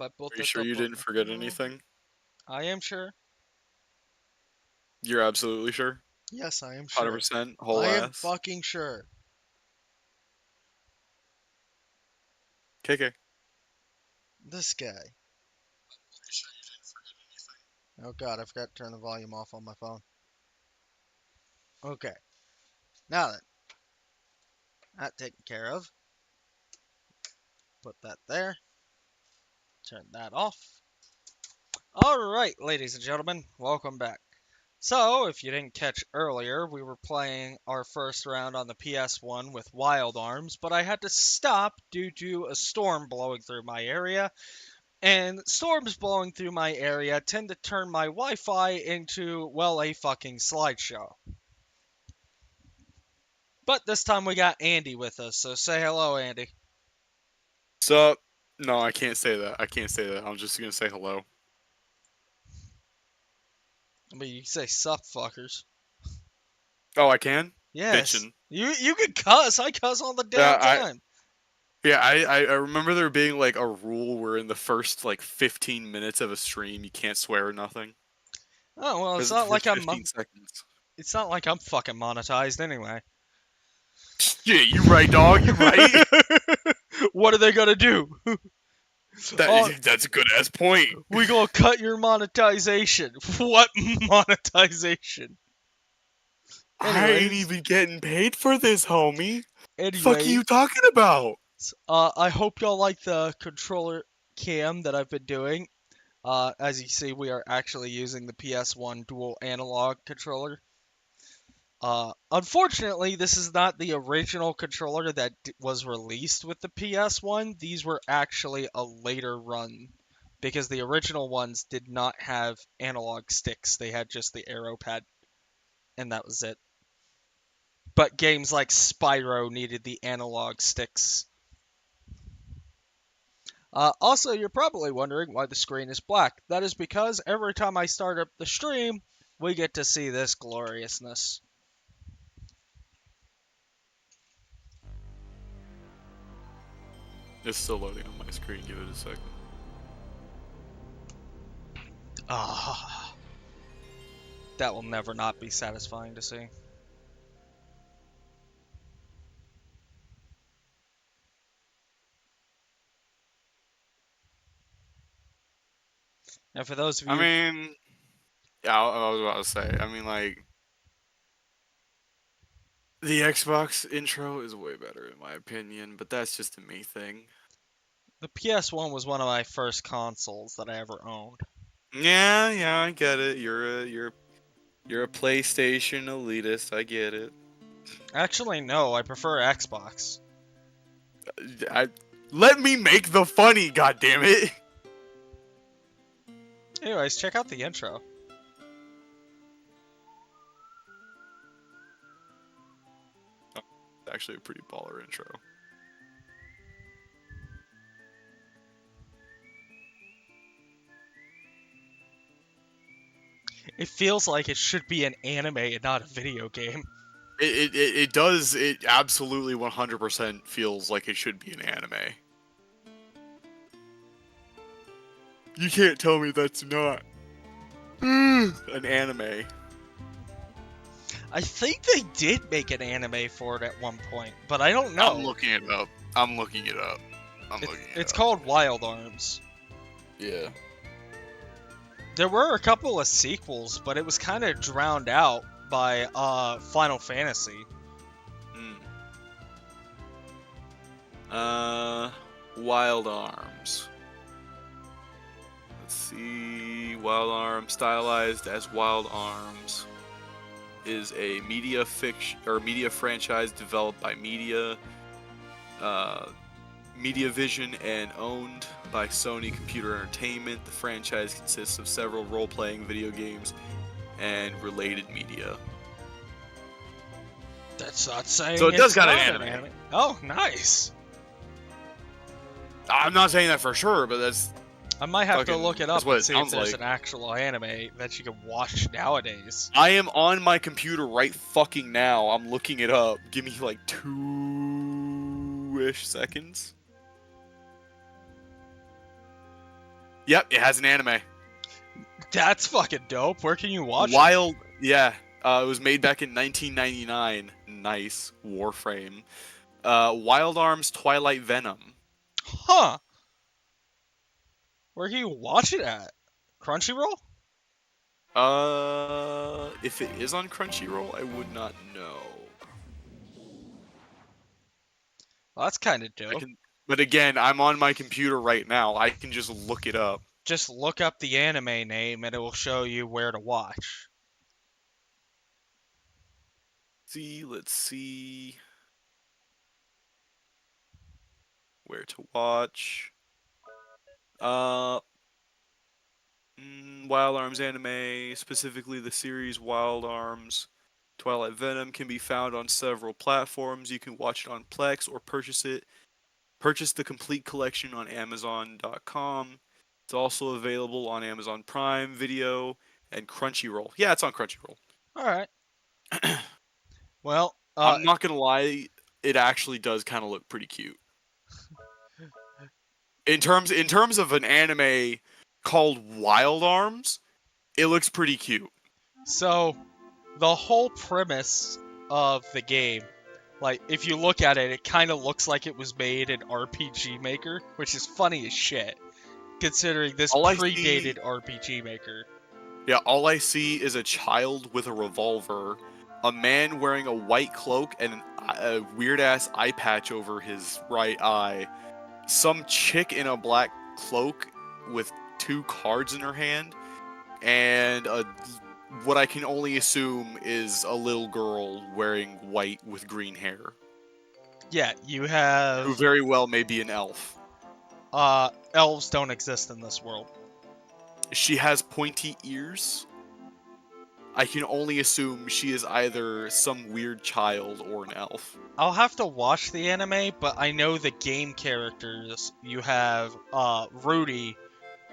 Are you sure you didn't forget anything? I am sure. You're absolutely sure? Yes, I am sure. 100% whole I am ass? fucking sure. KK. This guy. Oh god, I forgot to turn the volume off on my phone. Okay. Now then, that taken care of. Put that there. Turn that off. Alright, ladies and gentlemen, welcome back. So, if you didn't catch earlier, we were playing our first round on the PS1 with Wild Arms, but I had to stop due to a storm blowing through my area. And storms blowing through my area tend to turn my Wi-Fi into, well, a fucking slideshow. But this time we got Andy with us, so say hello, Andy. Sup? No, I can't say that. I can't say that. I'm just gonna say hello. I mean, you can say sup, fuckers. Oh, I can? Yes. Bitchin'. You can cuss. I cuss all the Yeah, damn time. I remember there being like a rule where in the first like 15 minutes of a stream you can't swear or nothing. Oh well, For the first 15 seconds. it's not like I'm fucking monetized anyway. Yeah, you right, dog. You right. What are they gonna do? Oh, That's a good ass point. we gonna cut your monetization. What monetization? I ain't Anyways, even getting paid for this, homie. Fuck are anyways, you talking about? I hope y'all like the controller cam that I've been doing. As you see, we are actually using the PS1 dual analog controller. Unfortunately, this is not the original controller that was released with the PS1. These were actually a later run because the original ones did not have analog sticks. They had just the arrow pad, and that was it. But games like Spyro needed the analog sticks. Also, you're probably wondering why the screen is black. That is because every time I start up the stream, we get to see this gloriousness. It's still loading on my screen. Give it a second. Ah, that will never not be satisfying to see. And for those of I you, mean, yeah, I was about to say. I mean, like, the Xbox intro is way better in my opinion, but that's just a me thing. the PS1 was one of my first consoles that I ever owned. Yeah, yeah, I get it. You're a PlayStation elitist. I get it. Actually, no, I prefer Xbox. I let me make the funny. God damn it! Anyways, check out the intro. Actually, a pretty baller intro. It feels like it should be an anime and not a video game. It does. It absolutely 100% feels like it should be an anime. You can't tell me that's not an anime. I think they did make an anime for it at one point, but I don't I'm know. looking it up. I'm looking it up. I'm looking it It's up. called Wild Arms. Yeah. There were a couple of sequels, but it was kind of drowned out by Final Fantasy. Wild Arms. Let's see. Wild Arms, stylized as Wild Arms, is a media fiction or media franchise developed by Mediavision and owned by Sony Computer Entertainment. The franchise consists of several role-playing video games and related media. That's not saying So it does it's got not an anime. Oh, nice. I'm not saying that for sure, but that's I might have to fucking, look it that's up what and it see if sounds there's like. an actual anime that you can watch nowadays. I am on my computer right fucking now. I'm looking it up. Give me like 2-ish seconds. Yep, it has an anime. That's fucking dope. Where can you watch it? Wild, yeah. It was made back in 1999. Nice Warframe. Wild Arms Twilight Venom. Huh. Where can you watch it at? Crunchyroll? If it is on Crunchyroll, I would not know. Well, that's kind of I dope. can, but again, I'm on my computer right now. I can just look it up. Just look up the anime name and it will show you where to watch. Let's see where to watch. Uh, Wild Arms anime, specifically the series Wild Arms Twilight Venom, can be found on several platforms. You can watch it on Plex or purchase it. Purchase the complete collection on Amazon.com. It's also available on Amazon Prime Video and Crunchyroll. Yeah, it's on Crunchyroll. All right. Well, I'm not gonna lie, it actually does kind of look pretty cute. In terms of an anime called Wild Arms, it looks pretty cute. so the whole premise of the game, like if you look at it, it kind of looks like it was made in RPG Maker, which is funny as shit, considering this All I predated see- RPG Maker. Yeah, all I see is a child with a revolver, a man wearing a white cloak and a weird ass eye patch over his right eye, some chick in a black cloak with 2 cards in her hand, and what I can only assume is a little girl wearing white with green hair, Yeah, you who have very well may be an elf. elves don't exist in this world. She has pointy ears. I can only assume she is either some weird child or an elf. I'll have to watch the anime, but I know the game characters. You have Rudy,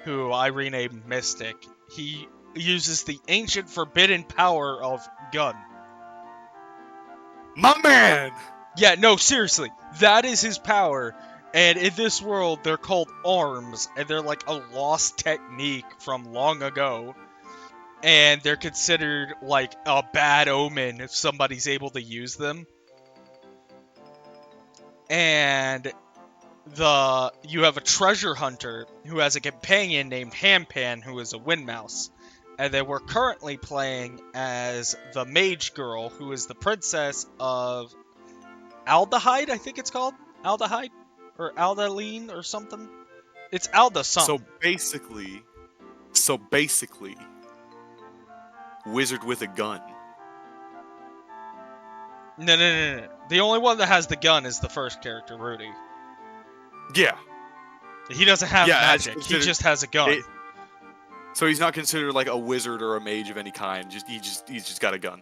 who I renamed Mystic. He uses the ancient forbidden power of gun. My man! Yeah, no, seriously, that is his power. And in this world, they're called arms, and they're like a lost technique from long ago. And they're considered like a bad omen if somebody's able to use them. And you have a treasure hunter who has a companion named Hampan, who is a wind mouse. And then we're currently playing as the mage girl, who is the princess of Aldehyde, I think it's called. Aldehyde? Or Aldaline or something. It's Alda something. So basically, wizard with a gun. No. The only one that has the gun is the first character, Rudy. Yeah. He doesn't have Yeah, magic. He just has a gun. So he's not considered like a wizard or a mage of any kind. He's just got a gun.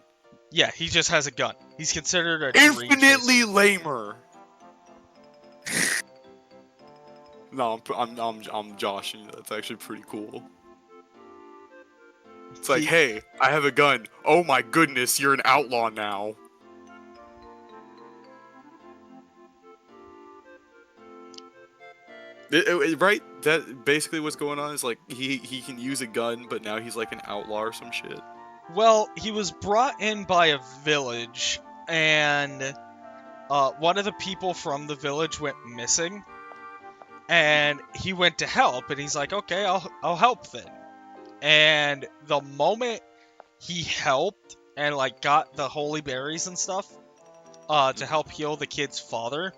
Yeah, he just has a gun. He's considered a Infinitely lamer. No, I'm joshing. That's actually pretty cool. It's like, hey, I have a gun. Oh my goodness, you're an outlaw now. Right? That basically what's going on is like he can use a gun, but now he's like an outlaw or some shit. Well, he was brought in by a village, and one of the people from the village went missing, and he went to help, and he's like, okay, I'll help then. And the moment he helped and like got the holy berries and stuff to help heal the kid's father,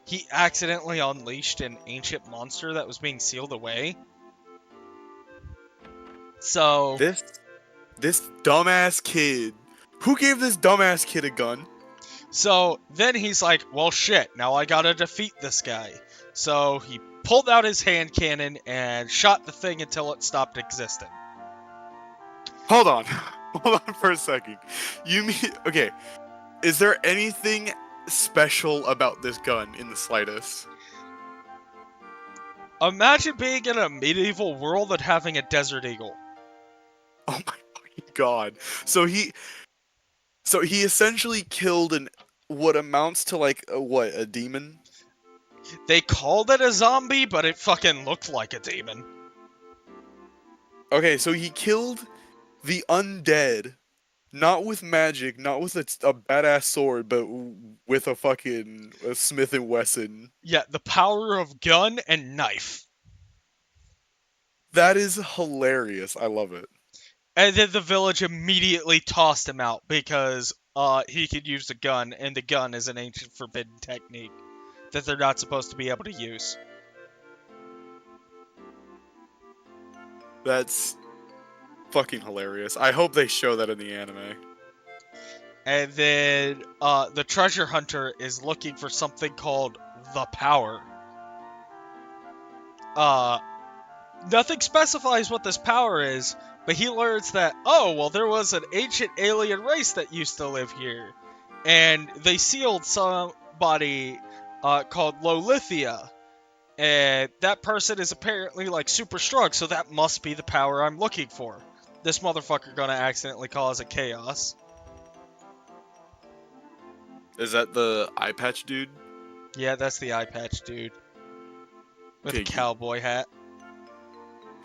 he accidentally unleashed an ancient monster that was being sealed away. So this dumbass kid. Who gave this dumbass kid a gun? So then he's like, well, shit, now I gotta defeat this guy. So he pulled out his hand cannon and shot the thing until it stopped existing. Hold on. Hold on for a second. You mean... Okay. Is there anything special about this gun in the slightest? Imagine being in a medieval world and having a desert eagle. Oh my fucking god. So he essentially killed what amounts to like a demon? They called it a zombie, but it fucking looked like a demon. Okay, so he killed the undead, not with magic, not with a badass sword, but with a Smith and Wesson. Yeah, the power of gun and knife. That is hilarious. I love it. And then the village immediately tossed him out because he could use the gun, and the gun is an ancient forbidden technique that they're not supposed to be able to use. That's fucking hilarious. I hope they show that in the anime. And then the treasure hunter is looking for something called the power. Nothing specifies what this power is, but he learns that, oh, well, there was an ancient alien race that used to live here. And they sealed somebody called Lolithia. And that person is apparently, like, super strong, so that must be the power I'm looking for. This motherfucker gonna accidentally cause a chaos. Is that the eye patch dude? Yeah, that's the eye patch dude. With Okay, a cowboy hat.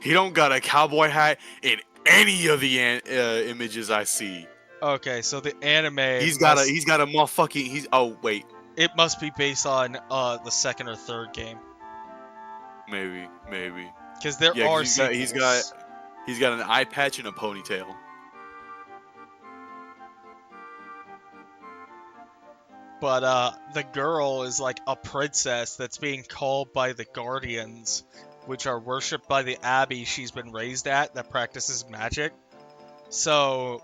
He don't got a cowboy hat in any of the images I see. Okay, so the anime. He's got a motherfucking. Oh wait, It must be based on the second or third game. maybe. Because there Yeah, 'cause are sequels. he's got an eye patch and a ponytail. But the girl is like a princess that's being called by the Guardians, which are worshipped by the abbey she's been raised at that practices magic. So,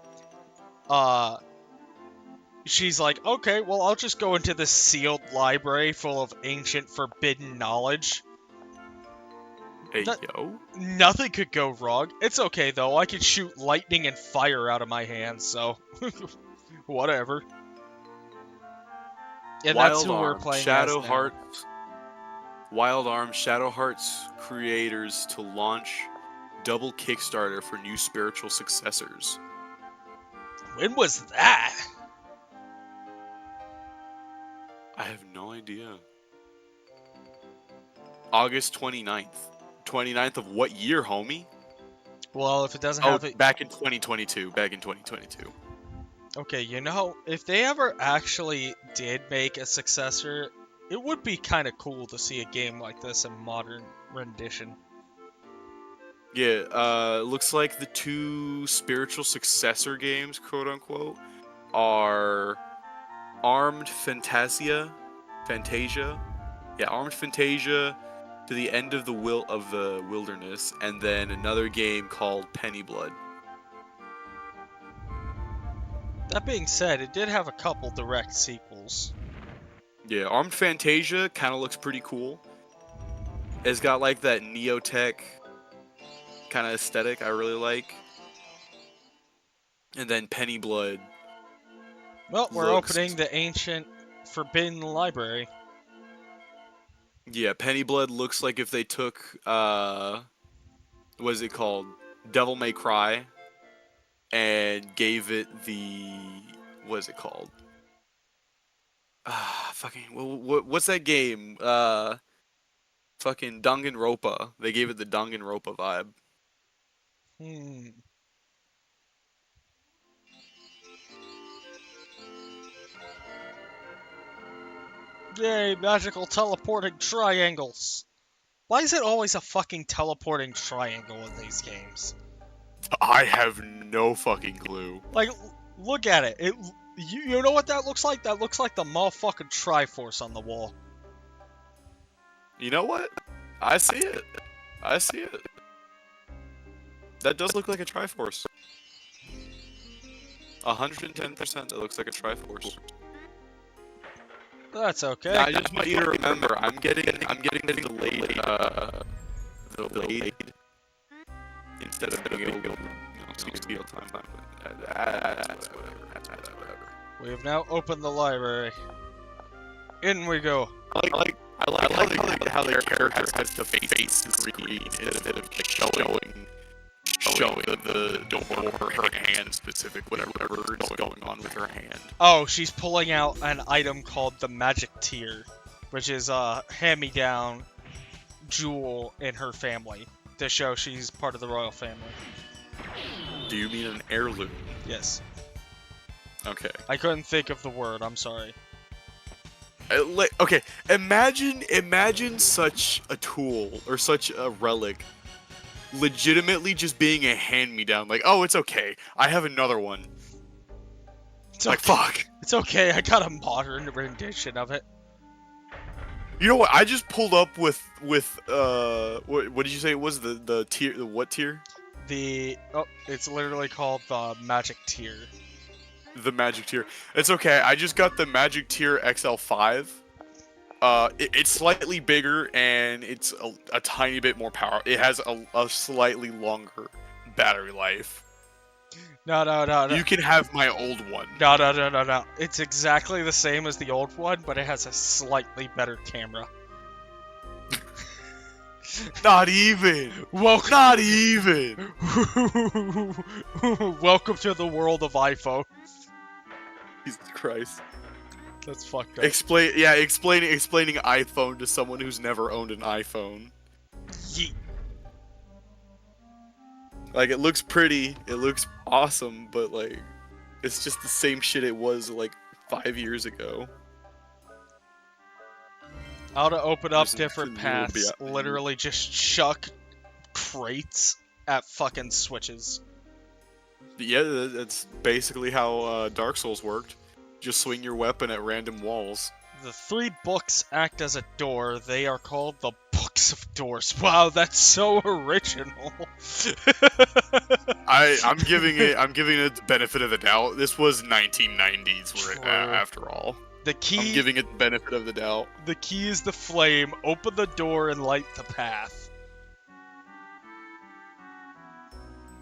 she's like, okay, well, I'll just go into this sealed library full of ancient forbidden knowledge. Hey yo. Nothing could go wrong. It's okay, though. I can shoot lightning and fire out of my hands, so whatever. And that's who we're playing Shadow as now. Hearts. Wild Arm Shadow Hearts creators to launch double Kickstarter for new spiritual successors. When was that? I have no idea. August 29th. 29th of what year, homie? Well, if it doesn't Oh, have it... back in 2022. Back in 2022. Okay, you know, if they ever actually did make a successor, it would be kind of cool to see a game like this in modern rendition. Yeah, looks like the two spiritual successor games, quote unquote, are Armed Fantasia. Yeah, Armed Fantasia to the End of the Wilderness, and then another game called Penny Blood. That being said, it did have a couple direct sequels. Yeah, Armed Fantasia kind of looks pretty cool. It's got like that Neotech kind of aesthetic I really like. And then Penny Blood. Well, we're Looks- opening the ancient forbidden library. Yeah, Penny Blood looks like if they took what is it called? Devil May Cry and gave it the what is it called? What's that game? Fucking Danganronpa. They gave it the Danganronpa vibe. Yay, magical teleporting triangles. Why is it always a fucking teleporting triangle in these games? I have no fucking clue. Like, look at it. You know what that looks like? That looks like the motherfucking Triforce on the wall. You know what? I see it. That does look like a Triforce. 110% it looks like a Triforce. That's okay. Now, I just want you to remember, I'm getting the delayed instead of being able to, steal time. That's whatever. We have now opened the library. In we go. I like how their character has the face screen instead of showing the door, her hand specific, whatever is going on with her hand. Oh, she's pulling out an item called the Magic Tear, which is a hand-me-down jewel in her family. to show she's part of the royal family. Do you mean an heirloom? Yes. Okay. I couldn't think of the word. I'm sorry. Okay, imagine such a tool or such a relic legitimately just being a hand-me-down. Like, oh, it's okay. I have another one. It's Like, okay. fuck. It's okay. I got a modern rendition of it. You know what? I just pulled up with what did you say it was the tier, the what tier? It's literally called the magic tier. The magic tier. It's okay. I just got the magic tier XL5. It's slightly bigger and it's a tiny bit more power. It has a slightly longer battery life. No. You can have my old one. No. It's exactly the same as the old one, but it has a slightly better camera. Not even. Welcome. Not even. Welcome to the world of iPhone. Jesus Christ. That's fucked up. Explaining iPhone to someone who's never owned an iPhone. Yeet. Like, it looks pretty, it looks awesome, but like, it's just the same shit it was like 5 years ago. How to open up There's different nothing new paths. about- Literally just chuck crates at fucking switches. Yeah, that's basically how Dark Souls worked. Just swing your weapon at random walls. The 3 books act as a door. They are called the Books of Doors. Wow, that's so original. I'm giving it the benefit of the doubt. This was 1990s, True. After all. The key. I'm giving it the benefit of the doubt. The key is the flame. Open the door and light the path.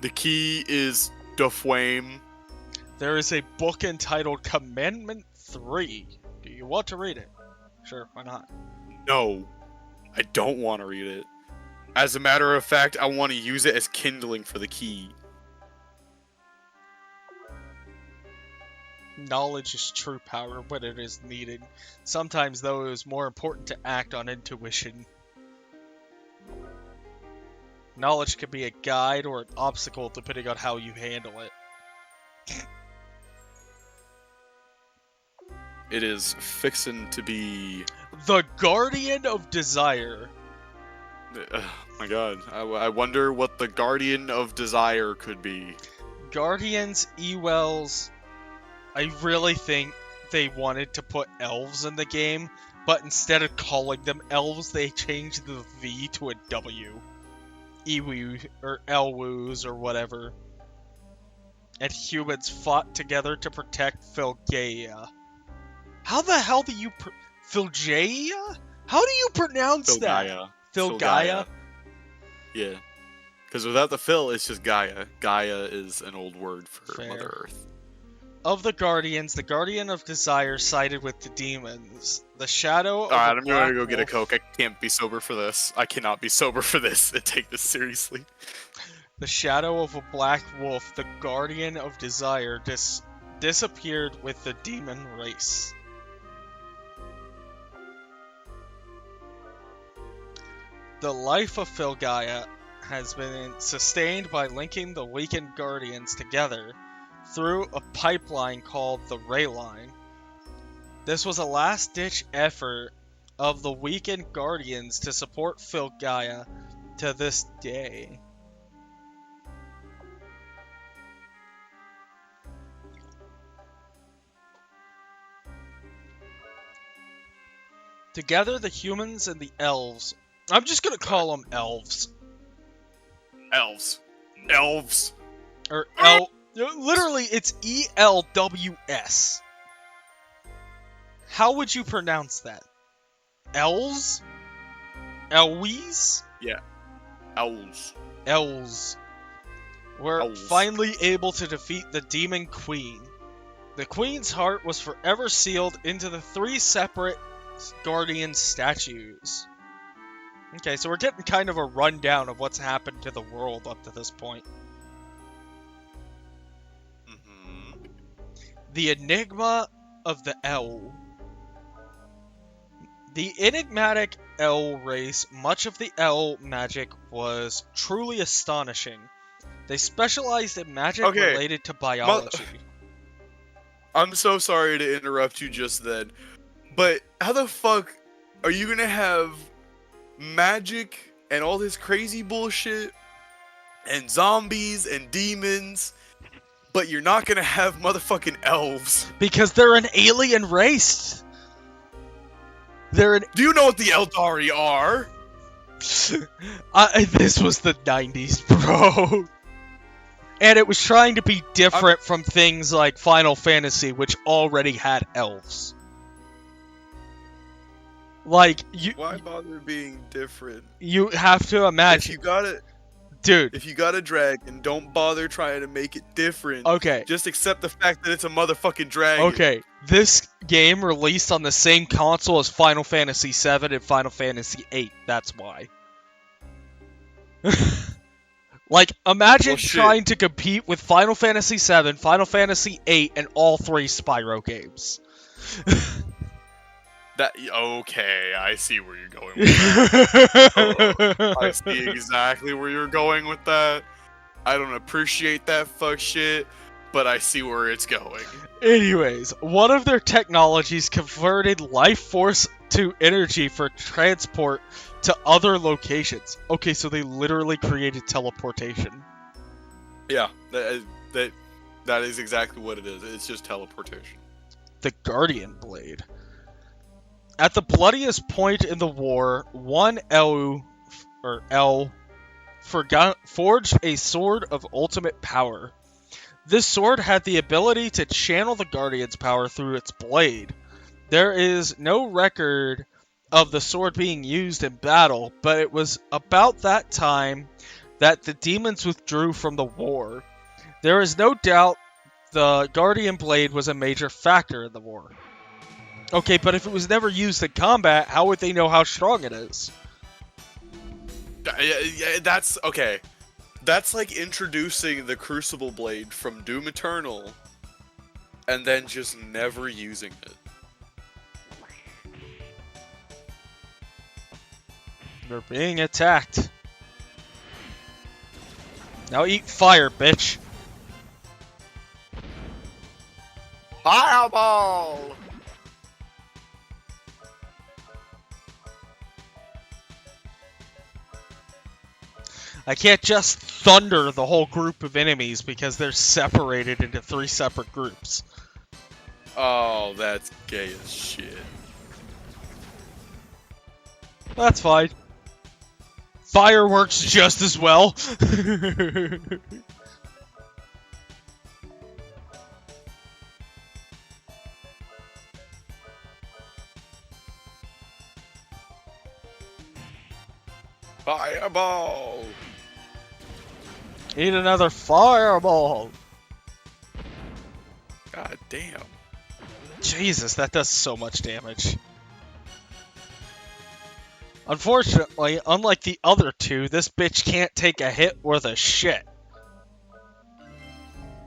The key is the flame. There is a book entitled Commandment 3. Do you want to read it? Sure, why not? No, I don't want to read it. As a matter of fact, I want to use it as kindling for the key. Knowledge is true power when it is needed. Sometimes, though, it is more important to act on intuition. Knowledge can be a guide or an obstacle depending on how you handle it. It is fixin' to be... The Guardian of Desire. my god, I wonder what the Guardian of Desire could be. Guardians, Ewells. I really think they wanted to put elves in the game, but instead of calling them elves, they changed the V to a W. Ewu, or Elwoos, or whatever. And humans fought together to protect Filgaia. How the hell do you Filgaia? How do you pronounce that? Filgaia? Yeah. Because without the Phil, it's just Gaia. Gaia is an old word for Fair. Mother Earth. Of the Guardians, the Guardian of Desire sided with the demons. The shadow of Alright, the I'm gonna go Black get a Wolf- Coke. I can't be sober for this. I cannot be sober for this and take this seriously. The shadow of a black wolf, the Guardian of Desire, disappeared with the demon race. The life of Filgaia has been sustained by linking the weakened Guardians together through a pipeline called the Ray Line. This was a last-ditch effort of the weakened Guardians to support Filgaia to this day. Together, the humans and the elves. I'm just gonna call them elves. Elves. Elves. Or El. Literally, it's ELWS. How would you pronounce that? Elves? Elwies? Elves. Elves. Were Elves. finally able to defeat the Demon Queen. The Queen's heart was forever sealed into the 3 separate Guardian statues. Okay, so we're getting kind of a rundown of what's happened to the world up to this point. The Enigma of the El. The enigmatic L race, much of the L magic was truly astonishing. They specialized in magic Okay, related to biology. I'm so sorry to interrupt you just then, but how the fuck are you gonna have magic and all this crazy bullshit and zombies and demons, but you're not gonna have motherfucking elves? Because they're an alien race! They're an... Do you know what the Eldari are? This was the 90s, bro. And it was trying to be different from things like Final Fantasy, which already had elves. Like, Why bother being different? You have to imagine... If you got it... Dude. If you got a dragon, don't bother trying to make it different. Okay. Just accept the fact that it's a motherfucking dragon. Okay. This game released on the same console as Final Fantasy VII and Final Fantasy VIII. That's why. Like, imagine trying to compete with Final Fantasy VII, Final Fantasy VIII, and all 3 Spyro games. Okay, I see where you're going with that. I see exactly where you're going with that. I don't appreciate that fuck shit, but I see where it's going. Anyways, one of their technologies converted life force to energy for transport to other locations. Okay, so they literally created teleportation. Yeah, that is exactly what it is. It's just teleportation. The Guardian Blade. At the bloodiest point in the war, one L forged a sword of ultimate power. This sword had the ability to channel the Guardian's power through its blade. There is no record of the sword being used in battle, but it was about that time that the demons withdrew from the war. There is no doubt the Guardian Blade was a major factor in the war. Okay, but if it was never used in combat, how would they know how strong it is? Yeah, that's okay. That's like introducing the Crucible Blade from Doom Eternal and then just never using it. They're being attacked. Now eat fire, bitch. Fireball! I can't just thunder the whole group of enemies because they're separated into 3 separate groups. Oh, that's gay as shit. That's fine. Fire works just as well. Fireball! Eat another fireball. God damn. Jesus, that does so much damage. Unfortunately, unlike the other 2, this bitch can't take a hit worth of shit.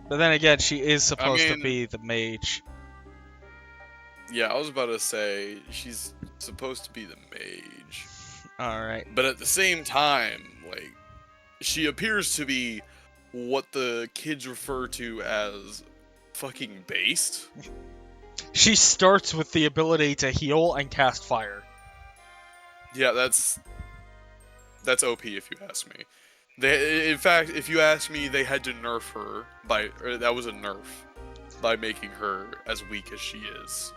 But then again, she is supposed to be the mage. Yeah, I was about to say, she's supposed to be the mage. Alright. But at the same time, like, she appears to be what the kids refer to as fucking based. She starts with the ability to heal and cast fire. Yeah, that's OP if you ask me. In fact, if you ask me, they had to nerf her that was a nerf by making her as weak as she is.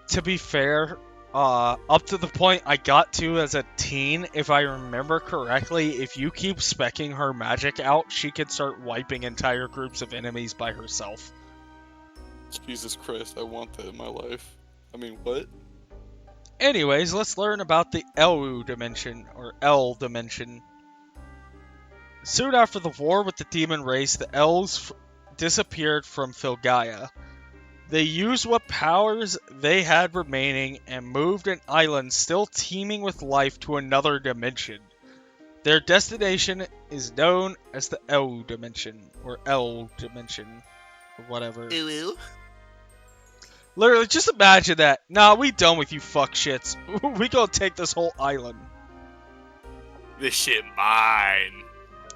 To be fair, up to the point I got to as a teen, if I remember correctly, if you keep speccing her magic out, she can start wiping entire groups of enemies by herself. Jesus Christ, I want that in my life. I mean, what? Anyways, let's learn about the Elu dimension, or L dimension. Soon after the war with the demon race, the Elves disappeared from Filgaia. They used what powers they had remaining and moved an island still teeming with life to another dimension. Their destination is known as the L dimension, or L dimension, or whatever. Ooh. Literally, just imagine that. Nah, we done with you fuck shits. We gonna take this whole island. This shit mine.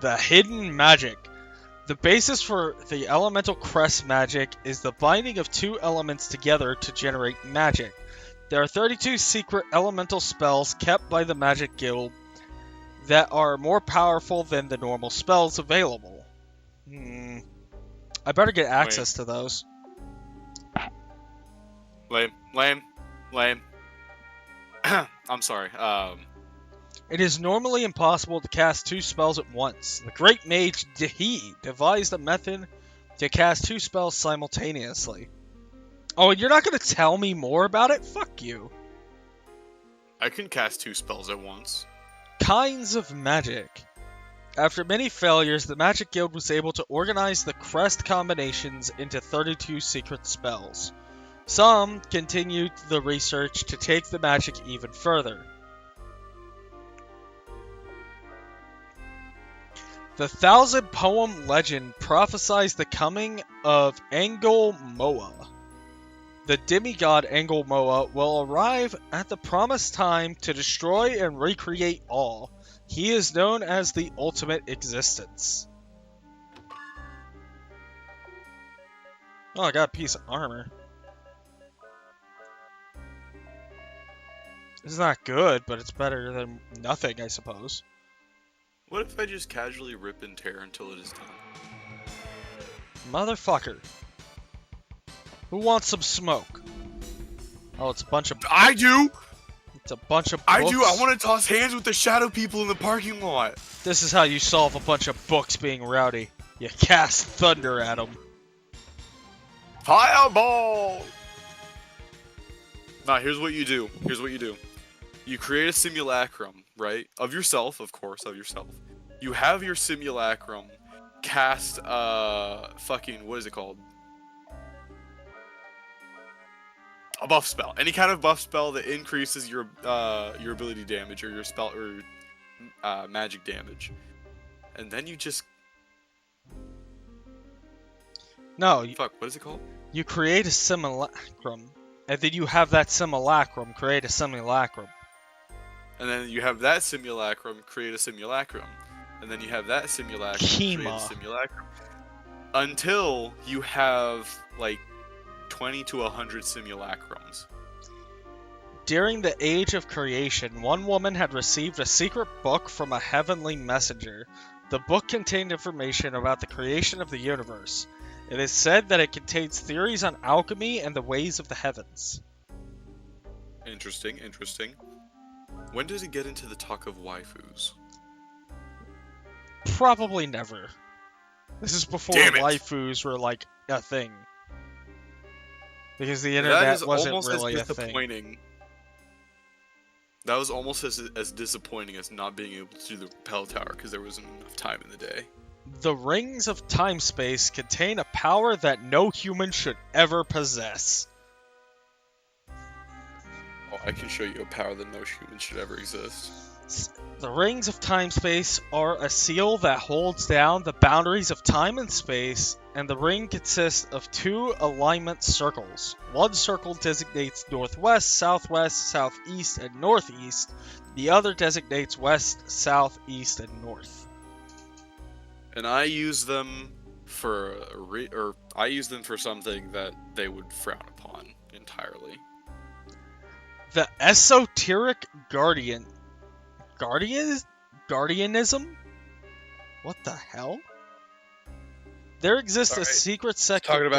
The hidden magic. The basis for the elemental crest magic is the binding of two elements together to generate magic. There are 32 secret elemental spells kept by the Magic Guild that are more powerful than the normal spells available. I better get access to those. Lame. I'm sorry. It is normally impossible to cast two spells at once. The great mage Dehi devised a method to cast two spells simultaneously. Oh, and you're not going to tell me more about it? Fuck you. I can cast two spells at once. Kinds of magic. After many failures, the Magic Guild was able to organize the crest combinations into 32 secret spells. Some continued the research to take the magic even further. The 1,000-poem legend prophesies the coming of Angel Moa. The demigod Angel Moa will arrive at the promised time to destroy and recreate all. He is known as the ultimate existence. Oh, I got a piece of armor. It's not good, but it's better than nothing, I suppose. What if I just casually rip and tear until it is done? Motherfucker. Who wants some smoke? Oh, it's a bunch of... I do! It's a bunch of books. I do! I want to toss hands with the shadow people in the parking lot! This is how you solve a bunch of books being rowdy. You cast thunder at them. Fireball! Nah, here's what you do. You create a simulacrum, right? Of yourself, of course, of yourself. You have your simulacrum cast, what is it called? A buff spell. Any kind of buff spell that increases your ability damage or your spell or magic damage. And then you just... No. Fuck, what is it called? You create a simulacrum. And then you have that simulacrum create a simulacrum. And then you have that simulacrum create a simulacrum. And then you have that simulacrum create a simulacrum. Until you have, like, 20 to 100 simulacrums. During the Age of Creation, one woman had received a secret book from a heavenly messenger. The book contained information about the creation of the universe. It is said that it contains theories on alchemy and the ways of the heavens. Interesting. When does it get into the talk of waifus? Probably never. This is before waifus were like a thing. Because the internet wasn't really a thing. That was almost as disappointing as not being able to do the Rappel Tower because there wasn't enough time in the day. The rings of time-space contain a power that no human should ever possess. Oh, I can show you a power that no human should ever exist. The rings of time-space are a seal that holds down the boundaries of time and space, and the ring consists of two alignment circles. One circle designates northwest, southwest, southeast, and northeast. The other designates west, south, east, and north. And I use them for something that they would frown upon entirely. The esoteric guardianism? What the hell? There exists a secret sect of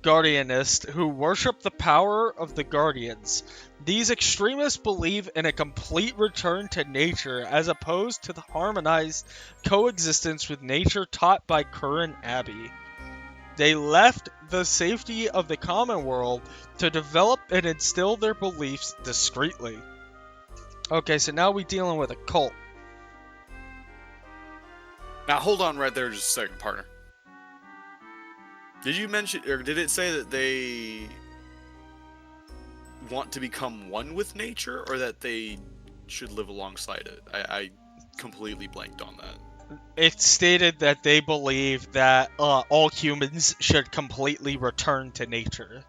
guardianists who worship the power of the guardians. These extremists believe in a complete return to nature as opposed to the harmonized coexistence with nature taught by Curran Abbey. They left the safety of the common world to develop and instill their beliefs discreetly. Okay, so now we're dealing with a cult. Now hold on right there just a second, partner. Did you mention, or did it say that they want to become one with nature, or that they should live alongside it? I completely blanked on that. It stated that they believe that all humans should completely return to nature.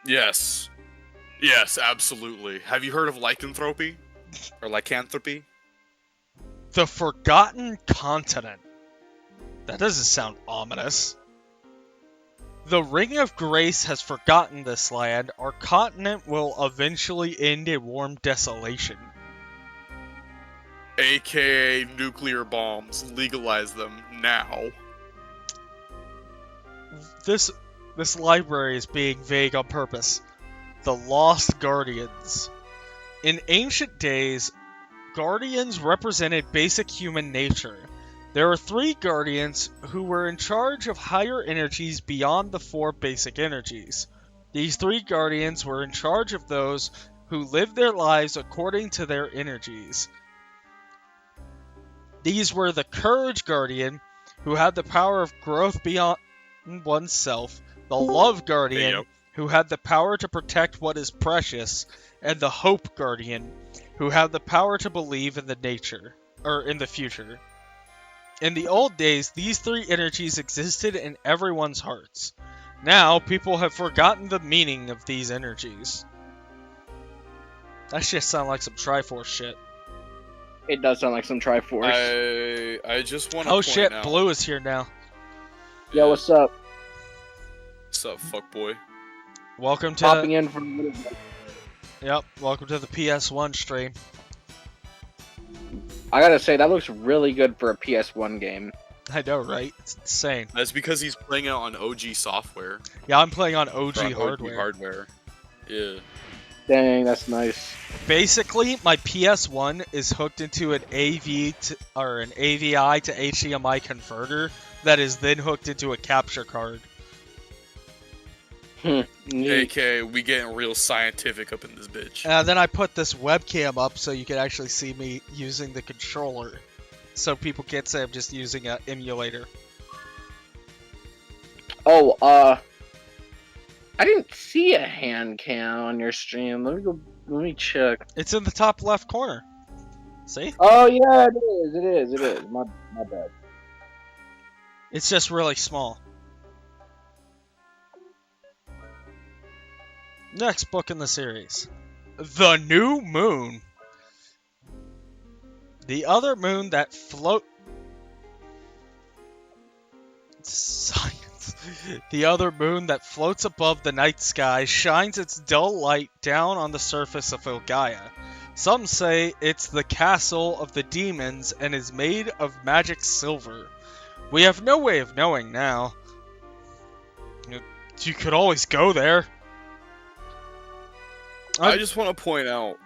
Yes. Yes, absolutely. Have you heard of lycanthropy? Or lycanthropy? The Forgotten Continent. That doesn't sound ominous. The Ring of Grace has forgotten this land. Our continent will eventually end in warm desolation. AKA nuclear bombs. Legalize them now. This library is being vague on purpose. The Lost Guardians. In ancient days, guardians represented basic human nature. There are 3 guardians who were in charge of higher energies beyond the 4 basic energies. These 3 guardians were in charge of those who lived their lives according to their energies. These were the Courage Guardian, who had the power of growth beyond oneself, the Love Guardian, who had the power to protect what is precious, and the Hope Guardian, who had the power to believe in the future. In the old days, these 3 energies existed in everyone's hearts. Now, people have forgotten the meaning of these energies. That shit sound like some Triforce shit. It does sound like some Triforce. I just want to Oh point shit, out... Blue is here now. Yo, what's up? What's up, fuckboy? Welcome to Popping in from a little bit. Yep, welcome to the PS1 stream. I gotta say, that looks really good for a PS1 game. I know, right? It's insane. That's because he's playing it on OG software. Yeah, I'm playing on OG Or on hardware. Yeah. Dang, that's nice. Basically, my PS1 is hooked into an AVI to HDMI converter that is then hooked into a capture card. Neat. AK, we getting real scientific up in this bitch. Then I put this webcam up so you can actually see me using the controller. So people can't say I'm just using an emulator. Oh, I didn't see a hand cam on your stream. Let me check. It's in the top left corner. See? Oh yeah, it is. My bad. It's just really small. Next book in the series. The New Moon. The other moon that Science. The other moon that floats above the night sky shines its dull light down on the surface of Gaia. Some say it's the castle of the demons and is made of magic silver. We have no way of knowing now. You could always go there. I just want to point out,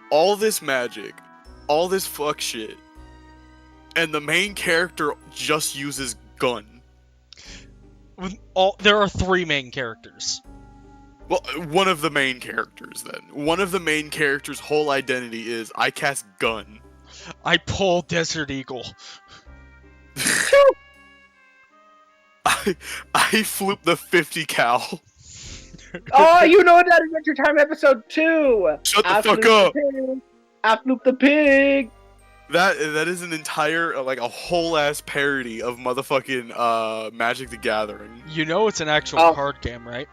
all this magic, all this fuck shit, and the main character just uses gun. There are 3 main characters. Well, one of the main characters, then. One of the main characters' whole identity is, I cast gun. I pull Desert Eagle. I floop the 50 cal. Oh, you know that Adventure Time episode 2. Shut the fuck up. I floop the pig. That is an entire, like, a whole ass parody of motherfucking Magic the Gathering. You know it's an actual card game, right?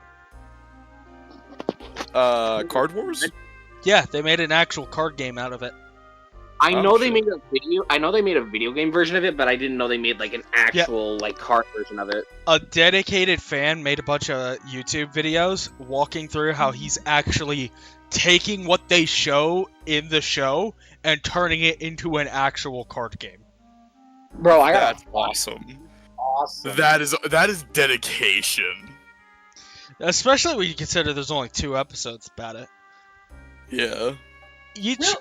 Card Wars? Yeah, they made an actual card game out of it. I know they made a video. I know they made a video game version of it, but I didn't know they made like an actual like card version of it. A dedicated fan made a bunch of YouTube videos walking through how he's actually taking what they show in the show and turning it into an actual card game. Bro, That's awesome. Awesome. That is dedication. Especially when you consider there's only 2 episodes about it. Yeah.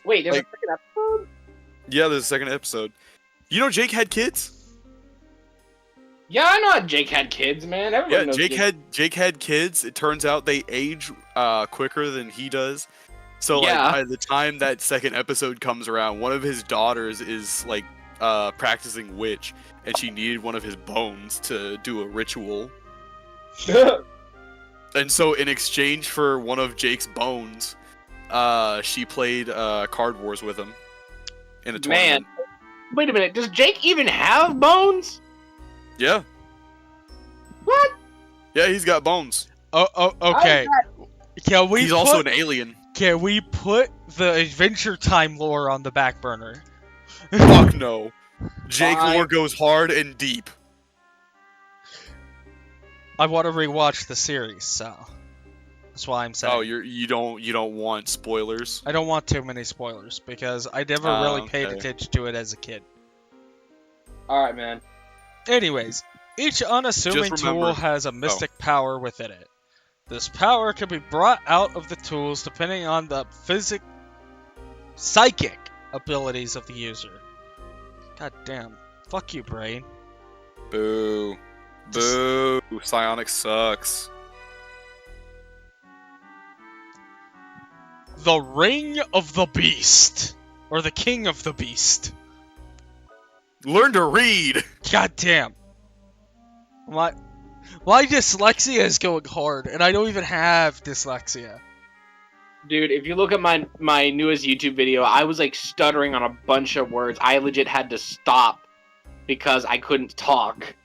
Wait, there's like- a second episode? Yeah, there's a second episode. You know Jake had kids? Yeah, I know Jake had kids, man. Everyone Yeah, knows Jake had kids. It turns out they age quicker than he does. So like Yeah. by the time that second episode comes around, one of his daughters is like practicing witch, and she needed one of his bones to do a ritual. And so in exchange for one of Jake's bones, she played Card Wars with him in a tournament. Man, wait a minute. Does Jake even have bones? Yeah. What? Yeah, he's got bones. Okay. He's also an alien. Can we put the Adventure Time lore on the back burner? Fuck no. Jake Fine. lore goes hard and deep. I want to rewatch the series, so that's why I'm saying. Oh, you don't want spoilers? I don't want too many spoilers because I never really paid okay. attention to it as a kid. Alright, man. Anyways, each unassuming Just remember- tool has a mystic power within it. This power can be brought out of the tools depending on the psychic abilities of the user. God damn. Fuck you, brain. Boo. Boo. Psionic sucks. The Ring of the Beast. Or the King of the Beast. Learn to read! God damn. My dyslexia is going hard, and I don't even have dyslexia. Dude, if you look at my newest YouTube video, I was like stuttering on a bunch of words. I legit had to stop because I couldn't talk.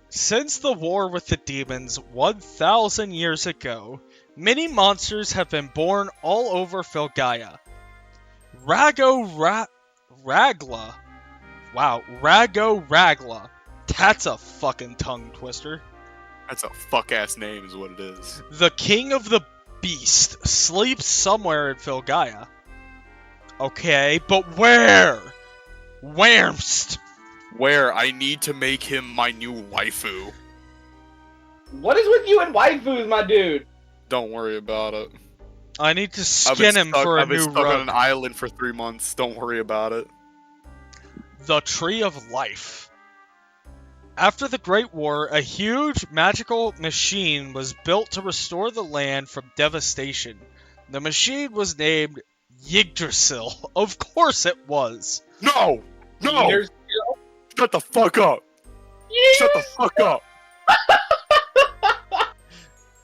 Since the war with the demons 1,000 years ago, many monsters have been born all over Filgaia. Ragla. Wow, Ragla. That's a fucking tongue twister. That's a fuck-ass name is what it is. The King of the Beast sleeps somewhere in Filgaia. Okay, but where? Where'st? Where I need to make him my new waifu. What is with you and waifus, my dude? Don't worry about it. I need to skin him for a I've been new stuck on rug. an island for 3 months. Don't worry about it. The Tree of Life. After the Great War, a huge magical machine was built to restore the land from devastation. The machine was named Yggdrasil. Of course it was. No! No! There's- Shut the fuck up! Shut the fuck up!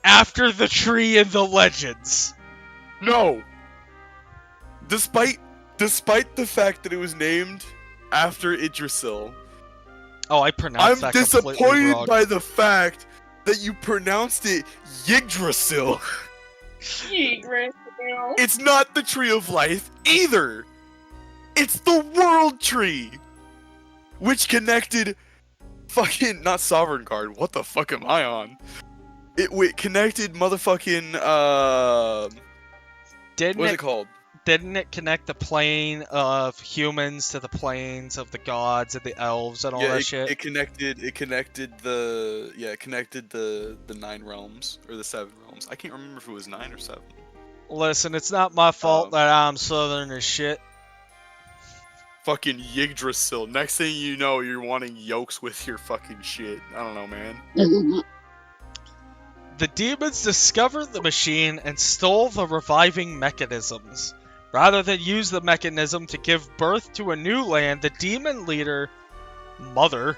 After the tree in the legends. No! Despite the fact that it was named after Yggdrasil, Oh, I pronounced I'm that completely disappointed wrong. by the fact that you pronounced it Yggdrasil. It's not the Tree of Life either. It's the World Tree, which connected fucking not Sovereign Guard. What the fuck am I on? It connected motherfucking what's it called? Didn't it connect the plane of humans to the planes of the gods and the elves and all that shit? It connected the 9 realms or the 7 realms. I can't remember if it was 9 or 7. Listen, it's not my fault that I'm southern as shit. Fucking Yggdrasil. Next thing you know, you're wanting yolks with your fucking shit. I don't know, man. The demons discovered the machine and stole the reviving mechanisms. Rather than use the mechanism to give birth to a new land, the demon leader, Mother,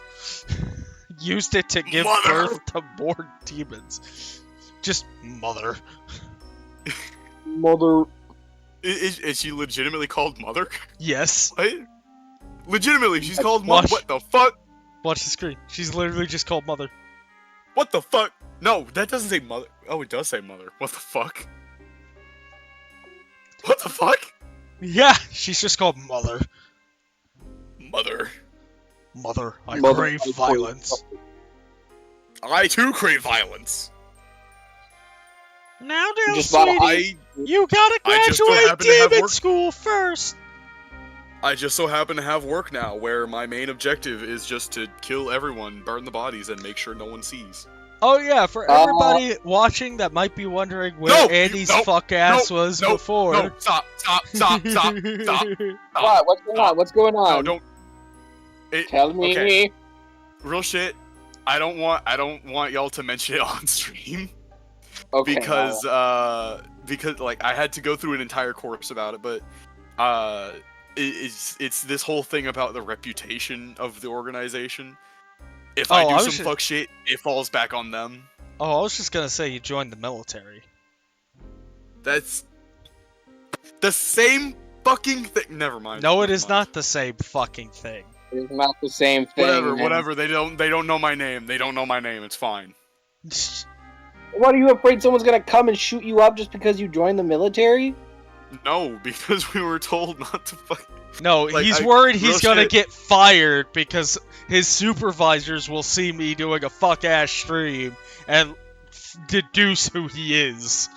used it to give birth to more demons. Just Mother. Mother. Is she legitimately called Mother? Yes. What? Legitimately, she's called Mother? What the fuck? Watch the screen. She's literally just called Mother. What the fuck? No, that doesn't say Mother. Oh, it does say Mother. What the fuck? What the fuck? Yeah, she's just called Mother. Mother. Mother, I Mother, crave I violence. I too crave violence. Now, dear Just thought sweetie, you gotta I just so graduate happen to have demon work- school first. I just so happen to have work now where my main objective is just to kill everyone, burn the bodies, and make sure no one sees. Oh yeah, for everybody watching that might be wondering where Andy's fuck ass was before. No, stop. What? What's going on? What's going No, on? don't. Tell me. Okay. Real shit. I don't want y'all to mention it on stream. Okay. Because like I had to go through an entire course about it, but it's this whole thing about the reputation of the organization. If I do some fuck shit, it falls back on them. Oh, I was just gonna say you joined the military. That's the same fucking thing. Never mind. No, it is not the same fucking thing. It's not the same thing. Whatever, man. whatever. They don't know my name. They don't know my name. It's fine. What, are you afraid someone's gonna come and shoot you up just because you joined the military? No, because we were told not to fucking... No, Like, he's I- worried real he's gonna shit. get fired because his supervisors will see me doing a fuck-ass stream and deduce who he is.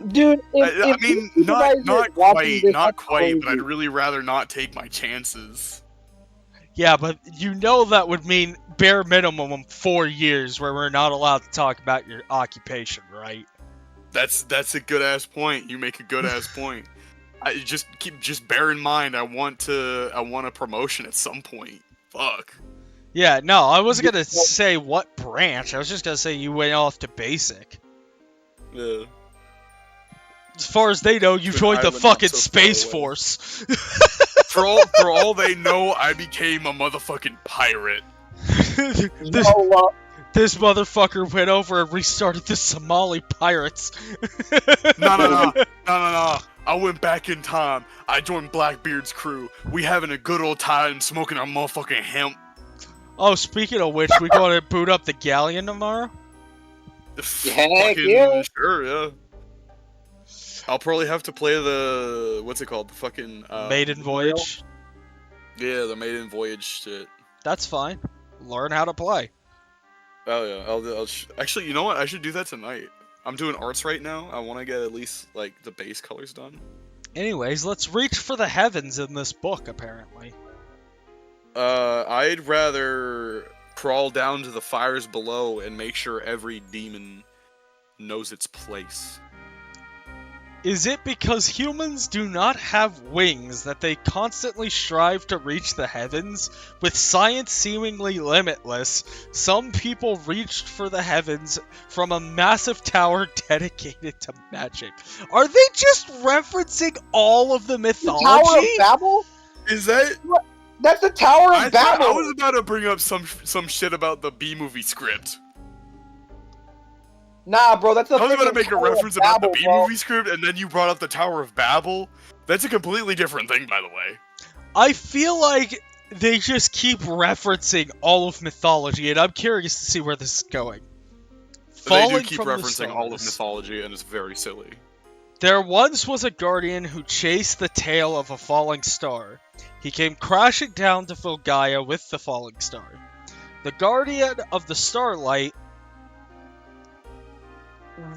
Dude, I mean, your not supervisor is watching quite, this, not that's quite, but crazy. I'd really rather not take my chances. Yeah, but you know that would mean bare minimum 4 years where we're not allowed to talk about your occupation, right? That's a good ass point. You make a good ass point. I just bear in mind I want a promotion at some point. Fuck. Yeah, no, I wasn't gonna say what branch. I was just gonna say you went off to basic. Yeah. As far as they know, you To an joined the island not fucking so far Space away. Force. For all they know, I became a motherfucking pirate. This motherfucker went over and restarted the Somali pirates. No. I went back in time. I joined Blackbeard's crew. We having a good old time smoking our motherfucking hemp. Oh, speaking of which, we gonna boot up the galleon tomorrow? Heck yeah. Sure, yeah. I'll probably have to play the what's it called? The fucking Maiden Voyage. Yeah, the maiden voyage shit. That's fine. Learn how to play. Oh yeah, actually, you know what? I should do that tonight. I'm doing arts right now. I want to get at least like the base colors done. Anyways, let's reach for the heavens in this book, apparently. I'd rather crawl down to the fires below and make sure every demon knows its place. Is it because humans do not have wings that they constantly strive to reach the heavens? With science seemingly limitless, some people reached for the heavens from a massive tower dedicated to magic. Are they just referencing all of the mythology? Tower of Babel? Is that? That's the Tower I of thought Babel! I was about to bring up some shit about the B movie script. Nah, bro, that's the I was about to freaking make a Tower of reference about the Babel, B bro. movie script, and then you brought up the Tower of Babel. That's a completely different thing, by the way. I feel like they just keep referencing all of mythology, and I'm curious to see where this is going. They do Falling keep from the referencing all of stars. mythology, and it's very silly. There once was a guardian who chased the tail of a falling star. He came crashing down to fill Gaia with the falling star. The guardian of the starlight...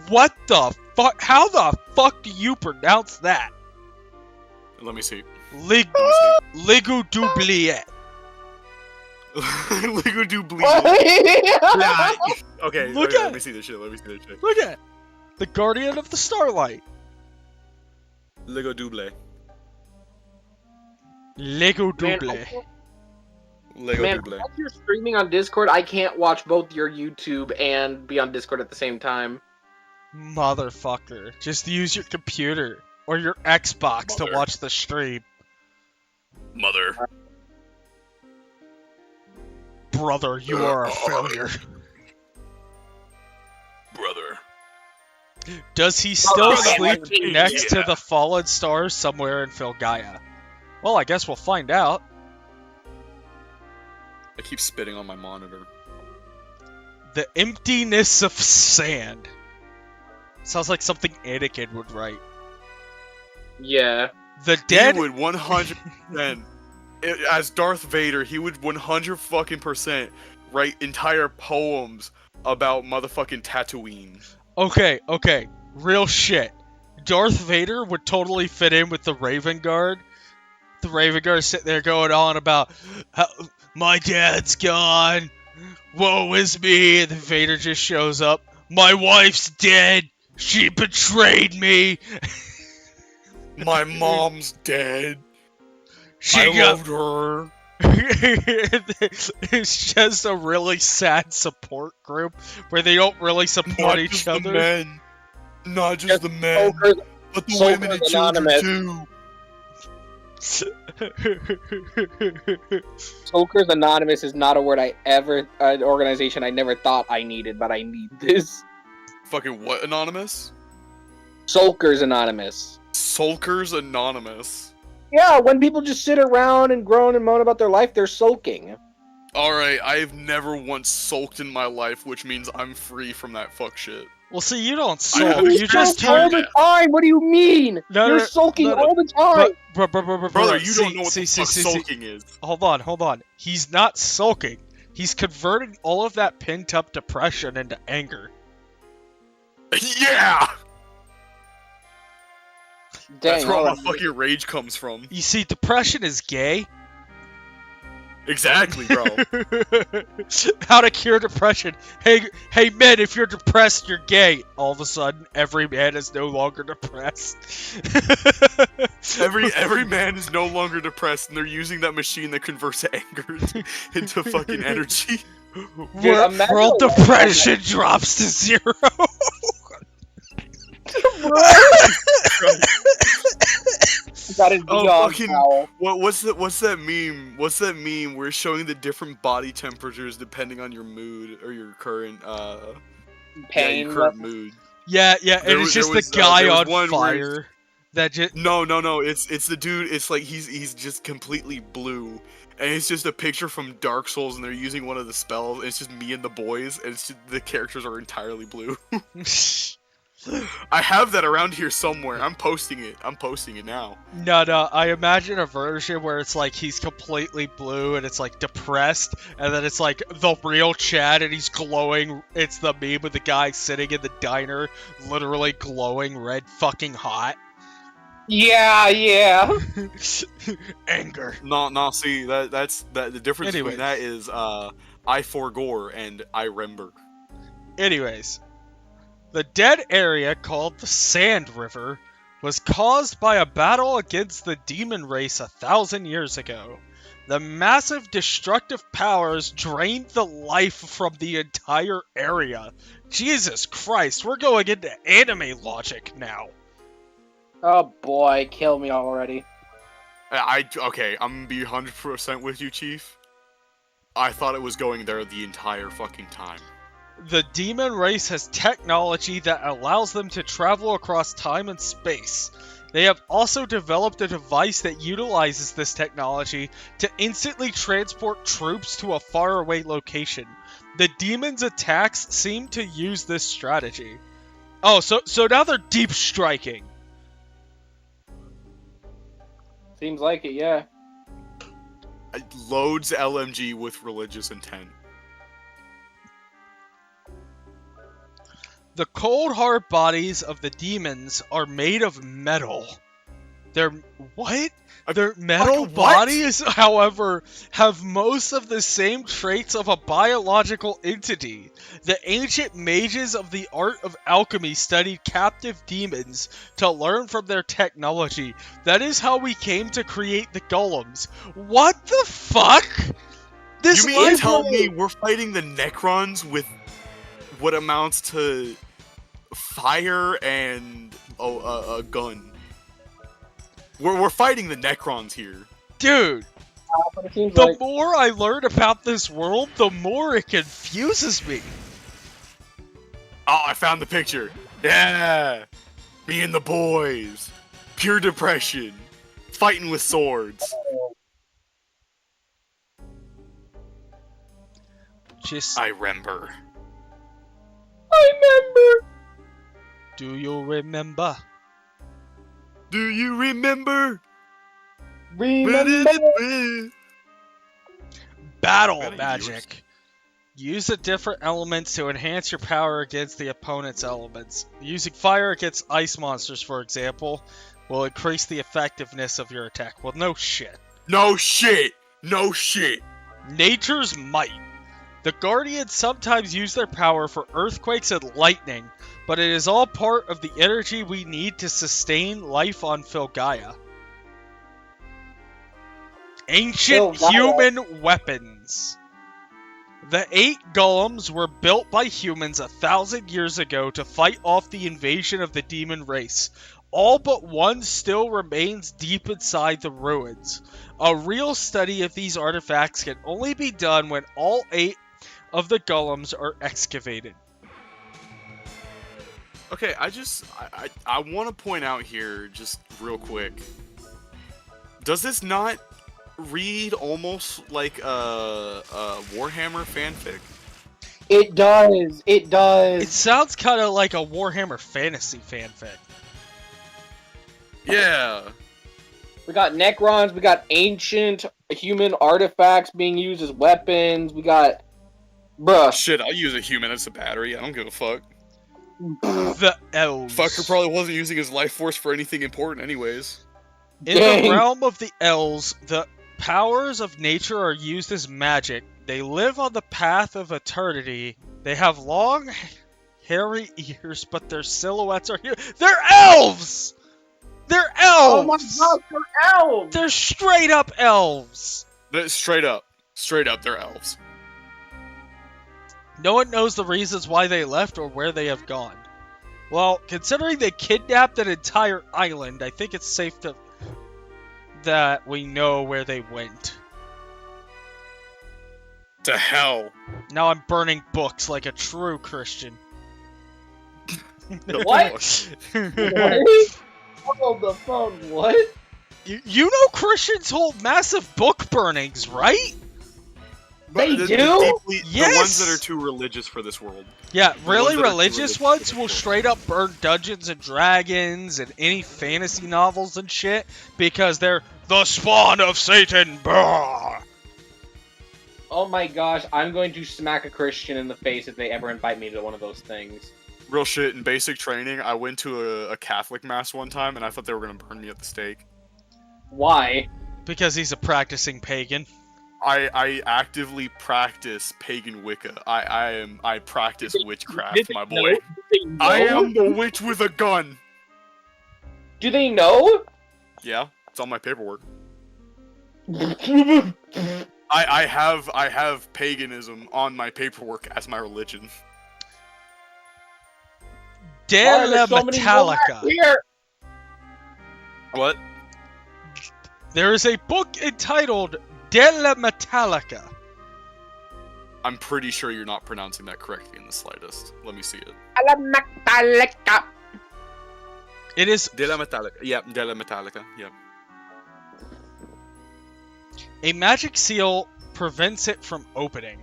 What the fuck? How the fuck do you pronounce that? Let me see. Ligu doubliet. Lego do bleed. What? Okay, Look okay, at- let me see this shit. Look at it. The guardian of the starlight. Lego double. Lego Man, double. Lego Man, double. once you're streaming on Discord, I can't watch both your YouTube and be on Discord at the same time. Motherfucker. Just use your computer or your Xbox to Mother. watch the stream. Mother. Brother, you are a failure. Brother. Does he still Brother, sleep like, next to yeah. the fallen stars somewhere in Filgaia? Well, I guess we'll find out. I keep spitting on my monitor. The emptiness of sand. Sounds like something Anakin would write. Yeah. The dead. He would 100%. As Darth Vader, he would 100% write entire poems about motherfucking Tatooine. Okay. Real shit. Darth Vader would totally fit in with the Raven Guard. The Raven Guard sitting there going on about, how, my dad's gone. Woe is me. And then Vader just shows up. My wife's dead. She betrayed me. My mom's dead. She I got. loved her. It's just a really sad support group where they don't really support Not each just other. the men. Not just Just the men. Sulkers, But the Sulkers women and children Anonymous. too. Sulkers Anonymous is not a word an organization I never thought I needed, but I need this. Fucking what, Anonymous? Sulkers Anonymous. Sulkers Anonymous. Yeah, when people just sit around and groan and moan about their life, they're sulking. Alright, I've never once sulked in my life, which means I'm free from that fuck shit. Well, see, you don't I sulk. haven't You just sulked all turn. the time. What do you mean? No, You're no, sulking no, no. all the time. Brother, you don't know what the fuck sulking is. Hold on. He's not sulking. He's converting all of that pent-up depression into anger. Yeah! Dang, That's where all my hold on. fucking rage comes from. You see, depression is gay. Exactly, bro. How to cure depression. Hey men, if you're depressed, you're gay. All of a sudden, every man is no longer depressed. Every man is no longer depressed, and they're using that machine that converts anger into fucking energy. imagine World a life depression drops to 0. That is Oh, beyond fucking- foul. What's that meme? What's that meme where it's showing the different body temperatures depending on your mood or your current Pain. your current mood. Yeah, There and was- it's there just was, the guy there was on one where it's- fire. That just No, it's the dude. It's like he's just completely blue, and it's just a picture from Dark Souls, and they're using one of the spells. And it's just me and the boys, and it's just, the characters are entirely blue. I have that around here somewhere. I'm posting it. I'm posting it now. No, I imagine a version where it's like he's completely blue and it's like depressed, and then it's like the real Chad and he's glowing. It's the meme with the guy sitting in the diner, literally glowing red fucking hot. Yeah. Anger. No. See that's the difference Anyways. between that is I forgore and I remember. Anyways, the dead area called the Sand River was caused by a battle against the demon race 1,000 years ago. The massive destructive powers drained the life from the entire area. Jesus Christ, we're going into anime logic now. Oh boy, kill me already. Okay, I'm gonna be 100% with you, Chief. I thought it was going there the entire fucking time. The demon race has technology that allows them to travel across time and space. They have also developed a device that utilizes this technology to instantly transport troops to a faraway location. The demon's attacks seem to use this strategy. Oh, so now they're deep striking. Seems like it, yeah. Loads LMG with religious intent. The cold hard bodies of the demons are made of metal. They're what? Their metal what? bodies, however, have most of the same traits of a biological entity. The ancient mages of the art of alchemy studied captive demons to learn from their technology. That is how we came to create the golems. What the fuck? This You mean to tell library- me we're fighting the Necrons with what amounts to fire and a gun? We're fighting the Necrons here. Dude, But it seems the like more I learn about this world, the more it confuses me. Oh, I found the picture. Yeah, me and the boys, pure depression, fighting with swords. Just I remember. I remember. do you remember? Do you remember? Remember. Battle Gotta magic. Use the different elements to enhance your power against the opponent's elements. Using fire against ice monsters, for example, will increase the effectiveness of your attack. Well, no shit. No shit. No shit. Nature's might. The Guardians sometimes use their power for earthquakes and lightning, but it is all part of the energy we need to sustain life on Filgaia. Ancient Filgaia. human weapons. The 8 golems were built by humans 1,000 years ago to fight off the invasion of the demon race. All but one still remains deep inside the ruins. A real study of these artifacts can only be done when all 8 of the golems are excavated. Okay, I want to point out here, just real quick. Does this not read almost like a Warhammer fanfic. It does. It It does. sounds kind of like a Warhammer Fantasy fanfic. Yeah. We got Necrons. We got ancient human artifacts being used as weapons. We got, bruh. Shit, I'll use a human as a battery. I don't give a fuck. The elves. Fucker probably wasn't using his life force for anything important anyways. In Dang. the realm of the elves, the powers of nature are used as magic. They live on the path of eternity. They have long, hairy ears, but their silhouettes are here. They're elves! They're Oh my elves! god, they're elves! They're straight up elves! Straight up, they're elves. No one knows the reasons why they left or where they have gone. Well, considering they kidnapped an entire island, I think it's safe to that we know where they went. To hell. Now I'm burning books like a true Christian. What? Hold the phone, what? You know Christians hold massive book burnings, right? They The do? deeply, Yes! The ones that are too religious for this world. Yeah, really ones that are too religious religious ones for will this world. straight up burn Dungeons and Dragons and any fantasy novels and shit because they're the spawn of Satan. Brrr. Oh my gosh, I'm going to smack a Christian in the face if they ever invite me to one of those things. Real shit, in basic training, I went to a Catholic mass one time and I thought they were gonna burn me at the stake. Why? Because he's a practicing pagan. I actively practice pagan Wicca. I practice witchcraft, my boy. I am the witch with a gun. Do they know? Yeah, it's on my paperwork. I have paganism on my paperwork as my religion. Why De are la there so many Metallica. more here? What? There is a book entitled De la Metallica. I'm pretty sure you're not pronouncing that correctly in the slightest. Let me see it. It is De la Metallica. Yeah, De la Metallica. Yeah. a magic seal prevents it from opening.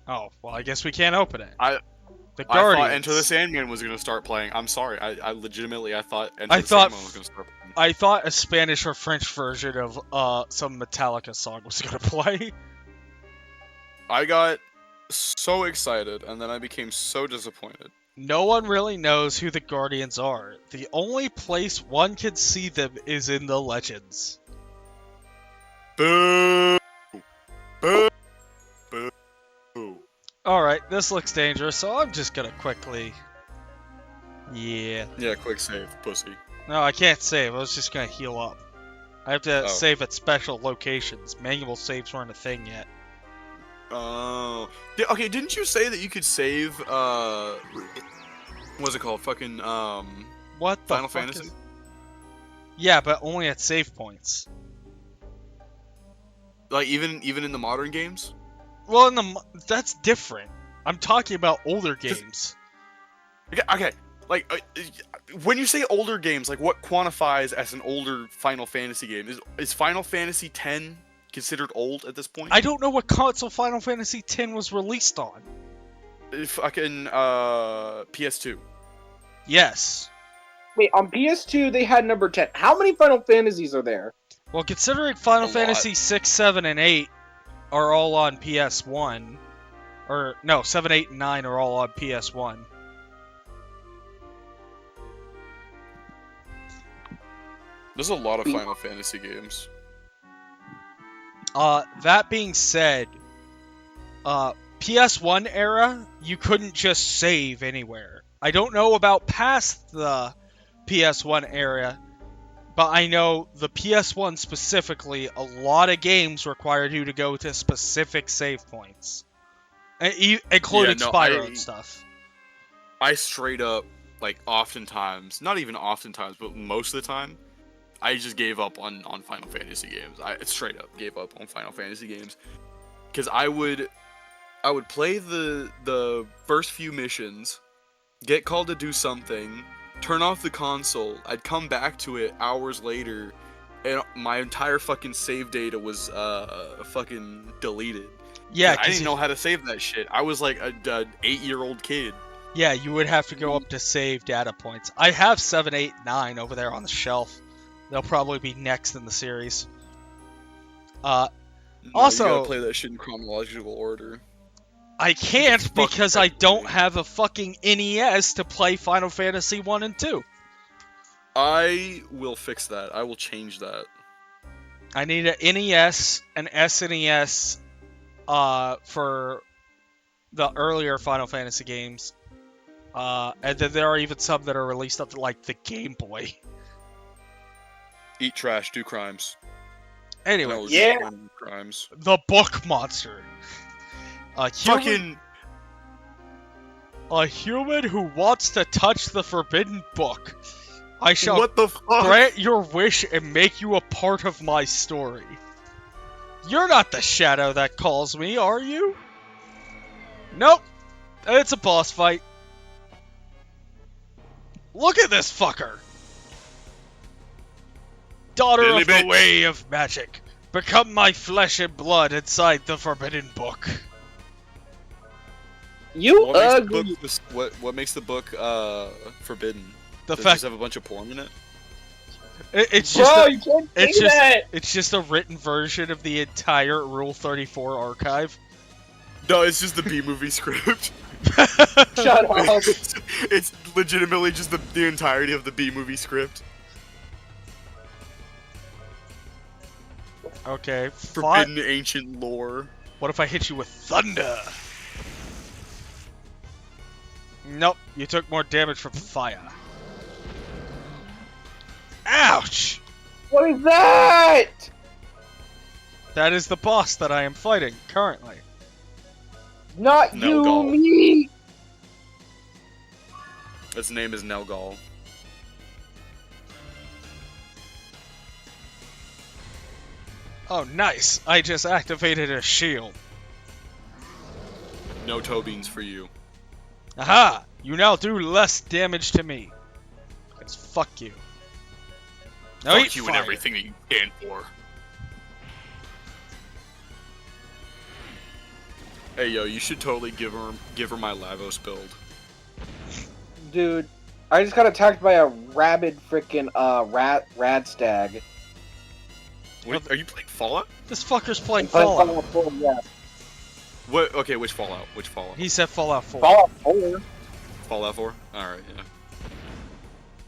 Oh, well, I guess we can't open it. The I Guardians. thought Enter the Sandman was gonna start playing. I'm sorry. I legitimately thought Enter I the thought Sandman was gonna start playing. I thought a Spanish or French version of some Metallica song was gonna play. I got so excited and then I became so disappointed. No one really knows who the Guardians are. The only place one can see them is in the legends. Boo! Boo! Boo! Boo! Alright, this looks dangerous, so I'm just gonna quickly... Yeah. Yeah, quick save, pussy. No, I can't save. I was just gonna heal up. I have to Oh. save at special locations. Manual saves weren't a thing yet. Oh. Okay, didn't you say that you could save, what's it called? Fucking, What the Final fuck Fantasy? is... Yeah, but only at save points. Like, even in the modern games? Well, that's different. I'm talking about older games. Okay. Like, when you say older games, like, what quantifies as an older Final Fantasy game? Is Final Fantasy X considered old at this point? I don't know what console Final Fantasy X was released on. Fucking, PS2. Yes. Wait, on PS2 they had number 10. How many Final Fantasies are there? Well, considering Final A lot. Fantasy 6, 7, and 8 are all on PS1, or no, 7, 8, and 9 are all on PS1. There's a lot of Final Fantasy games. That being said, PS1 era, you couldn't just save anywhere. I don't know about past the PS1 era, but I know the PS1 specifically, a lot of games required you to go to specific save points, including Yeah, no, Spyro and stuff. I straight up, like, oftentimes, not even oftentimes, but most of the time, I just gave up on Final Fantasy games. I straight up gave up on Final Fantasy games. Because I would play the first few missions, get called to do something, turn off the console, I'd come back to it hours later, and my entire fucking save data was fucking deleted. Yeah, I didn't know how to save that shit. I was like a 8-year-old kid. Yeah, you would have to go up to save data points. I have 7, 8, 9 over there on the shelf. They'll probably be next in the series. No, Also, you gotta play that shit in chronological order. I can't Fuck because I that don't game. have a fucking NES to play Final Fantasy 1 and 2. I will fix that. I will change that. I need an NES, an SNES, for the earlier Final Fantasy games. And then there are even some that are released up to, like, the Game Boy. Eat trash, do crimes. Anyway, No, Yeah. crimes. the Book Monster. Fucking. A human who wants to touch the forbidden book. I shall What the fuck? grant your wish and make you a part of my story. You're not the shadow that calls me, are you? Nope. It's a boss fight. Look at this fucker. Daughter Diddly of the bit. way of magic. Become my flesh and blood inside the forbidden book. You What makes, the ugly. book, what makes the book forbidden? The Does it fact just have a bunch of porn in it? it's just Bro, a, you can't say it's just that. it's just a written version of the entire Rule 34 archive. No, it's just the B movie script. Shut up. It's legitimately just the entirety of the B movie script. Okay, Forbidden ancient lore. What if I hit you with thunder? Nope, you took more damage from fire. Ouch! What is that? That is the boss that I am fighting currently. Not No, you, Gall. me. His name is Nelgal. Oh, nice. I just activated a shield. No toe beans for you. Aha! You now do less damage to me. Because fuck you. Now Fuck eat you fire. and everything that you stand for. Hey yo, you should totally give her my Lavos build. Dude, I just got attacked by a rabid freaking rad stag. Wait, are you playing Fallout? This fucker's playing Playing Fallout. 4, yeah. What? Okay, which Fallout? Which Fallout? He said Fallout 4. Fallout 4. Fallout 4? Alright, yeah.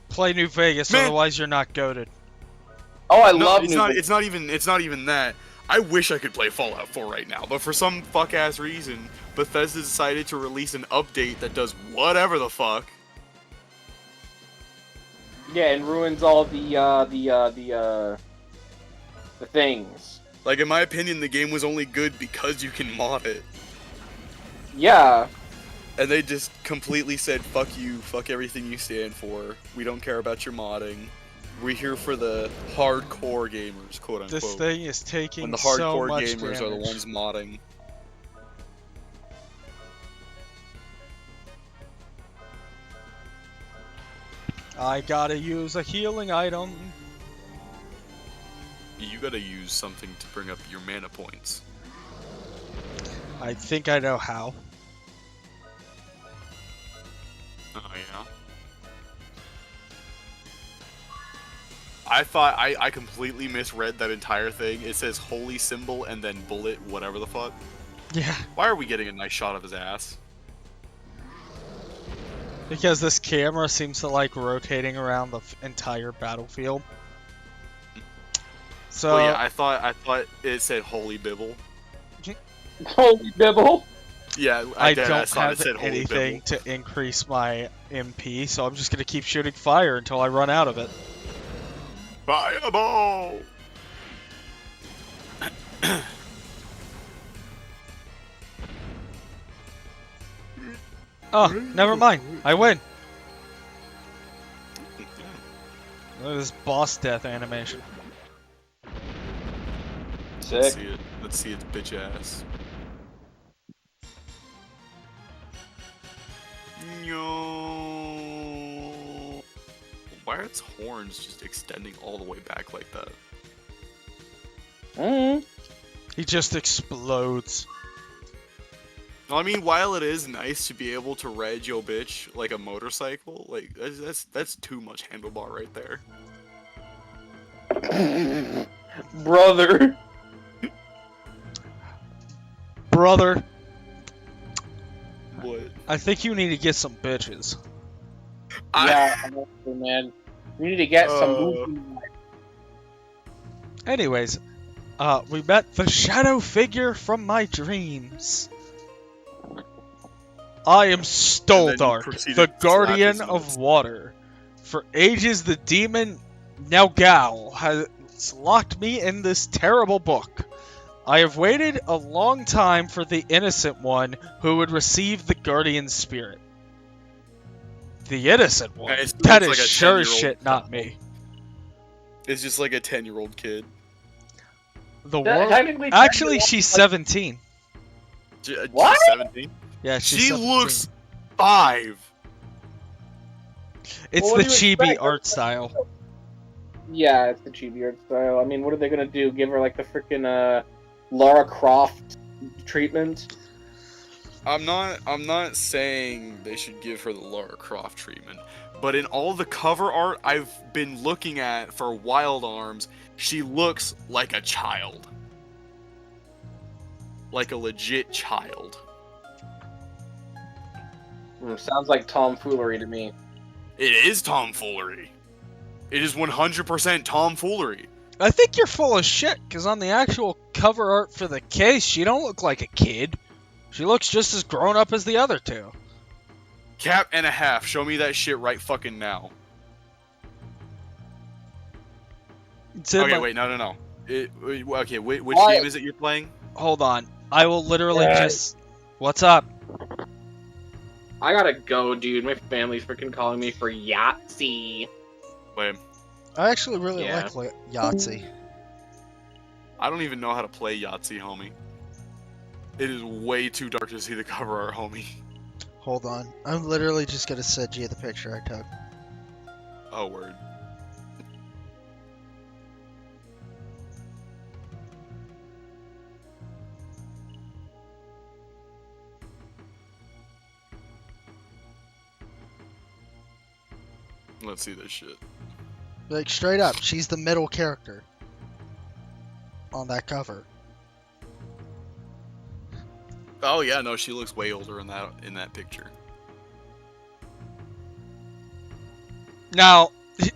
Play New Vegas, Man. otherwise you're not goated. Oh, I No, love it's New not. Vegas. It's not even that. I wish I could play Fallout 4 right now, but for some fuck ass reason, Bethesda decided to release an update that does whatever the fuck. Yeah, and ruins all the things. Like in my opinion, the game was only good because you can mod it, Yeah. and they just completely said fuck you, fuck everything you stand for. We don't care about your modding. We're here for the hardcore gamers, quote unquote. This thing is taking When the so hardcore much gamers are the damage. ones modding. I gotta use a healing item. You gotta use something to bring up your mana points. I think I know how. Oh yeah. I thought I completely misread that entire thing. It says holy symbol and then bullet, whatever the fuck. Yeah, Why are we getting a nice shot of his ass? because this camera seems to like rotating around the entire battlefield. So Well, yeah, I thought it said holy bibble. Holy Bibble. Yeah, I thought don't it have said holy anything bibble. to increase my MP, so I'm just gonna keep shooting fire until I run out of it. Fireball! Oh, never mind. I win. Look at this boss death animation. Let's Sick. see it. Let's see its bitch ass. No. Why are its horns just extending all the way back like that? He just explodes. I mean, while it is nice to be able to ride your bitch like a motorcycle, like that's too much handlebar right there. Brother. Brother, What? I think you need to get some bitches. Yeah, honestly, man. We need to get some movie. Anyways, we met the shadow figure from my dreams. I am Stoldark, proceeded the to slap guardian his nuts. of water. For ages, the demon Naugal has locked me in this terrible book. I have waited a long time for the innocent one who would receive the guardian spirit. The innocent one? It That looks is like a sure 10-year-old shit not child. me. It's just like a 10-year-old kid. The world... Technically, Actually, she's 17. What? She's 17? Yeah, she's She 17. looks 5. It's Well, what the do you chibi expect? art style. Yeah, it's the chibi art style. I mean, what are they gonna do? Give her like the freaking Lara Croft treatment? I'm not saying they should give her the Lara Croft treatment, but in all the cover art I've been looking at for Wild Arms, she looks like a child. Like a legit child. Sounds like tomfoolery to me. It is tomfoolery. It is 100% tomfoolery. I think you're full of shit, because on the actual cover art for the case, she don't look like a kid. She looks just as grown up as the other two. Cap and a half. Show me that shit right fucking now. Okay, wait, no. Okay, which Why- game is it you're playing? Hold on. I will literally Yeah. just... What's up? I gotta go, dude. My family's freaking calling me for Yahtzee. Wait, I actually really Yeah. like Yahtzee. I don't even know how to play Yahtzee, homie. It is way too dark to see the cover art, homie. Hold on. I'm literally just gonna send you the picture I took. Oh, word. Let's see this shit. Like, straight up, she's the middle character on that cover. Oh yeah, no, she looks way older in that picture. Now,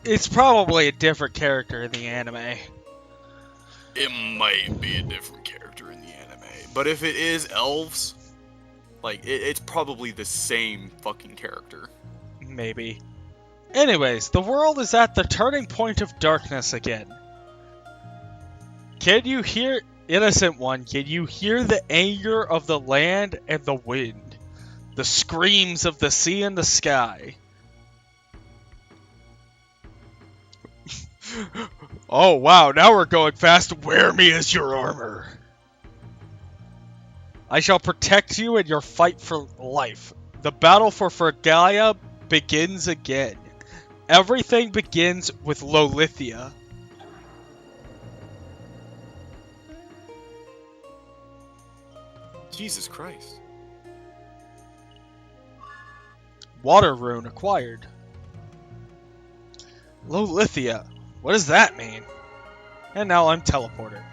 it's probably a different character in the anime. It might be a different character in the anime, but if it is elves, like it's probably the same fucking character. Maybe. Anyways, the world is at the turning point of darkness again. Can you hear, innocent one, can you hear the anger of the land and the wind? The screams of the sea and the sky? Oh wow, now we're going fast. Wear me as your armor. I shall protect you in your fight for life. The battle for Fergaia begins again. Everything begins with Lolithia. Jesus Christ. Water rune acquired. Lolithia. What does that mean? And now I'm teleported.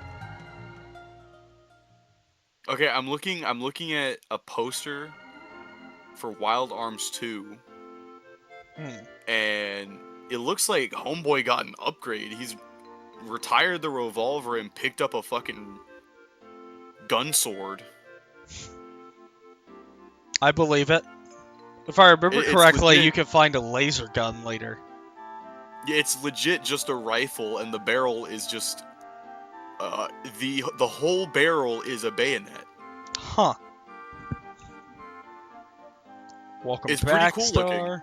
Okay, I'm looking at a poster for Wild Arms 2. And it looks like Homeboy got an upgrade. He's retired the revolver and picked up a fucking gun sword. I believe it. If I remember It's correctly, legit. you can find a laser gun later. Yeah, it's legit just a rifle, and the barrel is just the whole barrel is a bayonet. Huh. Welcome It's pretty back, cool Star. looking.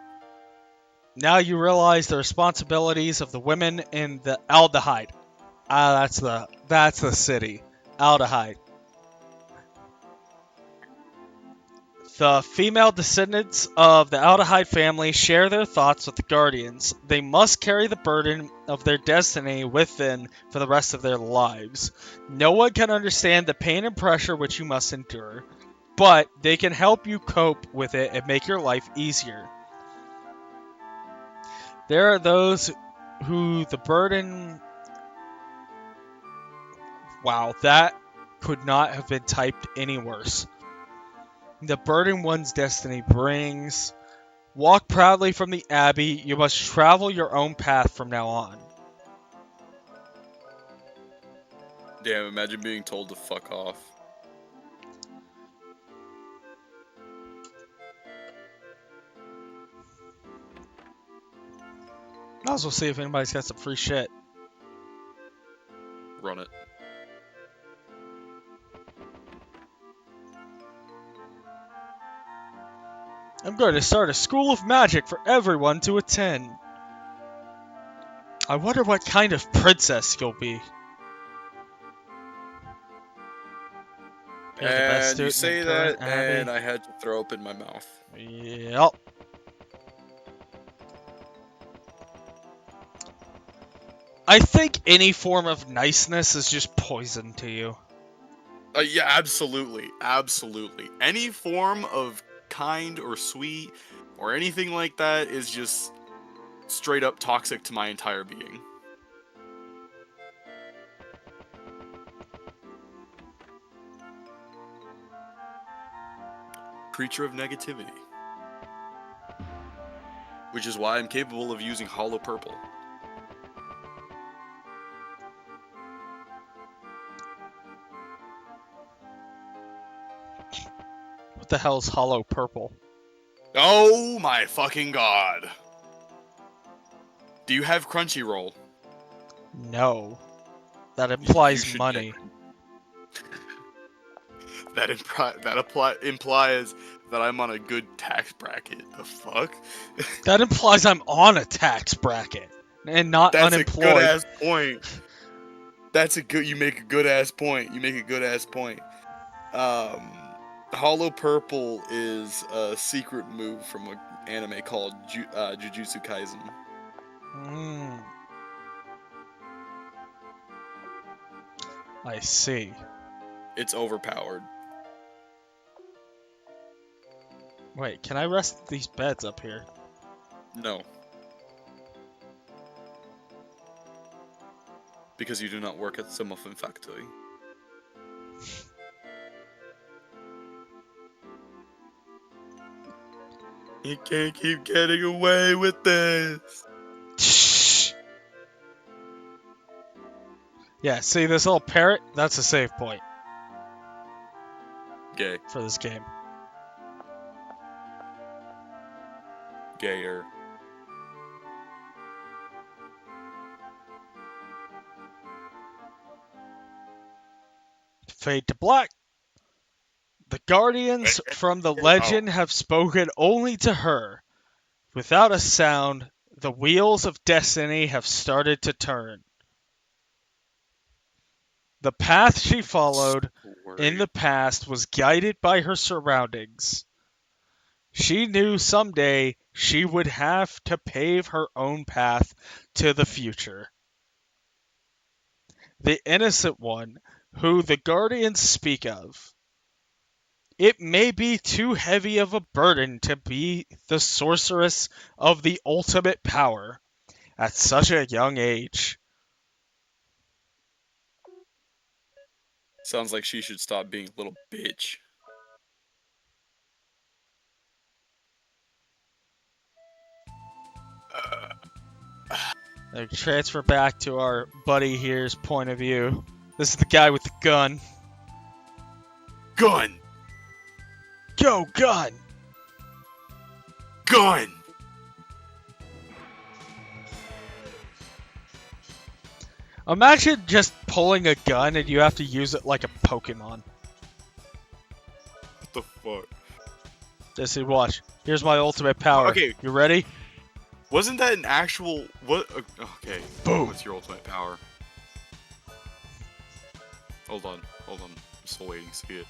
Now you realize the responsibilities of the women in the Aldehyde. Ah, that's the city. Aldehyde. The female descendants of the Aldehyde family share their thoughts with the Guardians. They must carry the burden of their destiny within for the rest of their lives. No one can understand the pain and pressure which you must endure, but they can help you cope with it and make your life easier. There are those who the burden... Wow, that could not have been typed any worse. The burden one's destiny brings. Walk proudly from the Abbey. You must travel your own path from now on. Damn, imagine being told to fuck off. Might as well see if anybody's got some free shit. Run it. I'm going to start a school of magic for everyone to attend. I wonder what kind of princess you'll be. You're the best And you student say in that, Current Abbey. and I had to throw up in my mouth. Yep. I think any form of niceness is just poison to you. Yeah, absolutely. Absolutely. Any form of kind or sweet or anything like that is just straight up toxic to my entire being. Creature of negativity. Which is why I'm capable of using hollow purple. What the hell is hollow purple? Oh my fucking god. Do you have Crunchyroll? No. That implies should money. That implies that I'm on a good tax bracket. The fuck? That implies I'm on a tax bracket and not That's unemployed. a good ass point. You make a good ass point. You make a good ass point. Hollow Purple is a secret move from an anime called Jujutsu Kaisen. I see. It's overpowered. Wait, can I rest these beds up here? No. Because you do not work at the Muffin Factory. You can't keep getting away with this. Shh. Yeah, see this little parrot? That's a save point Gay. for this game. Gayer. Fade to black. The Guardians from the legend have spoken only to her. Without a sound, the wheels of destiny have started to turn. The path she followed in the past was guided by her surroundings. She knew someday she would have to pave her own path to the future. The innocent one, who the Guardians speak of. It may be too heavy of a burden to be the sorceress of the ultimate power at such a young age. Sounds like she should stop being a little bitch. Now transfer back to our buddy here's point of view. This is the guy with the gun. Gun! Go, gun! Gun! Imagine just pulling a gun and you have to use it like a Pokemon. What the fuck? Jesse, watch. Here's my ultimate power. Okay. You ready? Wasn't that an actual... What? Okay. Boom. What's your ultimate power? Hold on. I'm still waiting to see it.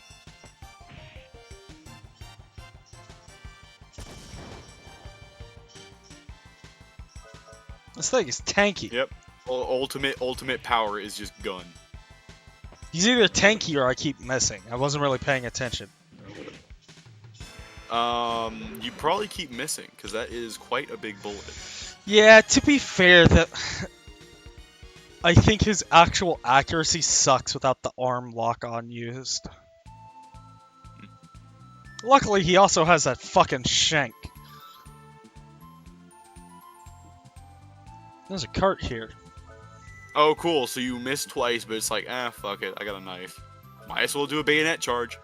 This thing is tanky. Yep. Ultimate power is just gun. He's either tanky or I keep missing. I wasn't really paying attention. You probably keep missing, because that is quite a big bullet. Yeah, to be fair, I think his actual accuracy sucks without the arm lock-on used. Luckily, he also has that fucking shank. There's a cart here. Oh, cool. So you missed twice, but it's like, fuck it. I got a knife. Might as well do a bayonet charge.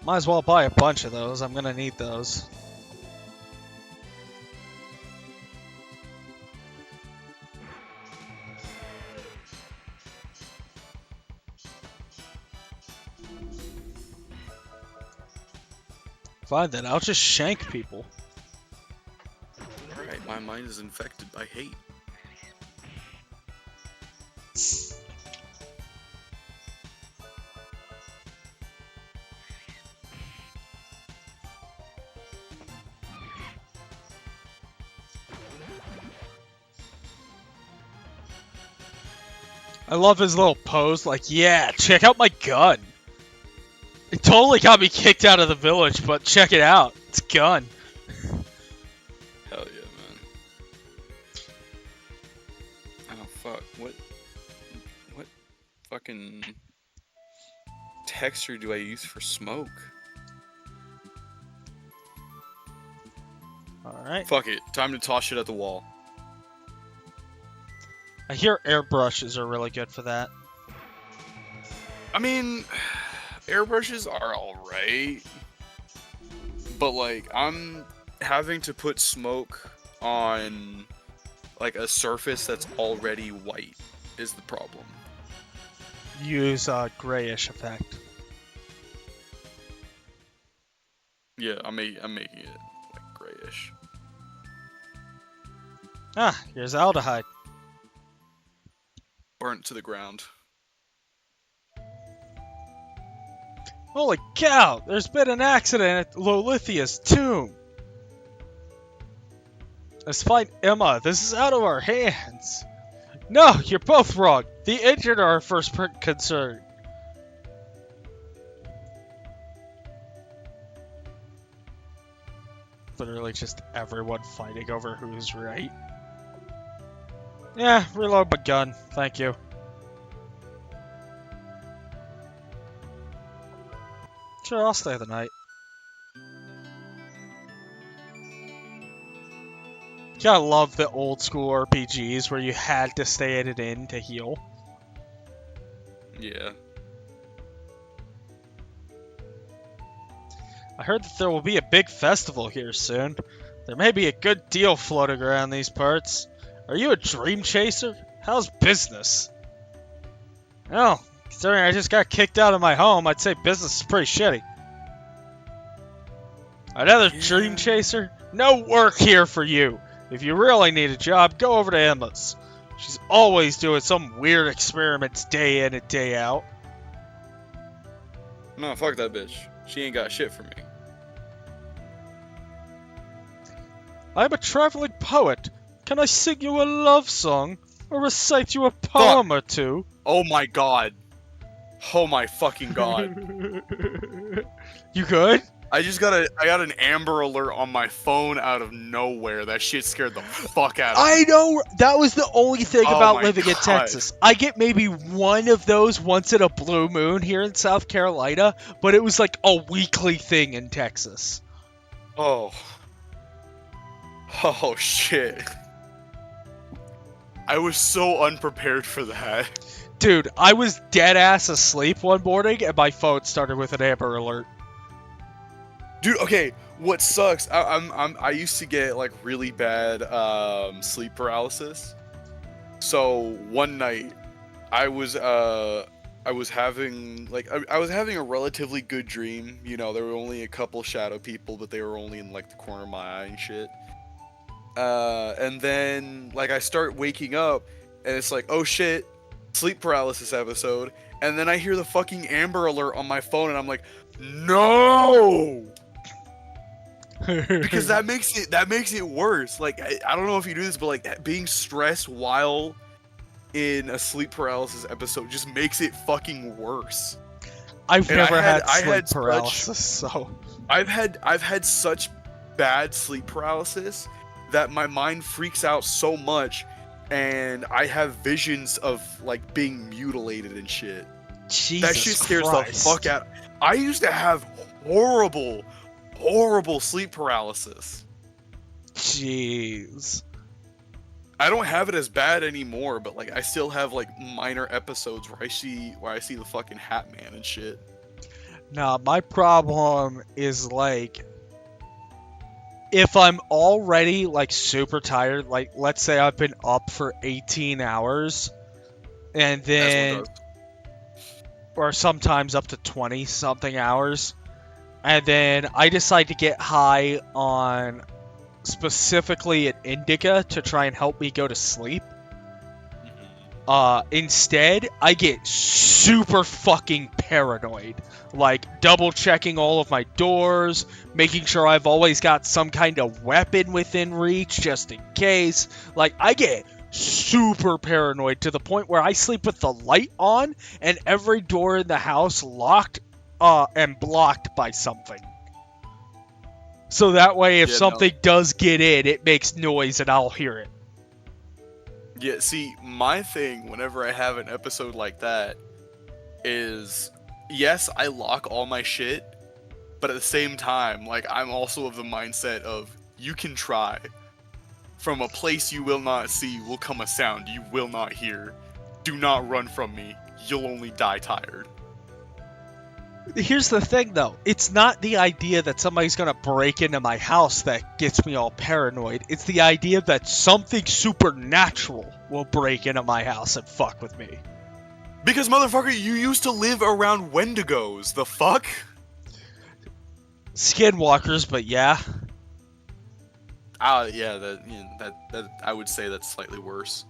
Might as well buy a bunch of those. I'm gonna need those. Fine then, I'll just shank people. Alright, my mind is infected by hate. I love his little pose, like, yeah, check out my gun. It totally got me kicked out of the village, but check it out. It's a gun. Hell yeah, man. Oh, fuck. What fucking texture do I use for smoke? Alright. Fuck it. Time to toss shit at the wall. I hear airbrushes are really good for that. I mean, airbrushes are alright. But, like, I'm having to put smoke on, like, a surface that's already white is the problem. Use a grayish effect. Yeah, I'm making it, like, grayish. Ah, here's aldehyde. Burnt to the ground. Holy cow! There's been an accident at Lolithia's tomb! Let's find Emma. This is out of our hands. No, you're both wrong. The injured are our first concern. Literally just everyone fighting over who's right. Yeah, reload my gun. Thank you. Sure, I'll stay the night. Gotta love the old school RPGs where you had to stay at an inn to heal. Yeah. I heard that there will be a big festival here soon. There may be a good deal floating around these parts. Are you a dream chaser? How's business? Well, considering I just got kicked out of my home, I'd say business is pretty shitty. Another dream chaser? No work here for you. If you really need a job, go over to Emma's. She's always doing some weird experiments day in and day out. No, fuck that bitch. She ain't got shit for me. I'm a traveling poet. Can I sing you a love song? Or recite you a poem or two? Oh my god. Oh my fucking god. You good? I got an Amber Alert on my phone out of nowhere. That shit scared the fuck out of me. I know! That was the only thing Oh about my living in God. Texas. I get maybe one of those once in a blue moon here in South Carolina, but it was like a weekly thing in Texas. Oh. Oh shit. I was so unprepared for that. Dude, I was dead ass asleep one morning and my phone started with an Amber Alert. Dude, okay, what sucks, I used to get like really bad sleep paralysis. So one night I was having I was having a relatively good dream. You know, there were only a couple shadow people, but they were only in like the corner of my eye and shit. And then like I start waking up and it's like, oh shit, sleep paralysis episode. And then I hear the fucking Amber Alert on my phone and I'm like, no! because that makes it worse. Like I don't know if you do this, but like being stressed while in a sleep paralysis episode just makes it fucking worse. I've And never had I sleep had paralysis, so I've had such bad sleep paralysis that my mind freaks out so much, and I have visions of like being mutilated and shit. Jesus That shit scares Christ. the fuck out. I used to have horrible sleep paralysis. Jeez. I don't have it as bad anymore, but like I still have like minor episodes where I see the fucking Hat Man and shit. Nah, my problem is like if I'm already like super tired, like let's say I've been up for 18 hours and As then one does. or sometimes up to 20 something hours, and then I decide to get high on specifically an indica to try and help me go to sleep. Instead, I get super fucking paranoid. Like, double checking all of my doors, making sure I've always got some kind of weapon within reach just in case. Like, I get super paranoid to the point where I sleep with the light on and every door in the house locked and blocked by something. So that way, if Yeah, no. something does get in, it makes noise and I'll hear it. Yeah, see, my thing whenever I have an episode like that is, yes, I lock all my shit, but at the same time, like, I'm also of the mindset of, you can try. From a place you will not see will come a sound you will not hear. Do not run from me. You'll only die tired. Here's the thing, though. It's not the idea that somebody's gonna break into my house that gets me all paranoid. It's the idea that something supernatural will break into my house and fuck with me. Because, motherfucker, you used to live around Wendigos. The fuck? Skinwalkers, but yeah. Yeah, that I would say that's slightly worse.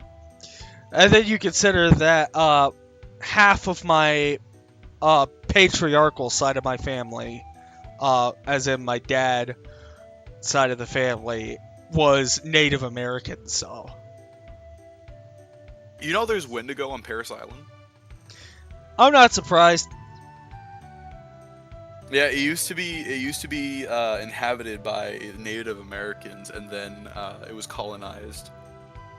And then you consider that half of my patriarchal side of my family, as in my dad side of the family, was Native American, so... You know there's Wendigo on Paris Island? I'm not surprised. Yeah, it used to be inhabited by Native Americans, and then it was colonized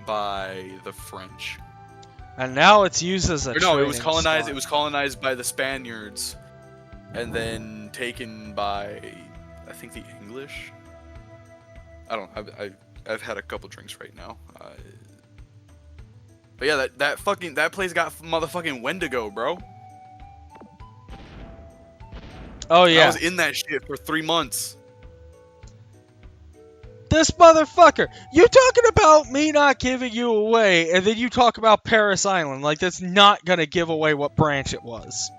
by the French. And now it's used as a Or no, it was training colonized. spot. It was colonized by the Spaniards, and then taken by, I think, the English. I don't. I've had a couple drinks right now. But yeah, that place got motherfucking Wendigo, bro. Oh I yeah. was in that shit for 3 months. This motherfucker! You talking about me not giving you away, and then you talk about Paris Island. Like, that's not gonna give away what branch it was.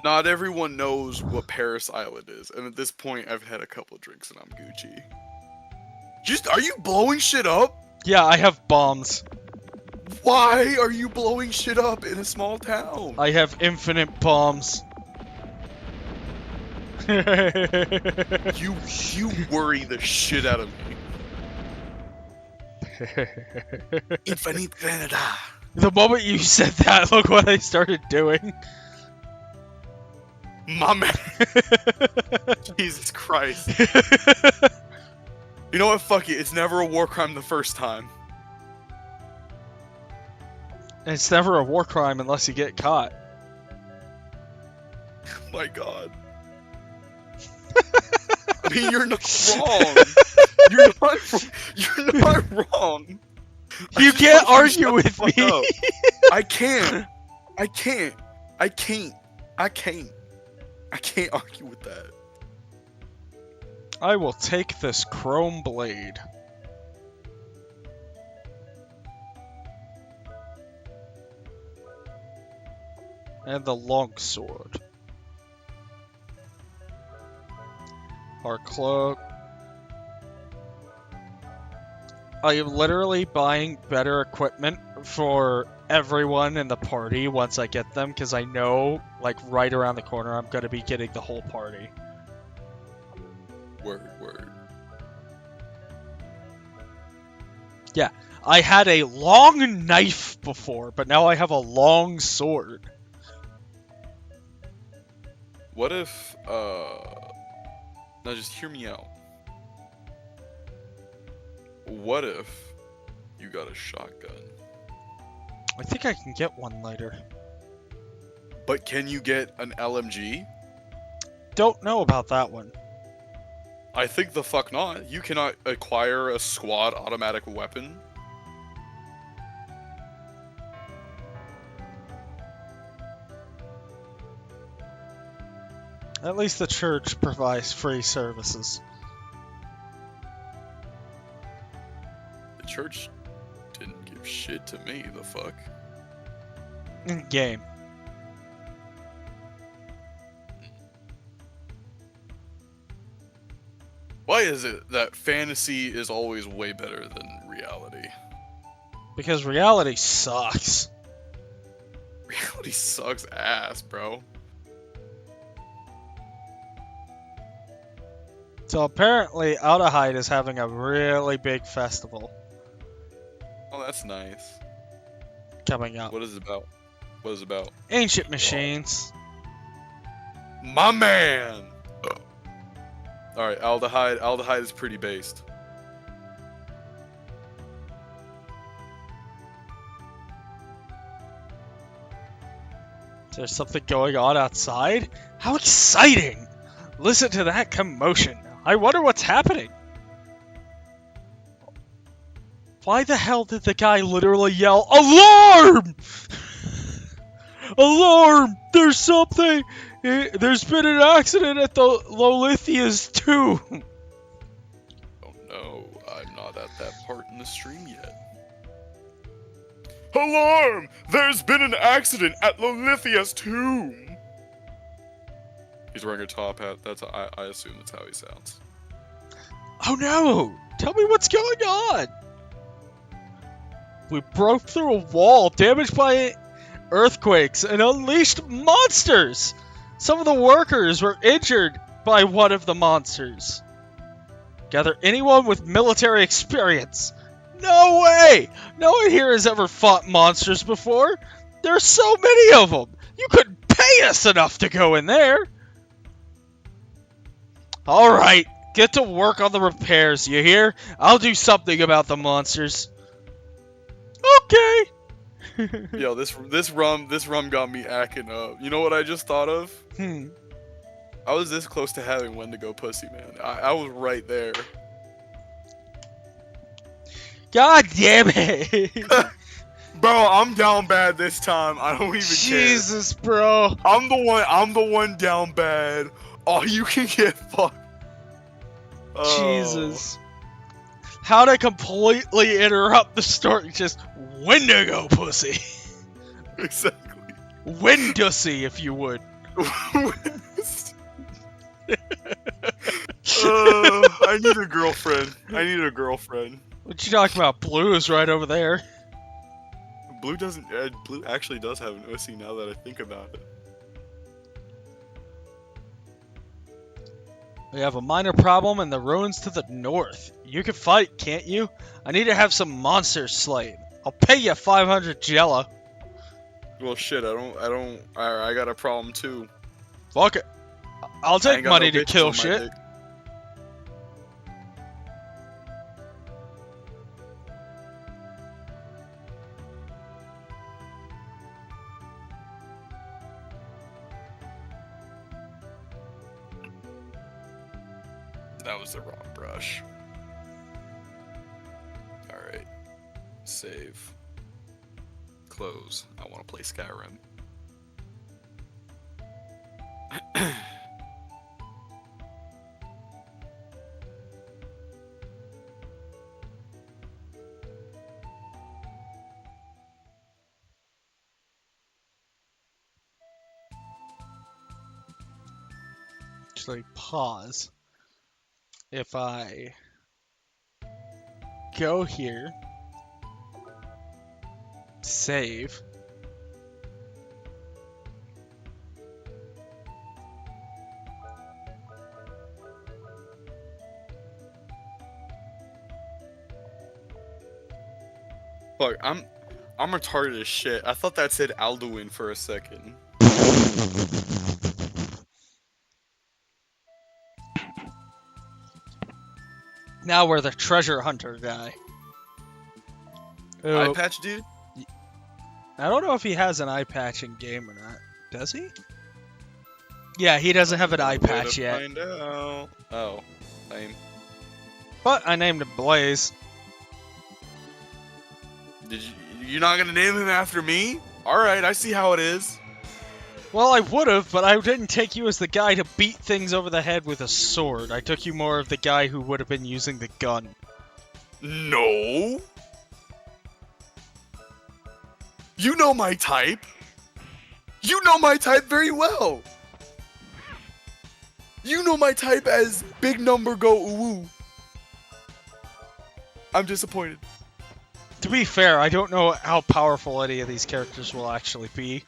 Not everyone knows what Paris Island is, and at this point, I've had a couple drinks and I'm Gucci. Are you blowing shit up? Yeah, I have bombs. Why are you blowing shit up in a small town? I have infinite bombs. You worry the shit out of me. Infinite Canada. The moment you said that, look what I started doing. My man. Jesus Christ. You know what? Fuck it. It's never a war crime the first time. It's never a war crime unless you get caught. My God. I mean, you're not wrong. You're not wrong. You can't argue with me. I can't argue with that. I will take this chrome blade. And the longsword. Our cloak. I am literally buying better equipment for everyone in the party once I get them, because I know, like, right around the corner I'm going to be getting the whole party. Word. Yeah, I had a long knife before, but now I have a long sword. What if, now just hear me out. What if you got a shotgun? I think I can get one later. But can you get an LMG? Don't know about that one. I think the fuck not. You cannot acquire a squad automatic weapon. At least the church provides free services. The church didn't give shit to me, the fuck. Game. Why is it that fantasy is always way better than reality? Because reality sucks. Reality sucks ass, bro. So apparently, Outahide is having a really big festival Oh, that's nice. coming up. What is it about? What is it about? Ancient machines. My man! Alright, aldehyde. Aldehyde is pretty based. Is there something going on outside? How exciting! Listen to that commotion. I wonder what's happening. Why the hell did the guy literally yell, "Alarm! Alarm! There's something! There's been an accident at the Lolithia's too!" Oh no, I'm not at that part in the stream yet. Alarm! There's been an accident at Lolithia's tomb! He's wearing a top hat. I assume that's how he sounds. Oh no! Tell me what's going on! We broke through a wall damaged by earthquakes and unleashed monsters! Some of the workers were injured by one of the monsters. Gather anyone with military experience. No way! No one here has ever fought monsters before. There's so many of them. You couldn't pay us enough to go in there. Alright, get to work on the repairs, you hear? I'll do something about the monsters. Okay. Yo, this rum got me acting up. You know what I just thought of? I was this close to having Wendigo pussy, man. I was right there. God damn it. Bro, I'm down bad this time. I don't even Jesus, bro. I'm the one down bad. Oh, you can get fucked. Oh. Jesus. How to completely interrupt the story? Just Wendigo pussy. Exactly. Wendussy, if you would. I need a girlfriend. I need a girlfriend. What you talking about? Blue is right over there. Blue doesn't. Blue actually does have an OC now that I think about it. We have a minor problem in the ruins to the north. You can fight, can't you? I need to have some monsters slain. I'll pay you 500 Jella. Well, shit. I got a problem too. Fuck it. I'll I take ain't got money no to bitches kill on my shit. dick. That was the wrong brush. Alright. Save. Close. I want to play Skyrim. Actually, pause. If I go here, save, Fuck, I'm retarded as shit. I thought that said Alduin for a second. Now we're the treasure hunter guy. Eye Who- patch dude? I don't know if he has an eye patch in game or not. Does he? Yeah, he doesn't have an eye Way to patch yet. find out. Oh, lame. But I named him Blaze. You're not gonna name him after me? Alright, I see how it is. Well, I would have, but I didn't take you as the guy to beat things over the head with a sword. I took you more of the guy who would have been using the gun. No. You know my type. You know my type very well. You know my type as big number go ooh. I'm disappointed. To be fair, I don't know how powerful any of these characters will actually be.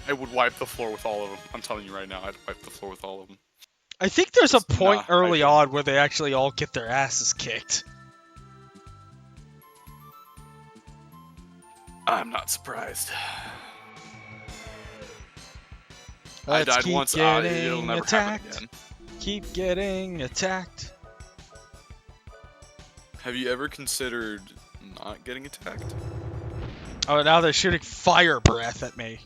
I would wipe the floor with all of them. I'm telling you right now, I'd wipe the floor with all of them. I think there's a It's point not early ideal. on where they actually all get their asses kicked. I'm not surprised. I Let's died keep once. It'll getting never attacked. happen again. Keep getting attacked. Have you ever considered not getting attacked? Oh, now they're shooting fire breath at me.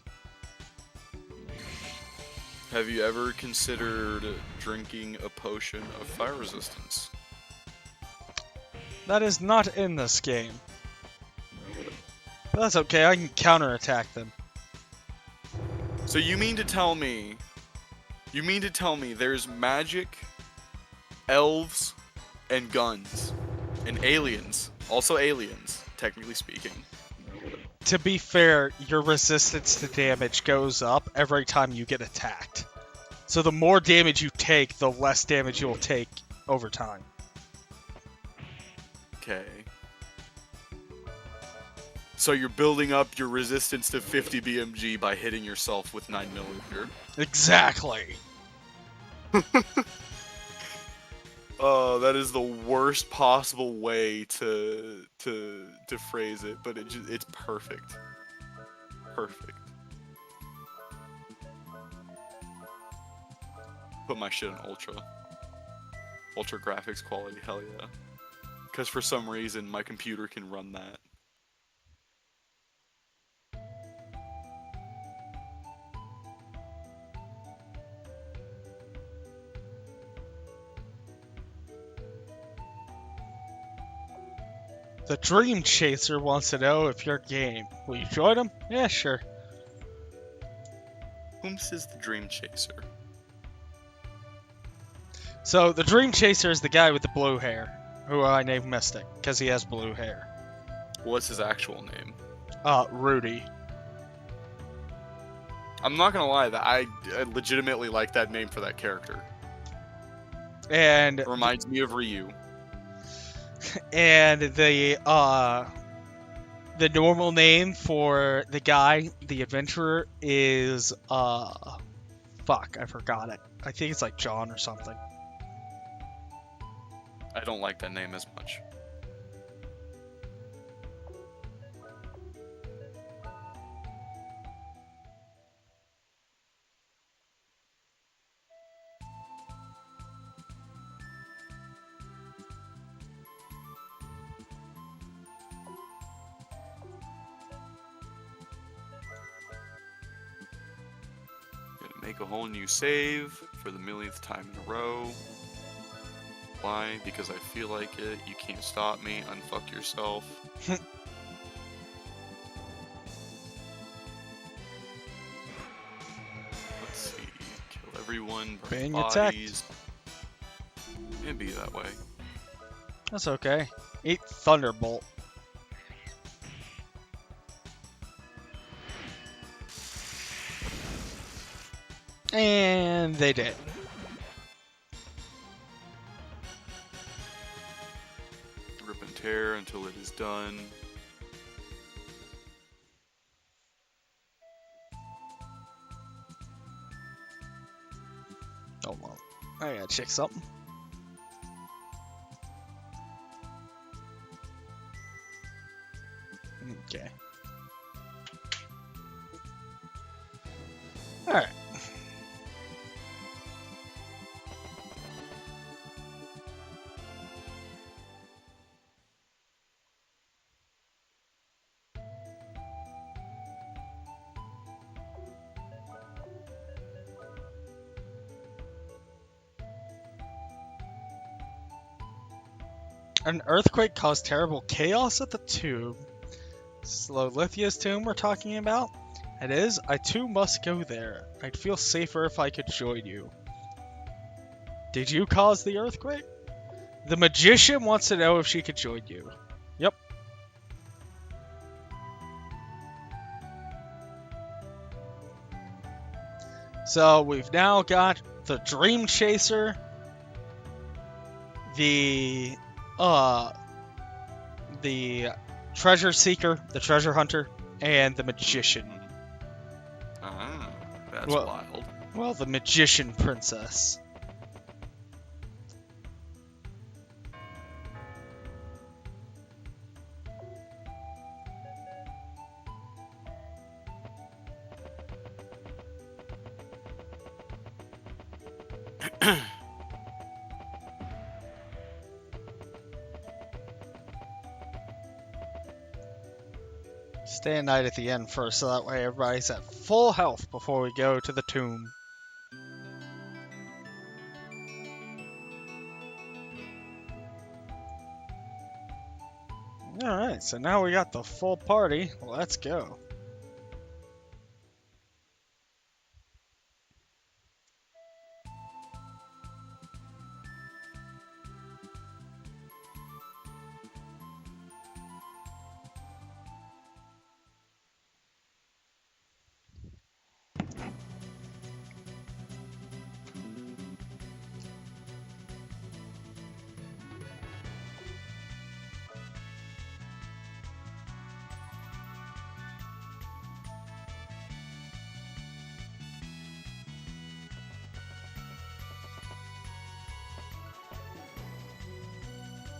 Have you ever considered drinking a potion of fire resistance? That is not in this game. But that's okay, I can counterattack them. So you mean to tell me there's magic, elves, and guns, and aliens, also aliens, technically speaking. To be fair, your resistance to damage goes up every time you get attacked. So the more damage you take, the less damage you'll take over time. Okay. So you're building up your resistance to 50 BMG by hitting yourself with 9mm. Exactly. Oh, that is the worst possible way to phrase it, but it's perfect. Perfect. Put my shit on ultra. Ultra graphics quality, hell yeah. Because for some reason my computer can run that. The Dream Chaser wants to know if you're game. Will you join him? Yeah, sure. Whomst is the Dream Chaser? So, the Dream Chaser is the guy with the blue hair, who I named Mystic, because he has blue hair. What's his actual name? Rudy. I'm not gonna lie, that I legitimately like that name for that character. And It reminds me of Ryu. and the normal name for the guy, the adventurer, is fuck, I forgot it. I think it's like John or something. I don't like that name as much. Gonna make a whole new save for the millionth time in a row. Why? Because I feel like it. You can't stop me. Unfuck yourself. Let's see. Kill everyone. Burn Being bodies. It'd be that way. That's okay. Eat Thunderbolt. And they did. Rip and tear until it is done. Hold on. I gotta check something. Alright. An earthquake caused terrible chaos at the tomb. This is Lolithia's tomb we're talking about? It is. I too must go there. I'd feel safer if I could join you. Did you cause the earthquake? The magician wants to know if she could join you. Yep. So we've now got the Dream Chaser, the Treasure Seeker, the Treasure Hunter, and the Magician. Ah, that's Well- wild. Well, the Magician Princess. Stay a night at the end first, so that way everybody's at full health before we go to the tomb. Alright, so now we got the full party. Let's go.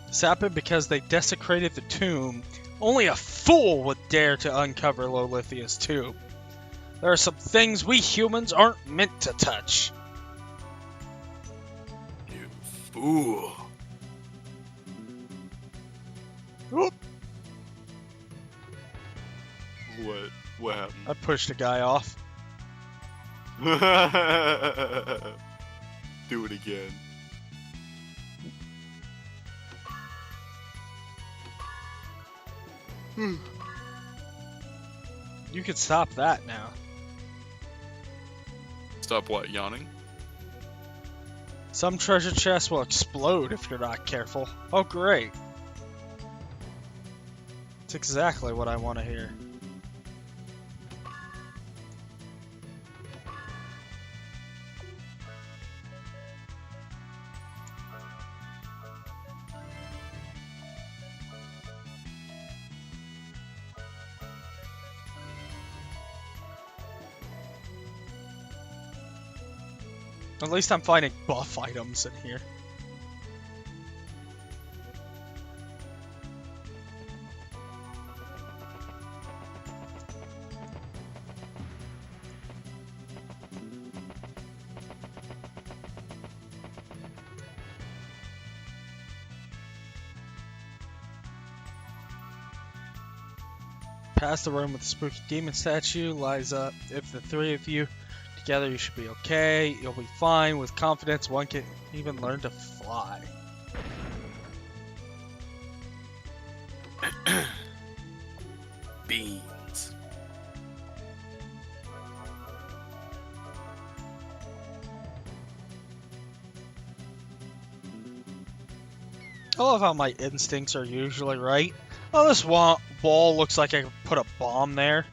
This happened because they desecrated the tomb. Only a fool would dare to uncover Lolithia's tomb. There are some things we humans aren't meant to touch. You fool. Oop. What happened? I pushed a guy off. Do it again. You could stop that now. Stop what, yawning? Some treasure chests will explode if you're not careful. Oh, great. It's exactly what I want to hear. At least I'm finding buff items in here. Past the room with the spooky demon statue lies up. If the three of you together, you should be okay. You'll be fine. With confidence, one can even learn to fly. Beans. I love how my instincts are usually right. Oh, this wall looks like I could put a bomb there.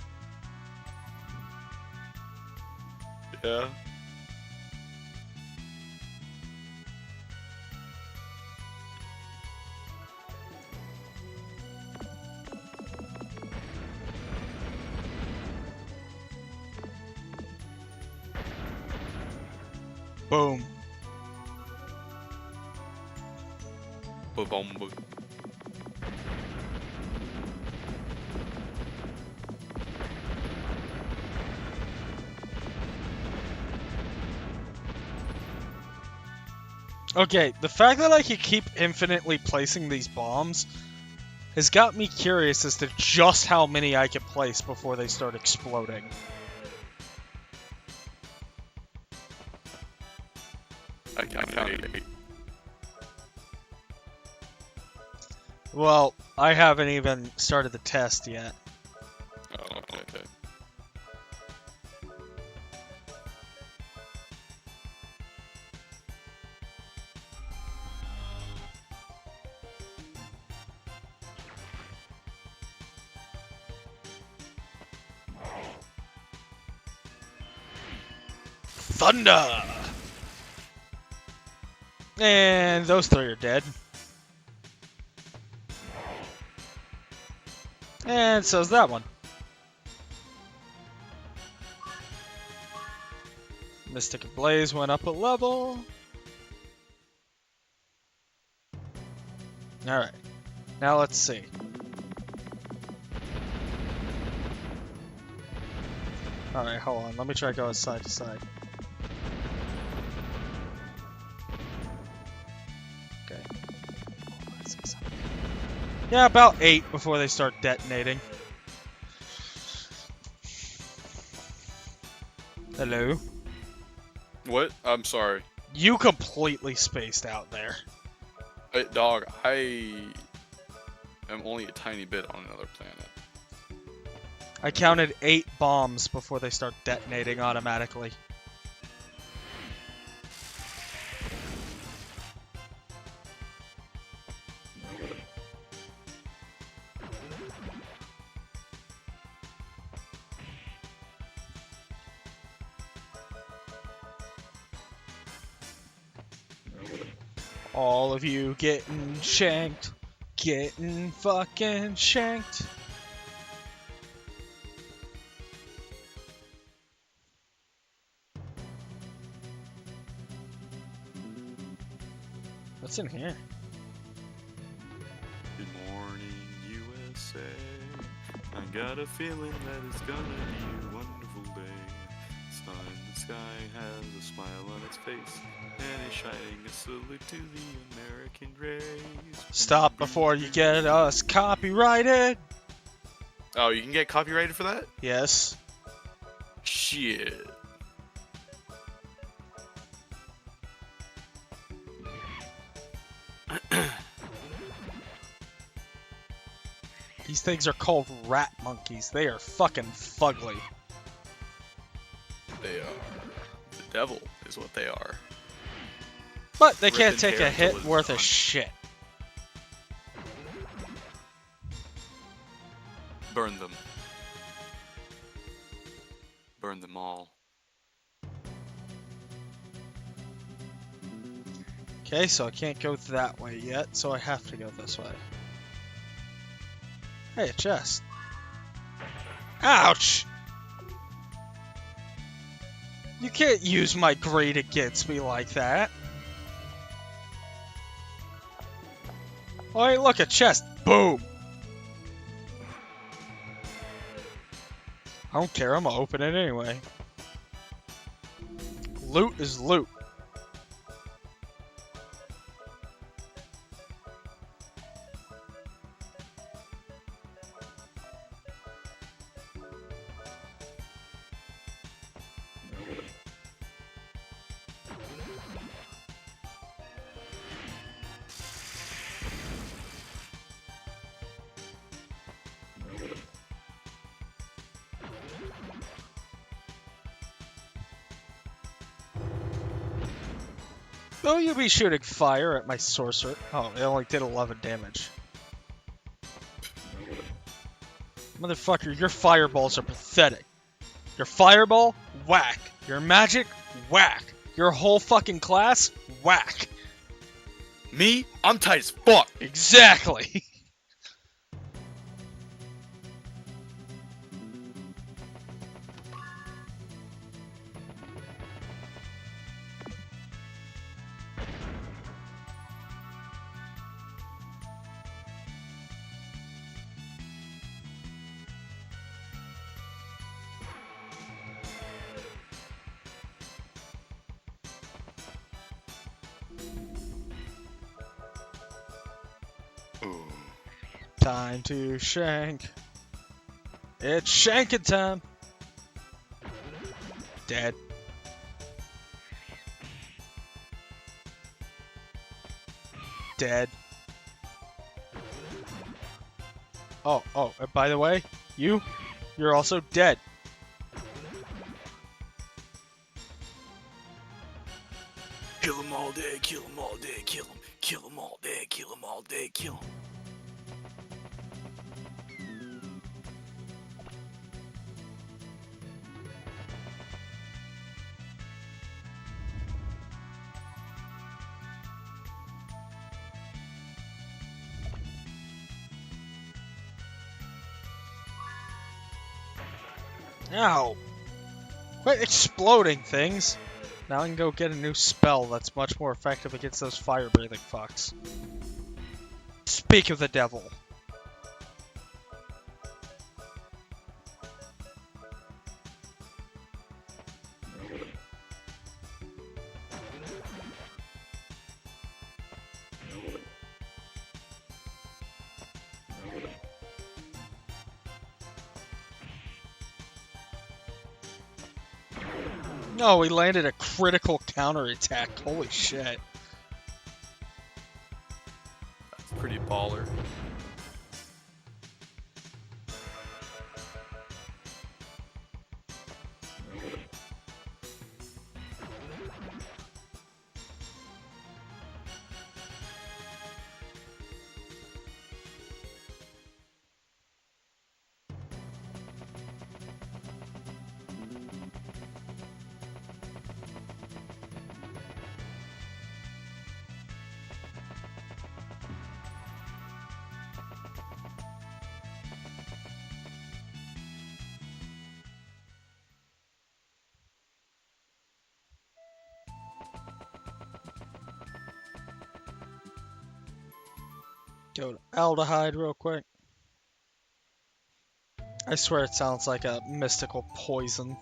Yeah. Boom. Ba-bum-ba. Okay, the fact that I can keep infinitely placing these bombs has got me curious as to just how many I can place before they start exploding. I counted 8. Well, I haven't even started the test yet. Oh, okay. Thunder! And those 3 are dead. And so's that one. Mystic Ablaze went up a level. Alright. Now let's see. Alright, hold on. Let me try going side to side. Okay. Yeah, about 8 before they start detonating. Hello? What? I'm sorry. You completely spaced out there. Dog, I am only a tiny bit on another planet. I counted 8 bombs before they start detonating automatically. All of you getting shanked. Getting fucking shanked. What's in here? Good morning, USA. I got a feeling that it's gonna be a wonderful day. Sun in the sky has a smile on its face, and is shining a salute to the American race. Stop before you get us copyrighted. Oh, you can get copyrighted for that? Yes. Shit. These things are called rat monkeys. They are fucking fugly. They are. The devil is what they are. But they can't Ripping take hair a until hit it's worth gone. of shit. Burn them. Burn them all. Okay, so I can't go that way yet, so I have to go this way. Hey, a chest. Ouch! You can't use my greed against me like that. Oh, hey, look, a chest. Boom! I don't care, I'm gonna open it anyway. Loot is loot. Oh, you'll be shooting fire at my sorcerer. Oh, it only did 11 damage. Motherfucker, your fireballs are pathetic. Your fireball? Whack. Your magic? Whack. Your whole fucking class? Whack. Me? I'm tight as fuck. Exactly. Time to shank. It's shanking time. Dead. Dead. Oh, and by the way, you're also dead. Kill them all day, kill them all day, kill them. Kill them all day, kill them all day, kill them. Ow! Quit exploding things! Now I can go get a new spell that's much more effective against those fire-breathing fucks. Speak of the devil. No, we landed a critical counterattack. Holy shit. That's pretty baller. Go to aldehyde real quick. I swear it sounds like a mystical poison.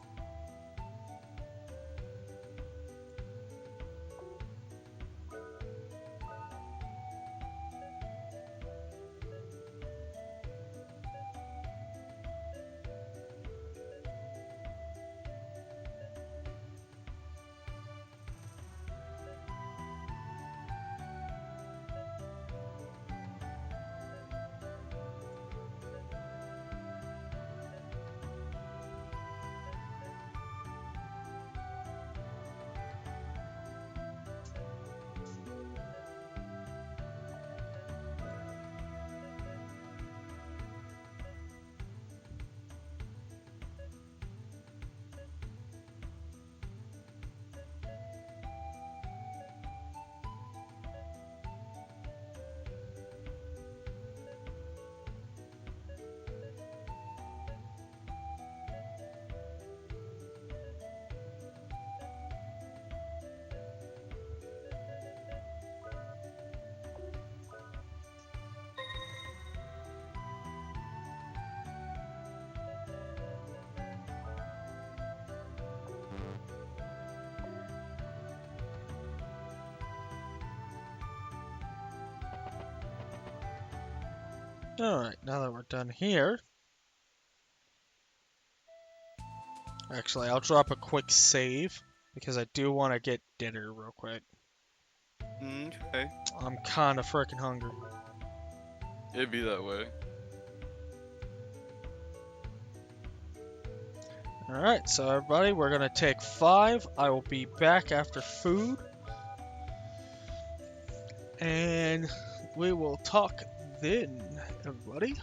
Alright, now that we're done here. Actually, I'll drop a quick save because I do want to get dinner real quick. Okay. I'm kinda freaking hungry. It'd be that way. Alright, so everybody, we're gonna take 5. I will be back after food. And we will talk then, everybody.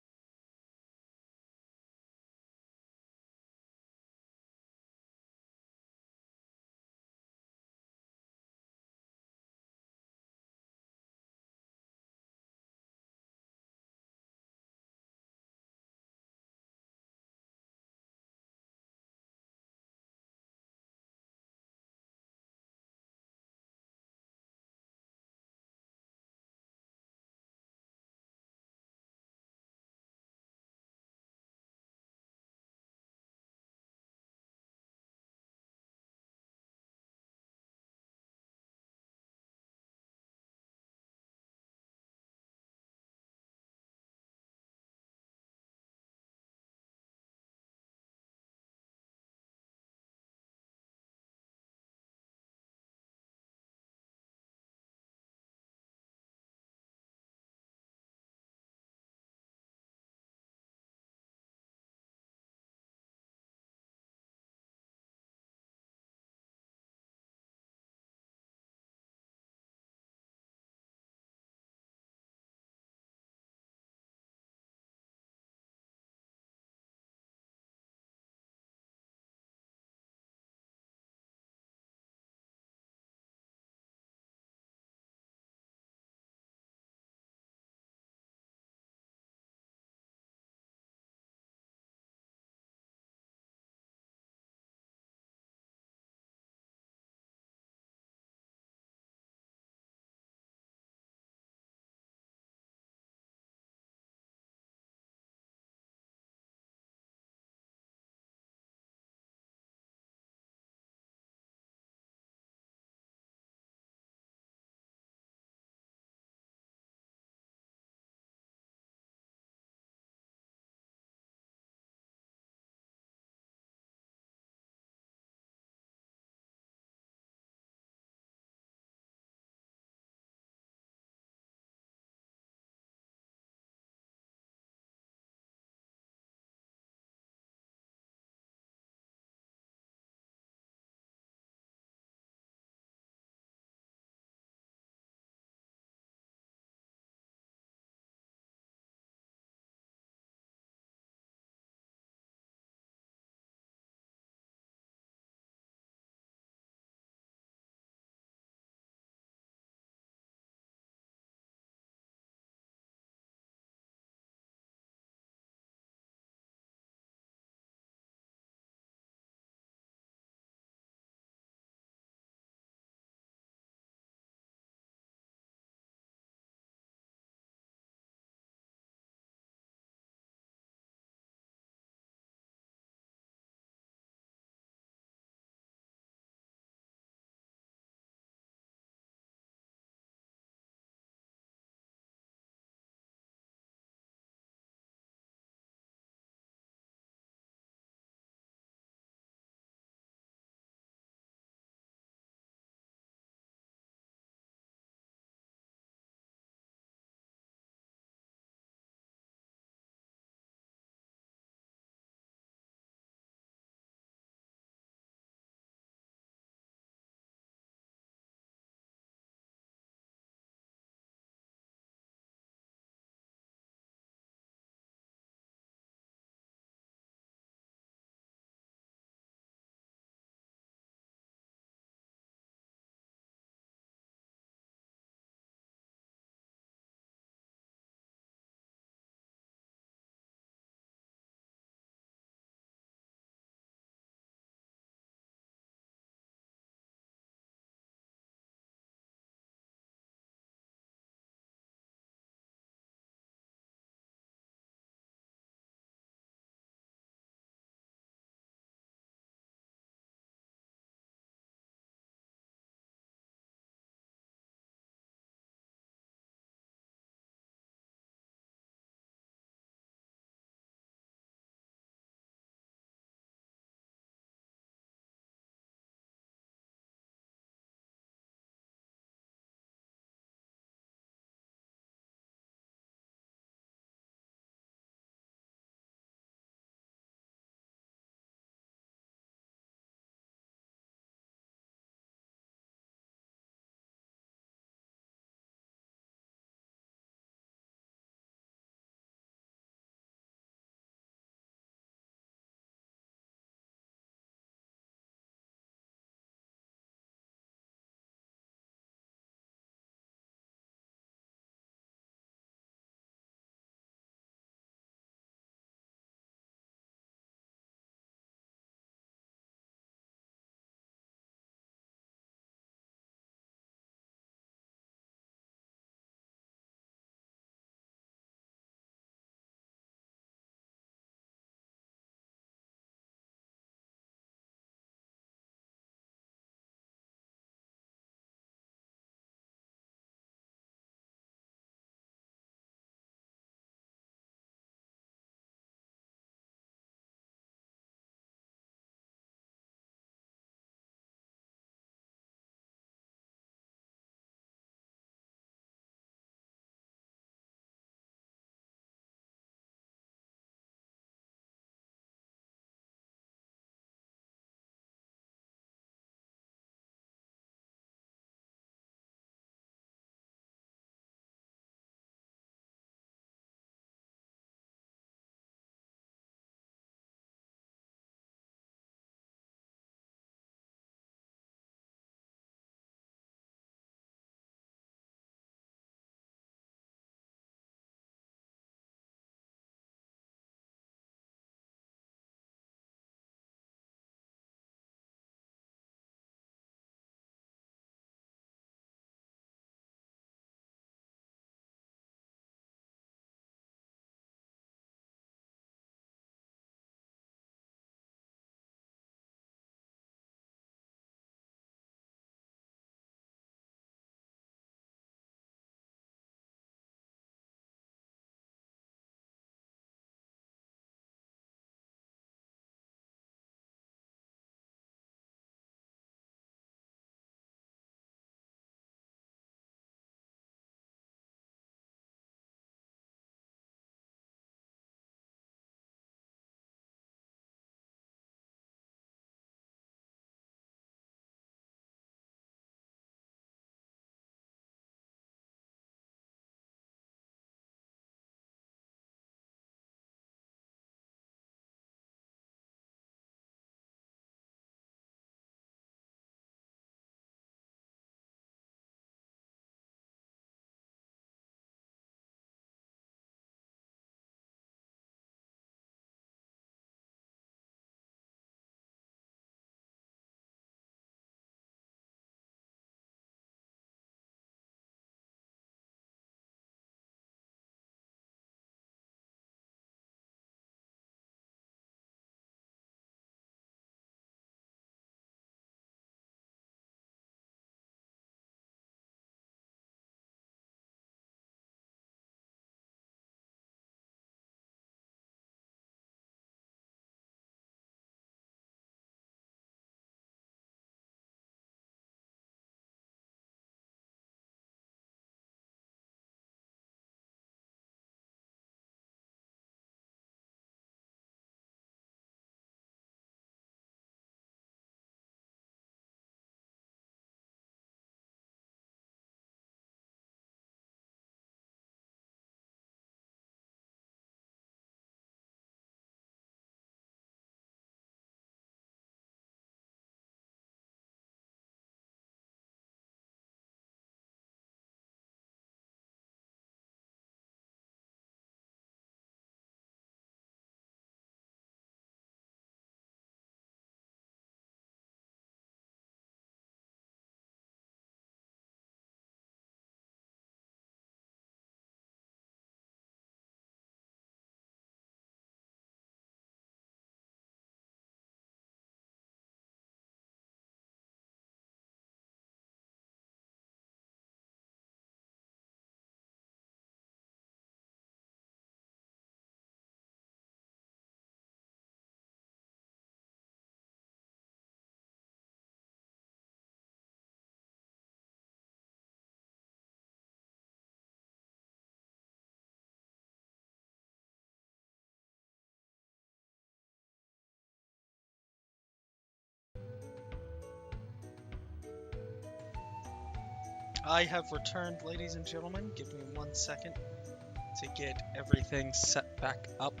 I have returned, ladies and gentlemen. Give me 1 second to get everything set back up.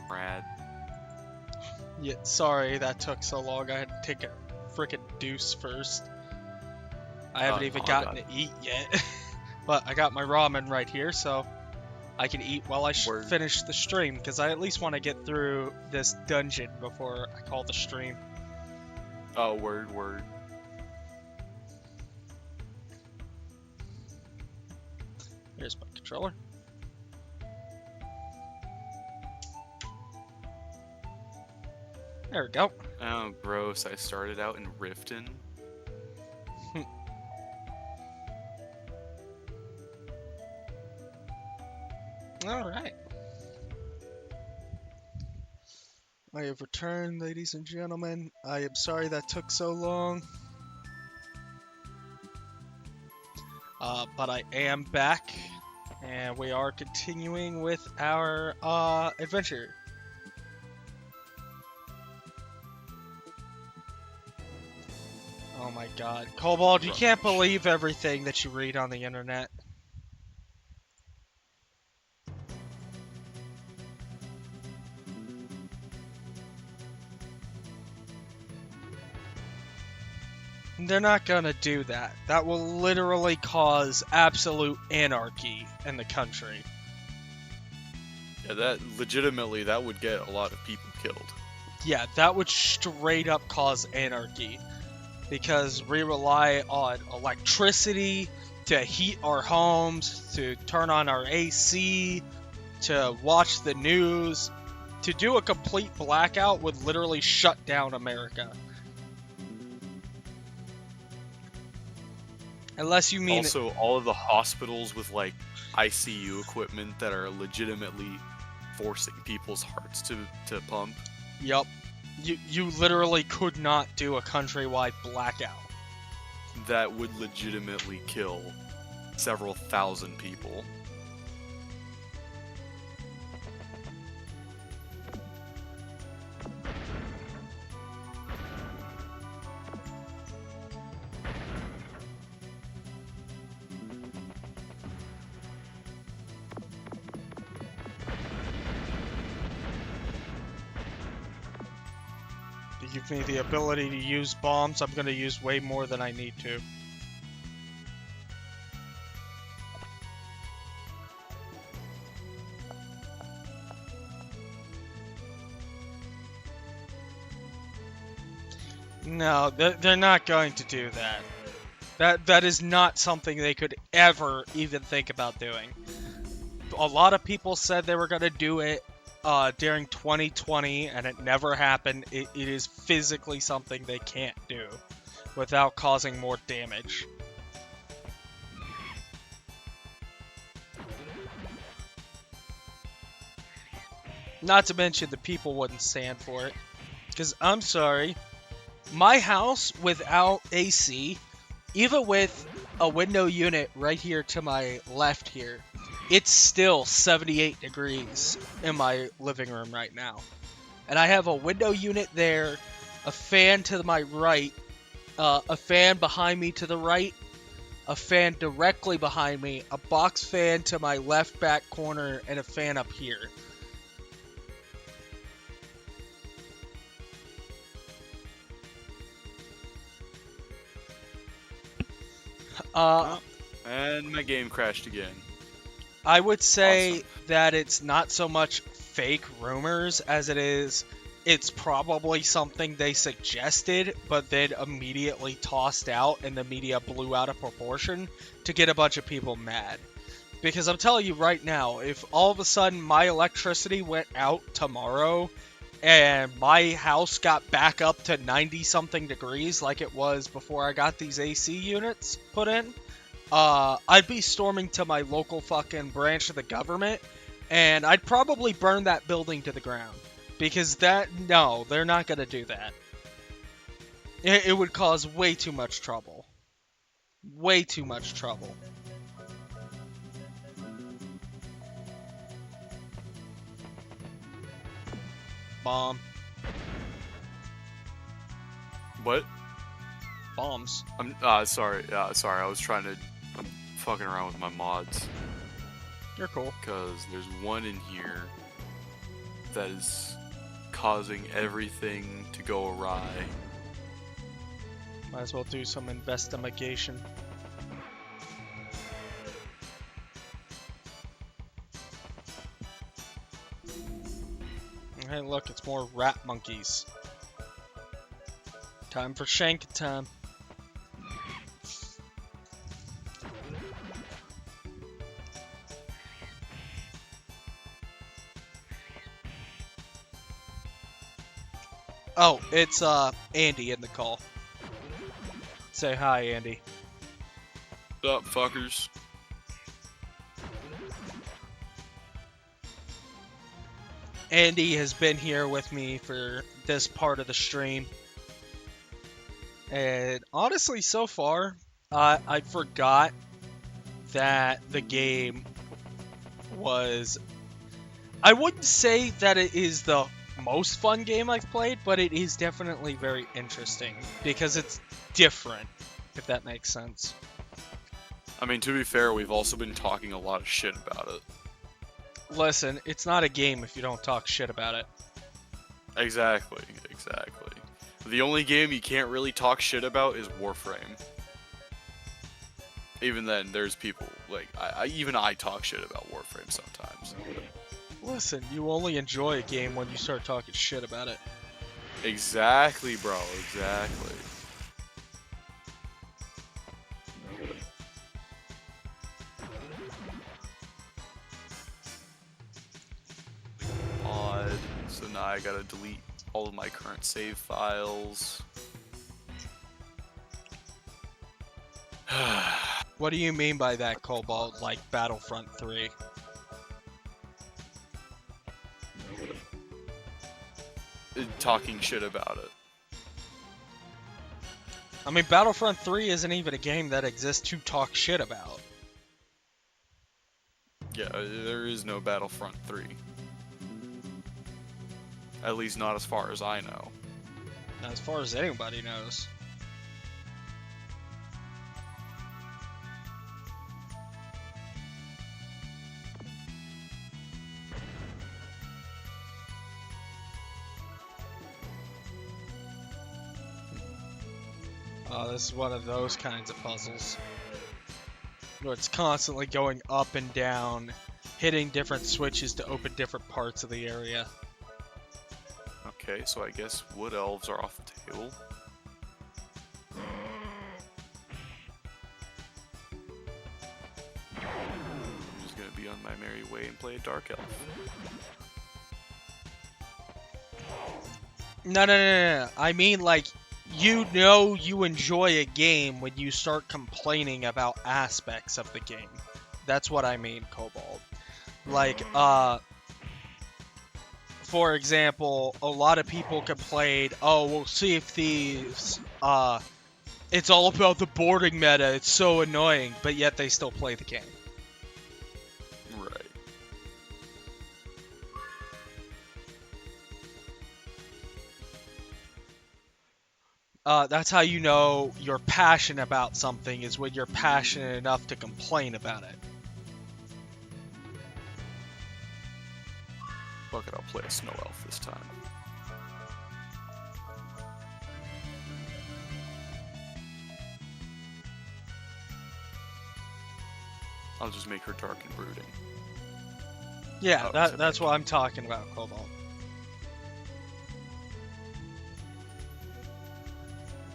Brad. Yeah, sorry that took so long. I had to take a frickin' deuce first. I haven't even gotten to eat yet. But I got my ramen right here, so I can eat while I finish the stream, because I at least want to get through this dungeon before I call the stream. Oh, word. Here's my controller. There we go. Oh, gross. I started out in Riften. Alright. I have returned, ladies and gentlemen. I am sorry that took so long. But I am back, and we are continuing with our adventure. Oh my god. Cobalt, you can't believe everything that you read on the internet. They're not gonna do that. That will literally cause absolute anarchy in the country. Yeah, that would get a lot of people killed. Yeah, that would straight up cause anarchy. Because we rely on electricity to heat our homes, to turn on our AC, to watch the news. To do a complete blackout would literally shut down America. Unless you mean... Also, all of the hospitals with, like, ICU equipment that are legitimately forcing people's hearts to pump. Yup. You literally could not do a countrywide blackout. That would legitimately kill several thousand people. Give me the ability to use bombs, I'm gonna use way more than I need to. No, they're not going to do that. That is not something they could ever even think about doing. A lot of people said they were gonna do it during 2020, and it never happened. It is physically something they can't do without causing more damage. Not to mention the people wouldn't stand for it. Because, I'm sorry, my house without AC, even with a window unit right here to my left here, it's still 78 degrees in my living room right now. And I have a window unit there, a fan to my right, a fan behind me to the right, a fan directly behind me, a box fan to my left back corner, and a fan up here. And my game crashed again. I would say Awesome. that it's not so much fake rumors as it is, it's probably something they suggested, but then immediately tossed out and the media blew out of proportion to get a bunch of people mad. Because I'm telling you right now, if all of a sudden my electricity went out tomorrow and my house got back up to 90 something degrees like it was before I got these AC units put in, I'd be storming to my local fucking branch of the government, and I'd probably burn that building to the ground. Because no, they're not gonna do that. It would cause way too much trouble. Way too much trouble. Bomb. What? Bombs. I'm sorry. Sorry. I was trying to. I'm fucking around with my mods. You're cool. Because there's one in here that is causing everything to go awry. Might as well do some investigation. Hey, look, it's more rat monkeys. Time for shank time. Oh, it's Andy in the call. Say hi, Andy. What's up, fuckers? Andy has been here with me for this part of the stream. And honestly, so far, I forgot that the game was... I wouldn't say that it is the most fun game I've played, but it is definitely very interesting. Because it's different, if that makes sense. I mean, to be fair, we've also been talking a lot of shit about it. Listen, it's not a game if you don't talk shit about it. Exactly. The only game you can't really talk shit about is Warframe. Even then, there's people, like, even I talk shit about Warframe sometimes. Listen, you only enjoy a game when you start talking shit about it. Exactly, bro, exactly. Odd. So now I gotta delete all of my current save files. What do you mean by that, Cobalt? Like Battlefront 3? Talking shit about it. I mean, Battlefront 3 isn't even a game that exists to talk shit about. Yeah, there is no Battlefront 3. At least not as far as I know. As far as anybody knows. Oh, this is one of those kinds of puzzles. Where it's constantly going up and down, hitting different switches to open different parts of the area. Okay, so I guess wood elves are off the table. I'm just gonna be on my merry way and play a dark elf. No. I mean, like, you know you enjoy a game when you start complaining about aspects of the game. That's what I mean, Cobalt. Like, for example, a lot of people complained, oh, well, Sea of Thieves, it's all about the boarding meta, it's so annoying, but yet they still play the game. Right. That's how you know you're passionate about something, is when you're passionate enough to complain about it. Fuck it, I'll play a snow elf this time. I'll just make her dark and brooding. Yeah, Oh, that's what I'm talking about, Cobalt.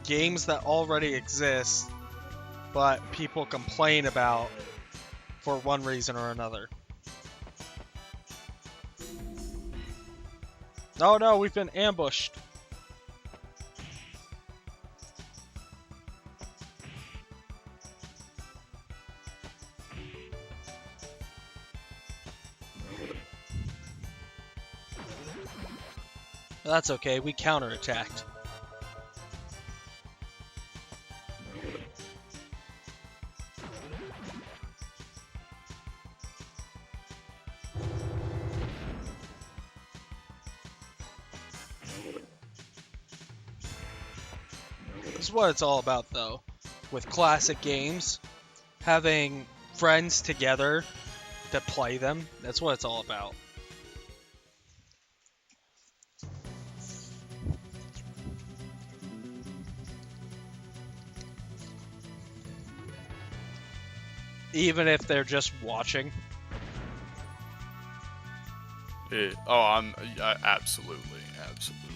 Games that already exist, but people complain about for one reason or another. Oh no, we've been ambushed. That's okay, we counterattacked. This is what it's all about, though. With classic games, having friends together that play them, that's what it's all about. Even if they're just watching. Absolutely, absolutely.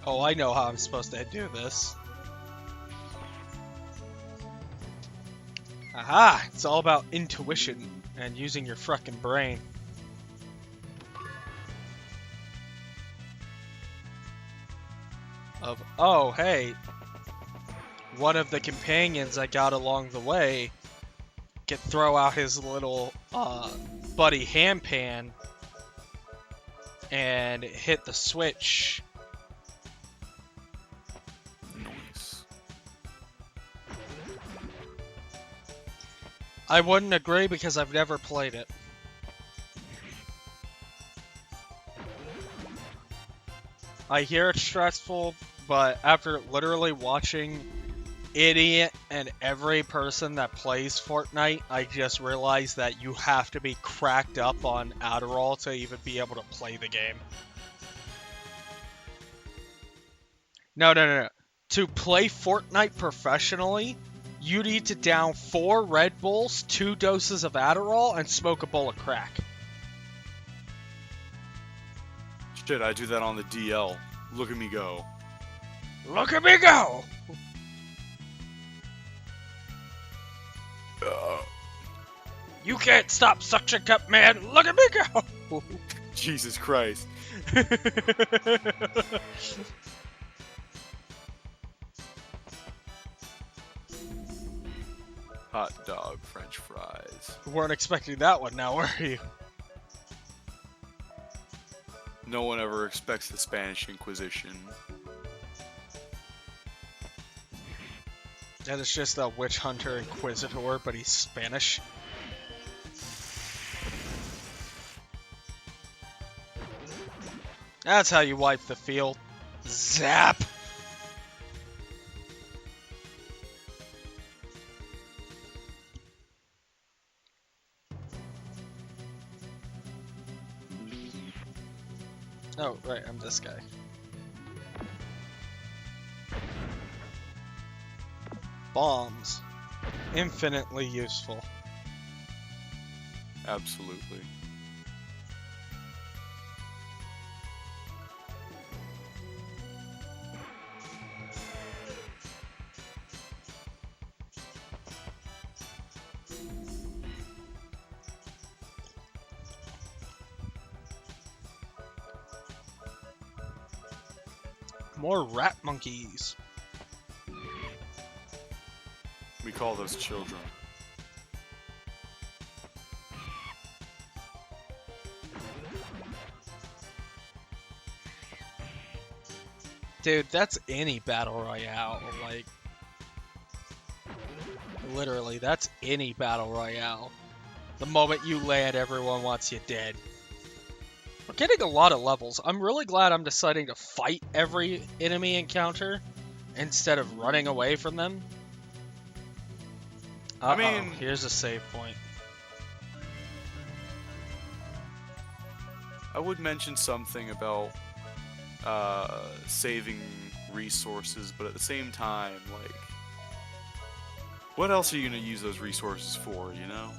Oh, I know how I'm supposed to do this. Aha! It's all about intuition and using your frickin' brain. Oh, hey, one of the companions I got along the way can throw out his little buddy handpan and hit the switch. Nice. I wouldn't agree because I've never played it. I hear it's stressful, but after literally watching any and every person that plays Fortnite, I just realized that you have to be cracked up on Adderall to even be able to play the game. No. To play Fortnite professionally, you need to down 4 Red Bulls, 2 doses of Adderall, and smoke a bowl of crack. Shit, I do that on the DL. Look at me go. Look at me go! You can't stop suction cup, man! Look at me go! Jesus Christ. Hot dog, French fries. Weren't expecting that one now, were you? No one ever expects the Spanish Inquisition. That is just a witch hunter inquisitor, but he's Spanish. That's how you wipe the field. Zap! Oh, right, I'm this guy. Bombs. Infinitely useful. Absolutely. More rat monkeys. We call those children. Dude, that's any battle royale. Like, literally, that's any battle royale. The moment you land, everyone wants you dead. We're getting a lot of levels. I'm really glad I'm deciding to fight every enemy encounter instead of running away from them. Uh-oh, I mean, here's a save point. I would mention something about saving resources, but at the same time, like, what else are you gonna use those resources for, you know?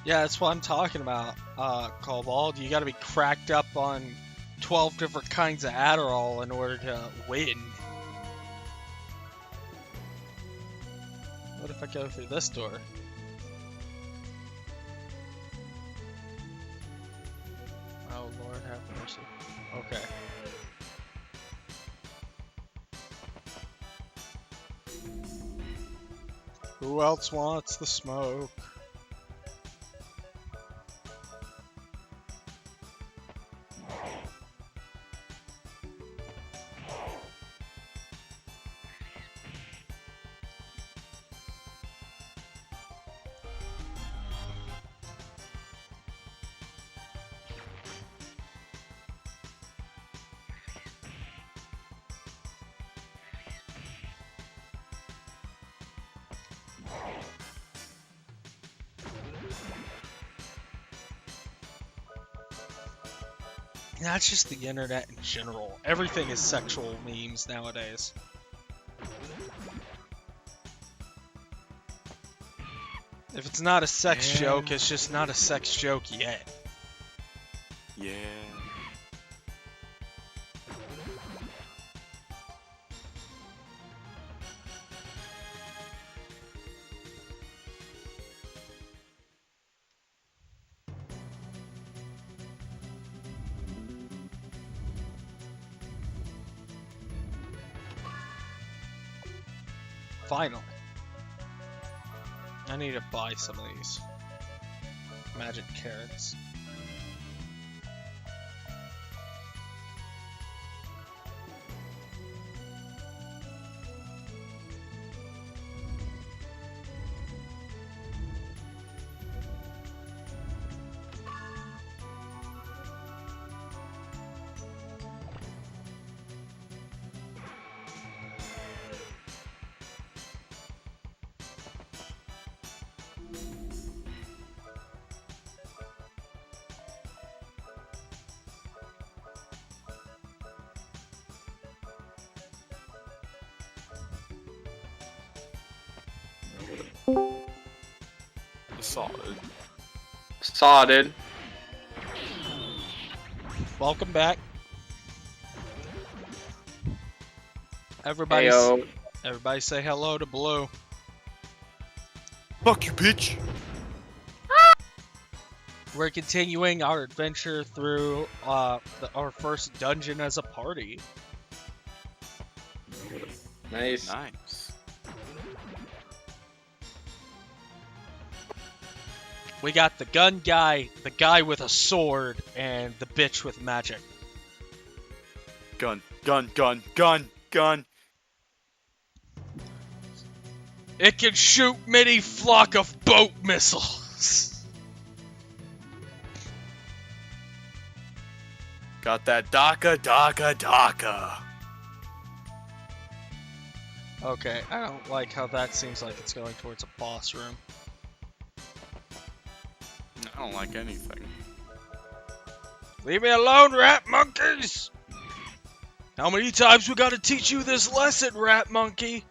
Yeah, that's what I'm talking about, Cobalt. You gotta be cracked up on 12 different kinds of Adderall in order to win. What if I go through this door? Oh, Lord have mercy. Okay. Who else wants the smoke? That's just the internet in general. Everything is sexual memes nowadays. If it's not a sex joke, it's just not a sex joke yet. Yeah. Finally. I need to buy some of these magic carrots. Solid. Sodded. Welcome back. Everybody, Heyo. everybody say hello to Blue. Fuck you, bitch. We're continuing our adventure through our first dungeon as a party. Nice. Nice. We got the gun guy, the guy with a sword, and the bitch with magic. Gun, gun, gun, gun, gun. It can shoot mini flock of boat missiles. Got that DACA, DACA, DACA. Okay, I don't like how that seems like it's going towards a boss room. I don't like anything. Leave me alone, rat monkeys! How many times we gotta teach you this lesson, rat monkey?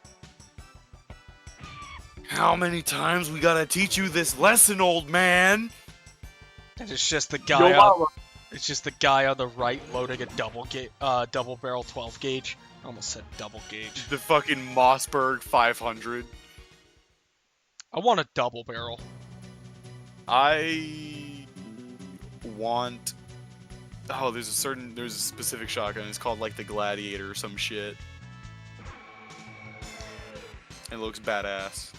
How many times we gotta teach you this lesson, old man? And it's just the guy Yo, on, mama. it's just the guy on the right loading a double barrel 12 gauge. I almost said double gauge. The fucking Mossberg 500. I want a double barrel. I want. Oh, there's a specific shotgun. It's called like the Gladiator or some shit. It looks badass.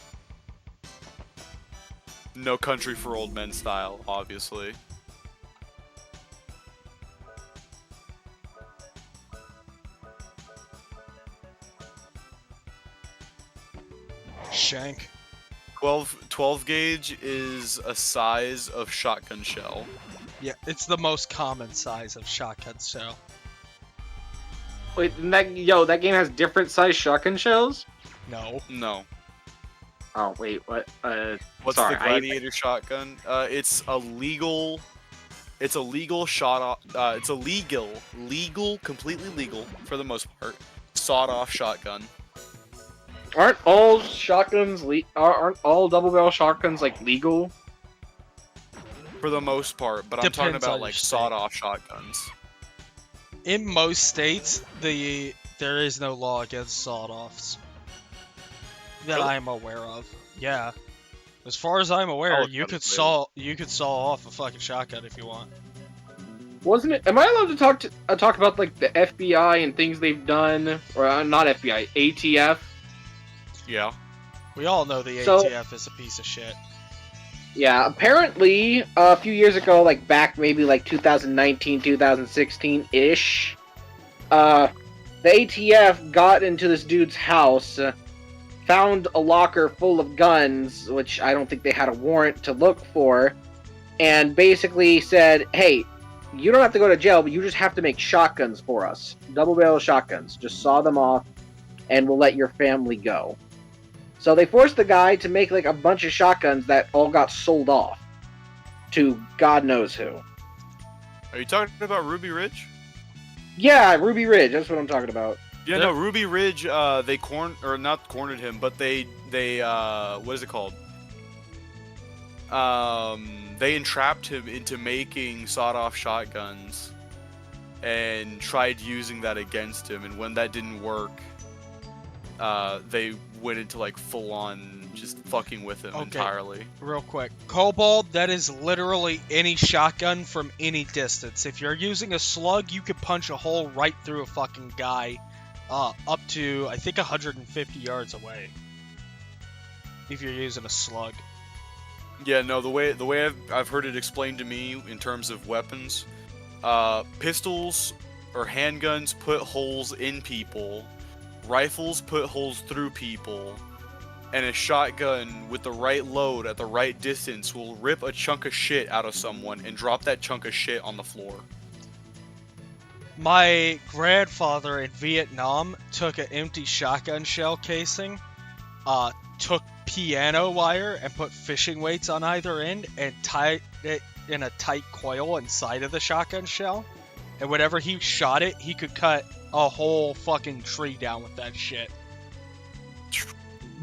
No Country for Old Men style, obviously. Shank. 12 gauge is a size of shotgun shell. Yeah, it's the most common size of shotgun shell. Wait, that game has different size shotgun shells? No. No. Oh wait, what? What's sorry, the Gladiator shotgun? It's a legal. It's a legal shot. It's a legal, completely legal for the most part. Sawed-off shotgun. Aren't all shotguns aren't all double barrel shotguns like legal? For the most part, but I'm talking Depends on about your like state. sawed-off shotguns. In most states, there is no law against sawed-offs that Really? I'm aware of. Yeah, as far as I'm aware, I'll you look could at it later. saw off a fucking shotgun if you want. Wasn't it? Am I allowed to talk about like the FBI and things they've done, or not FBI, ATF? Yeah. We all know the So- ATF is a piece of shit. Yeah, apparently a few years ago, like back maybe like 2019, 2016-ish, the ATF got into this dude's house, found a locker full of guns, which I don't think they had a warrant to look for, and basically said, hey, you don't have to go to jail, but you just have to make shotguns for us. Double-barrel shotguns. Just saw them off, and we'll let your family go. So they forced the guy to make like a bunch of shotguns that all got sold off to God knows who. Are you talking about Ruby Ridge? Yeah, Ruby Ridge. That's what I'm talking about. Yeah, no, Ruby Ridge. They not cornered him, but they what is it called? They entrapped him into making sawed-off shotguns, and tried using that against him. And when that didn't work, they went into like full-on just fucking with him entirely. Real quick. Cobalt, that is literally any shotgun from any distance. If you're using a slug, you can punch a hole right through a fucking guy up to, I think, 150 yards away. If you're using a slug. Yeah, no, the way I've heard it explained to me in terms of weapons, pistols or handguns put holes in people, rifles put holes through people, and a shotgun with the right load at the right distance will rip a chunk of shit out of someone and drop that chunk of shit on the floor. My grandfather in Vietnam took an empty shotgun shell casing, took piano wire and put fishing weights on either end and tied it in a tight coil inside of the shotgun shell. And whenever he shot it, he could cut a whole fucking tree down with that shit.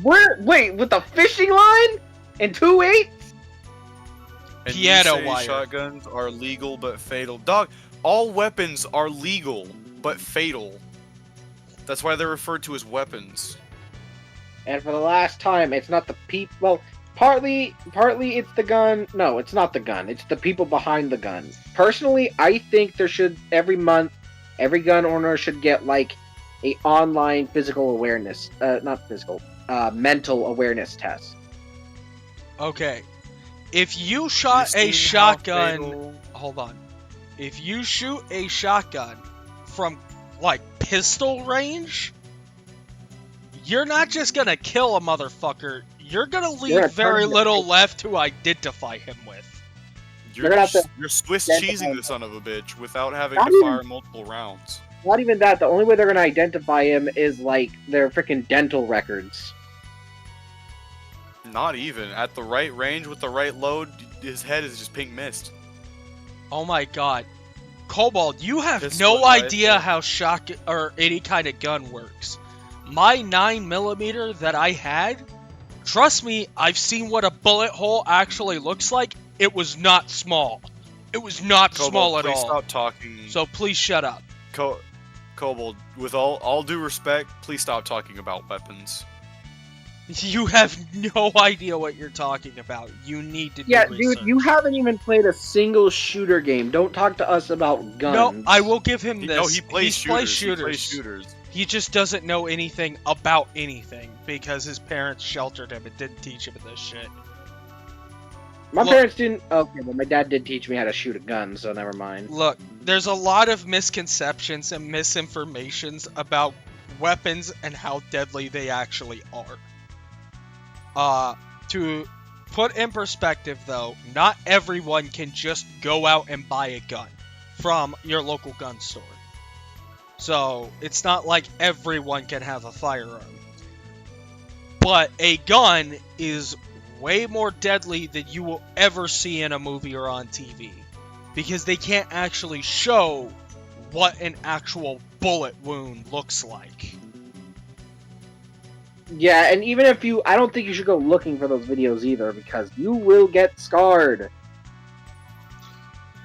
Wait, with the fishing line and 2/8? And Piano you say wire. shotguns are legal but fatal. Dog, all weapons are legal but fatal. That's why they're referred to as weapons. And for the last time, it's not the people. Well, partly it's the gun. No, it's not the gun. It's the people behind the gun. Personally, I think there should every month, every gun owner should get like a online physical awareness, mental awareness test. Okay. If you shot a shotgun... Hold on. If you shoot a shotgun from, like, pistol range, you're not just gonna kill a motherfucker. You're gonna leave very little left to identify him with. You're Swiss cheesing the son of a bitch without having to fire multiple rounds. Not even that. The only way they're gonna identify him is like their freaking dental records. Not even. At the right range with the right load, his head is just pink mist. Oh my god. Cobalt, you have Pistol no and idea rifle. how shotgun or any kind of gun works. My 9mm that I had, trust me, I've seen what a bullet hole actually looks like. It was not small. It was not Cobalt, small at please all. stop talking. So please shut up. Kobold, with all due respect, please stop talking about weapons. You have no idea what you're talking about. You need to do Yeah, research. dude, you haven't even played a single shooter game. Don't talk to us about guns. No, I will give him this. No, he plays He's shooters. plays He shooters. plays shooters. He just doesn't know anything about anything because his parents sheltered him and didn't teach him this shit. My Look- parents didn't. Okay, well, my dad did teach me how to shoot a gun, so never mind. Look, there's a lot of misconceptions and misinformations about weapons and how deadly they actually are. To put in perspective though, not everyone can just go out and buy a gun from your local gun store. So, it's not like everyone can have a firearm. But a gun is way more deadly than you will ever see in a movie or on TV. Because they can't actually show what an actual bullet wound looks like. Yeah, and even if you, I don't think you should go looking for those videos either, because you will get scarred.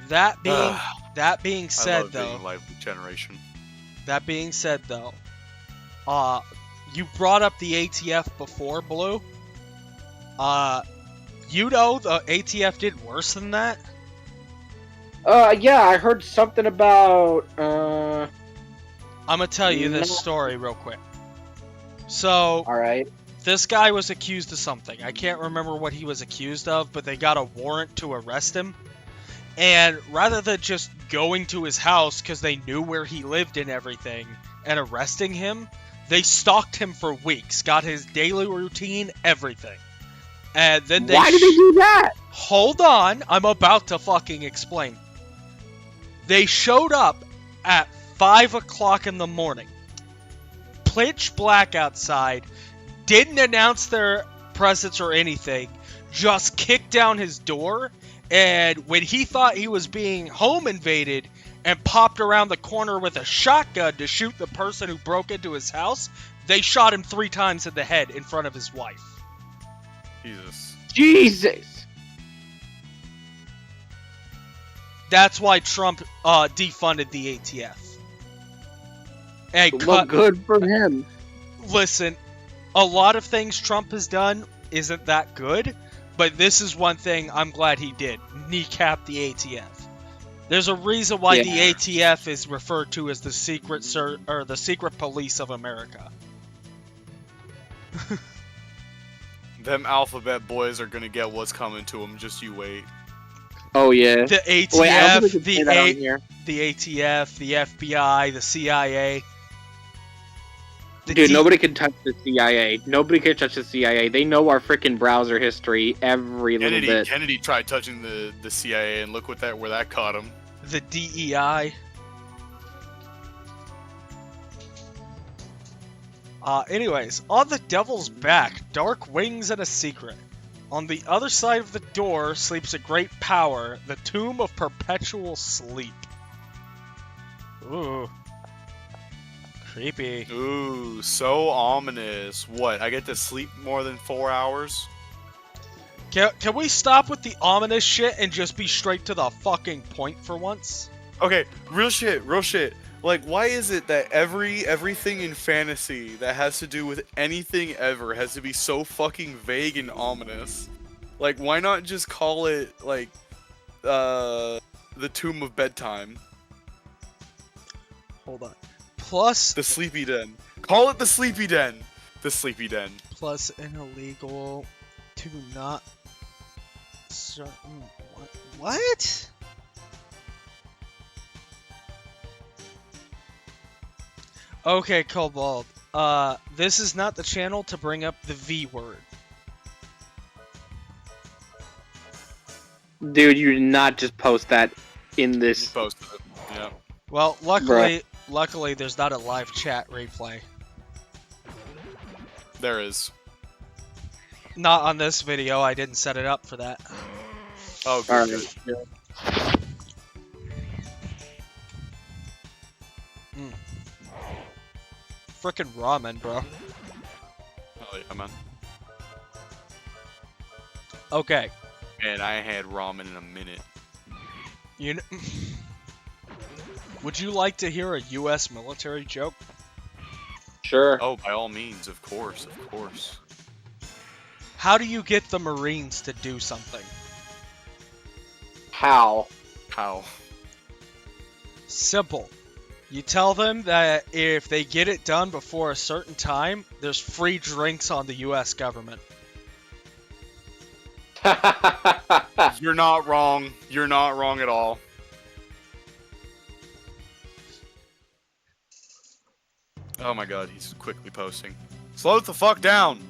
That being Ugh. that being said I love being though, a lively generation. that being said though, you brought up the ATF before, Blue. You know the ATF did worse than that. Yeah, I heard something about, I'm gonna tell you this No. story real quick. So, alright. this guy was accused of something. I can't remember what he was accused of, but they got a warrant to arrest him. And rather than just going to his house because they knew where he lived and everything and arresting him, they stalked him for weeks, got his daily routine, everything. And then they Why did they do that? Hold on, I'm about to fucking explain. They showed up at 5 o'clock in the morning. Pitch black outside. Didn't announce their presence or anything. Just kicked down his door. And when he thought he was being home invaded and popped around the corner with a shotgun to shoot the person who broke into his house, they shot him 3 times in the head in front of his wife. Jesus! That's why Trump defunded the ATF. And Well, good for him. Listen, a lot of things Trump has done isn't that good, but this is one thing I'm glad he did. Kneecap the ATF. There's a reason why the ATF is referred to as the secret police of America. Them alphabet boys are gonna get what's coming to them. Just you wait. Oh yeah. The ATF, Wait, I don't think we can say that on here. the ATF, the FBI, the CIA. Dude, nobody can touch the CIA. Nobody can touch the CIA. They know our freaking browser history every little bit. Kennedy tried touching the CIA, and look where that caught him. The DEI. Anyways, on the devil's back, dark wings and a secret. On the other side of the door sleeps a great power, the tomb of perpetual sleep. Ooh. Creepy. Ooh, so ominous. What, I get to sleep more than 4 hours? Can we stop with the ominous shit and just be straight to the fucking point for once? Okay, real shit. Like, why is it that everything in fantasy that has to do with anything ever has to be so fucking vague and ominous? Like, why not just call it, like, the Tomb of Bedtime? Hold on. Plus... The Sleepy Den. Call it the Sleepy Den! The Sleepy Den. Plus an illegal to not... What? Okay, Cobalt. This is not the channel to bring up the V word. Dude, you did not just post that in this. Posted it. Yeah. Well, luckily, there's not a live chat replay. There is. Not on this video. I didn't set it up for that. Oh, good. Frickin' ramen, bro. Oh, yeah, man. Okay. And I had ramen in a minute. Would you like to hear a U.S. military joke? Sure. Oh, by all means, of course, of course. How do you get the Marines to do something? How? How? Simple. You tell them that if they get it done before a certain time, there's free drinks on the U.S. government. You're not wrong. You're not wrong at all. Oh my god, he's quickly posting. Slow the fuck down!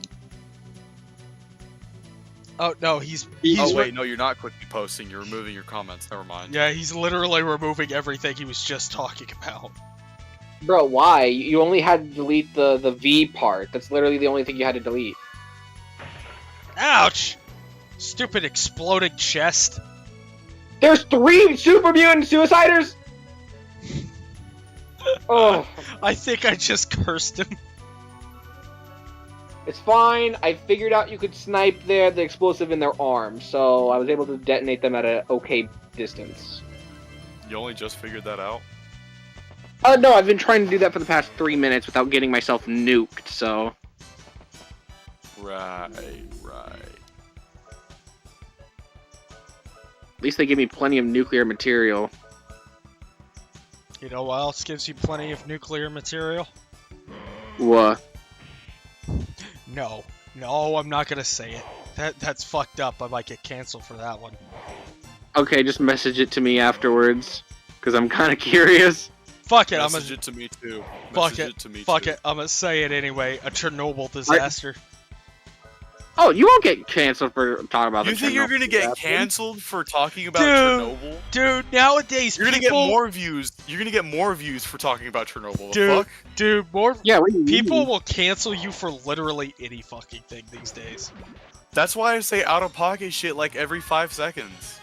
Oh, no, he's oh wait, no, you're not quickly posting. You're removing your comments. Never mind. Yeah, he's literally removing everything he was just talking about. Bro, why? You only had to delete the V part. That's literally the only thing you had to delete. Ouch! Stupid exploding chest. There's 3 super mutant suiciders! Oh. I think I just cursed him. It's fine. I figured out you could snipe the explosive in their arm, so I was able to detonate them at an okay distance. You only just figured that out? No, I've been trying to do that for the past 3 minutes without getting myself nuked, so... Right. At least they give me plenty of nuclear material. You know what else gives you plenty of nuclear material? What? No. No, I'm not gonna say it. That's fucked up. I might get canceled for that one. Okay, just message it to me afterwards, because I'm kind of curious. Fuck it, Message it to me too. Fuck Message it. to me Fuck too. it. I'm gonna say it anyway. A Chernobyl disaster. Oh, you won't get canceled for talking about You the think you're Chernobyl gonna get disaster. canceled for talking about Dude. Chernobyl? Dude, nowadays You're gonna people... get more views. You're gonna get more views for talking about Chernobyl. The Dude, fuck? dude, more... Yeah, what do you People mean? will cancel you for literally any fucking thing these days. That's why I say out of pocket shit like every 5 seconds.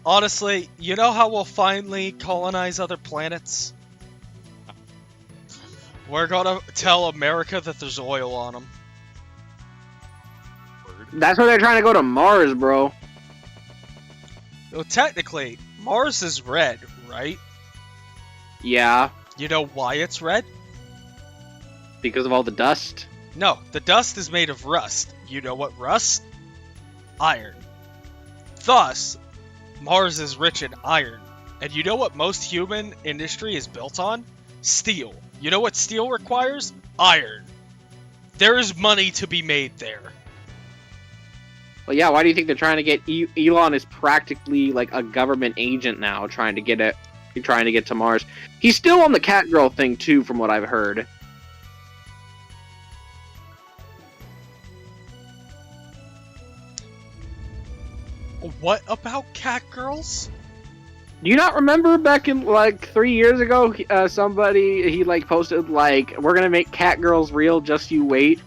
Honestly, you know how we'll finally colonize other planets? We're gonna tell America that there's oil on them. That's why they're trying to go to Mars, bro. Well, technically, Mars is red, right? Yeah, You know why it's red? because of all the dust. No, the dust is made of rust. You know what rust? Iron. Thus, Mars is rich in iron. And you know what most human industry is built on? Steel. You know what steel requires? Iron. There is money to be made there. Well, yeah, why do you think they're trying to get... Elon is practically like a government agent now, trying to get to Mars. He's still on the cat girl thing, too, from what I've heard. What about cat girls? Do you not remember back in, like, 3 years ago, somebody, like, posted, like, we're gonna make cat girls real, just you wait?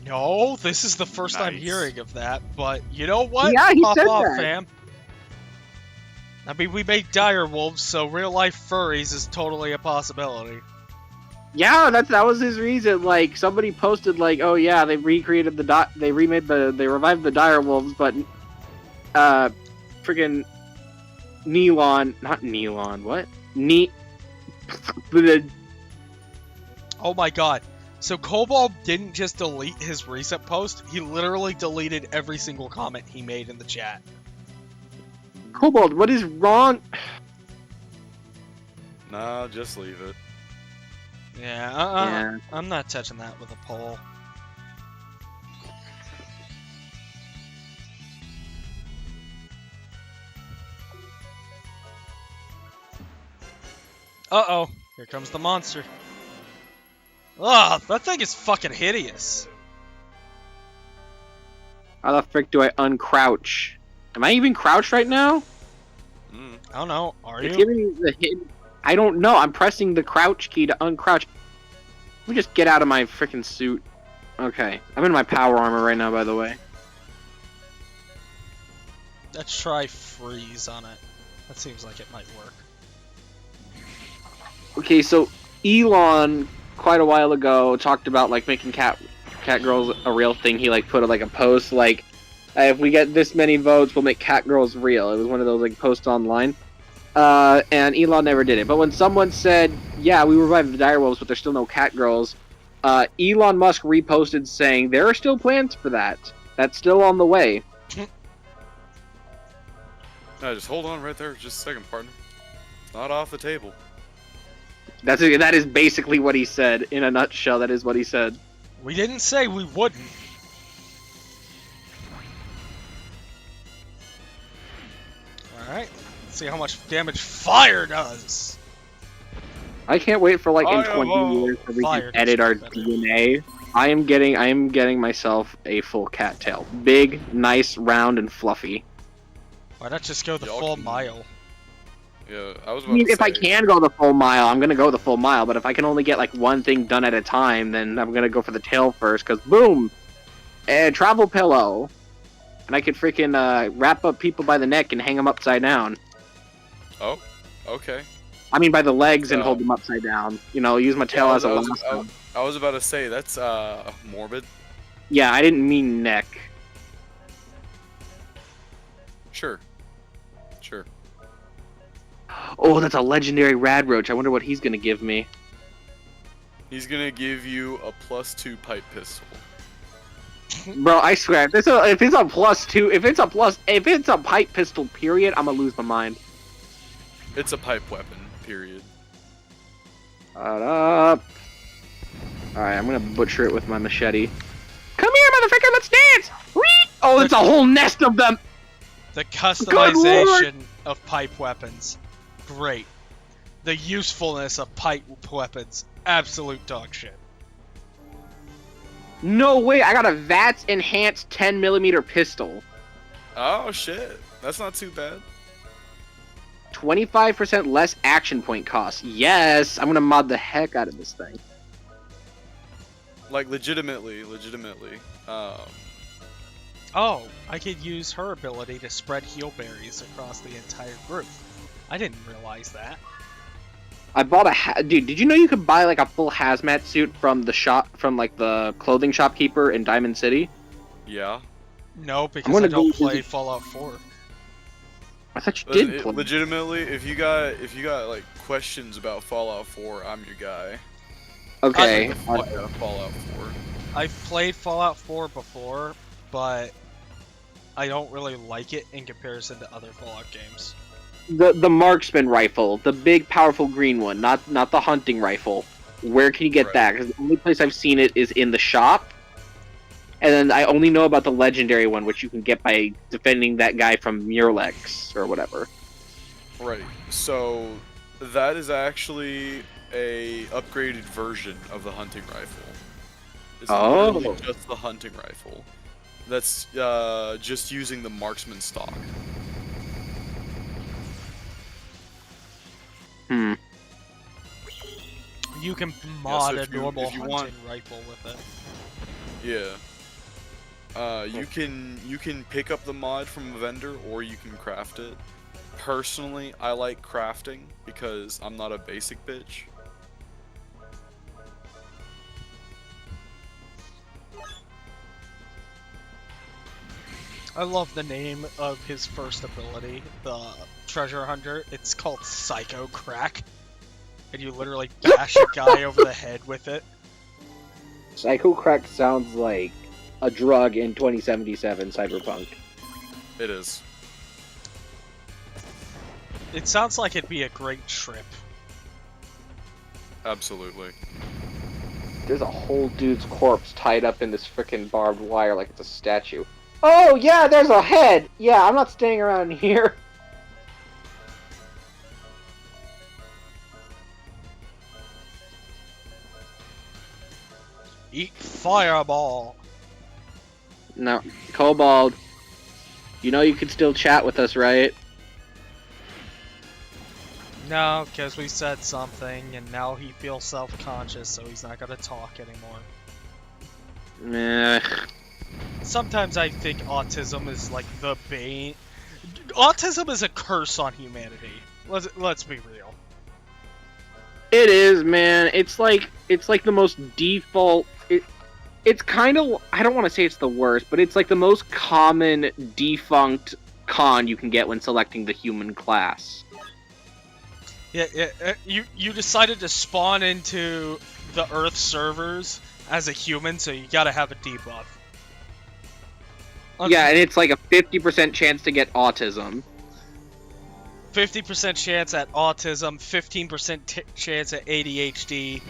No, this is the first I'm Nice. hearing of that, but you know what? Yeah, he Pop said off, that. fam. I mean, we make dire wolves, so real-life furries is totally a possibility. Yeah, that was his reason. Like, somebody posted, like, oh yeah, they recreated they revived the dire wolves, but, friggin' Oh my god. So Cobalt didn't just delete his recent post, he literally deleted every single comment he made in the chat. Cobalt, what is wrong? Nah, just leave it. Yeah, Yeah. I'm not touching that with a pole. Uh-oh, here comes the monster. Ugh, that thing is fucking hideous. How the frick do I uncrouch? Am I even crouched right now? Mm. I don't know, are It's you? giving me the hit. I don't know. I'm pressing the crouch key to uncrouch. Let me just get out of my freaking suit. Okay. I'm in my power armor right now, by the way. Let's try freeze on it. That seems like it might work. Okay, so Elon, quite a while ago, talked about, like, making cat girls a real thing. He, like, put, like, a post, like, if we get this many votes, we'll make cat girls real. It was one of those, like, posts online. And Elon never did it. But when someone said, yeah, we revived the direwolves, but there's still no cat girls, Elon Musk reposted saying, there are still plans for that. That's still on the way. No, just hold on right there, just a second, partner. It's not off the table. That is basically what he said. In a nutshell, that is what he said. We didn't say we wouldn't. Alright, let's see how much damage fire does. I can't wait for, like, in Fireball. 20 years for we Fire can edit our better. DNA. I am getting myself a full cattail. Big, nice, round, and fluffy. Why not just go the Y'all full can- mile? Yeah, I was I about mean, to if I say, can go the full mile, I'm gonna go the full mile. But if I can only get, like, one thing done at a time, then I'm gonna go for the tail first. Cause boom, travel pillow, and I could freaking wrap up people by the neck and hang them upside down. Oh, okay. I mean, by the legs and Oh. hold them upside down. You know, use my tail Yeah, as a lasso. I was about to say, that's morbid. Yeah, I didn't mean neck. Sure. Sure. Oh, that's a legendary Radroach. I wonder what he's gonna give me. He's gonna give you a +2 pipe pistol. Bro, I swear, if it's a +2, if it's a pipe pistol, period, I'm gonna lose my mind. It's a pipe weapon, period. Shut up. Alright, I'm gonna butcher it with my machete. Come here, motherfucker, let's dance! Whee! Oh, it's a whole nest of them! The customization of pipe weapons, great. The usefulness of pipe weapons, absolute dog shit. No way, I got a VATS enhanced 10mm pistol. Oh shit, that's not too bad. 25% less action point cost. Yes, I'm gonna mod the heck out of this thing. Like legitimately. Oh, I could use her ability to spread heal berries across the entire group. I didn't realize that. I bought dude, did you know you could buy like a full hazmat suit from the shop, from like the clothing shopkeeper in Diamond City? Yeah. No, because I don't play Fallout 4. I thought you did play. Legitimately, if you got like questions about Fallout 4, I'm your guy. Okay. Fuck out of Fallout 4. I've played Fallout 4 before, but I don't really like it in comparison to other Fallout games. The marksman rifle, the big powerful green one, not the hunting rifle. Where can you get that? Because the only place I've seen it is in the shop. And then I only know about the legendary one, which you can get by defending that guy from Murlex or whatever. Right. So that is actually a upgraded version of the hunting rifle. It's literally just the hunting rifle. That's just using the marksman stock. You can mod so a normal hunting want... rifle with it. Yeah. You can pick up the mod from a vendor, or you can craft it. Personally, I like crafting because I'm not a basic bitch. I love the name of his first ability, the treasure hunter. It's called Psycho Crack. And you literally bash a guy over the head with it. Psycho Crack sounds like a drug in 2077 Cyberpunk. It is. It sounds like it'd be a great trip. Absolutely. There's a whole dude's corpse tied up in this frickin' barbed wire like it's a statue. Oh, yeah, there's a head! Yeah, I'm not staying around here. Eat fireball! No, Kobold. You know you can still chat with us, right? No, because we said something, and now he feels self-conscious, so he's not gonna talk anymore. Meh. Sometimes I think autism is like the bane. Autism is a curse on humanity. Let's be real. It is, man. It's like the most default. It's kind of, I don't want to say it's the worst, but it's like the most common defunct con you can get when selecting the human class. Yeah. You decided to spawn into the Earth servers as a human, so you gotta have a debuff. Yeah, and it's like a 50% chance to get autism. 50% chance at autism, 15% chance at ADHD,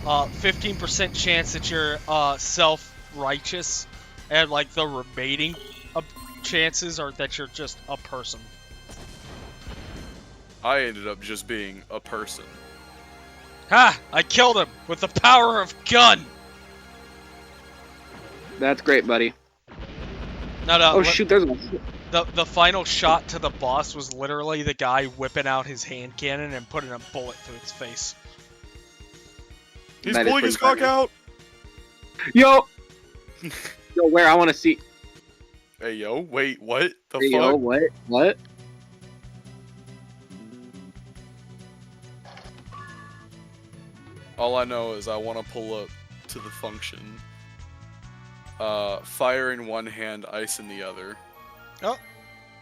15% chance that you're self-righteous, and like the remaining chances are that you're just a person. I ended up just being a person. Ha! I killed him with the power of gun! That's great, buddy. No, Oh shoot, there's the final shot to the boss was literally the guy whipping out his hand cannon and putting a bullet through its face. He's pulling his cock out! Yo! Yo, where? I want to see. Hey, yo, wait, what? The Hey, fuck? yo, what? What? All I know is I want to pull up to the function. Fire in one hand, ice in the other. Oh,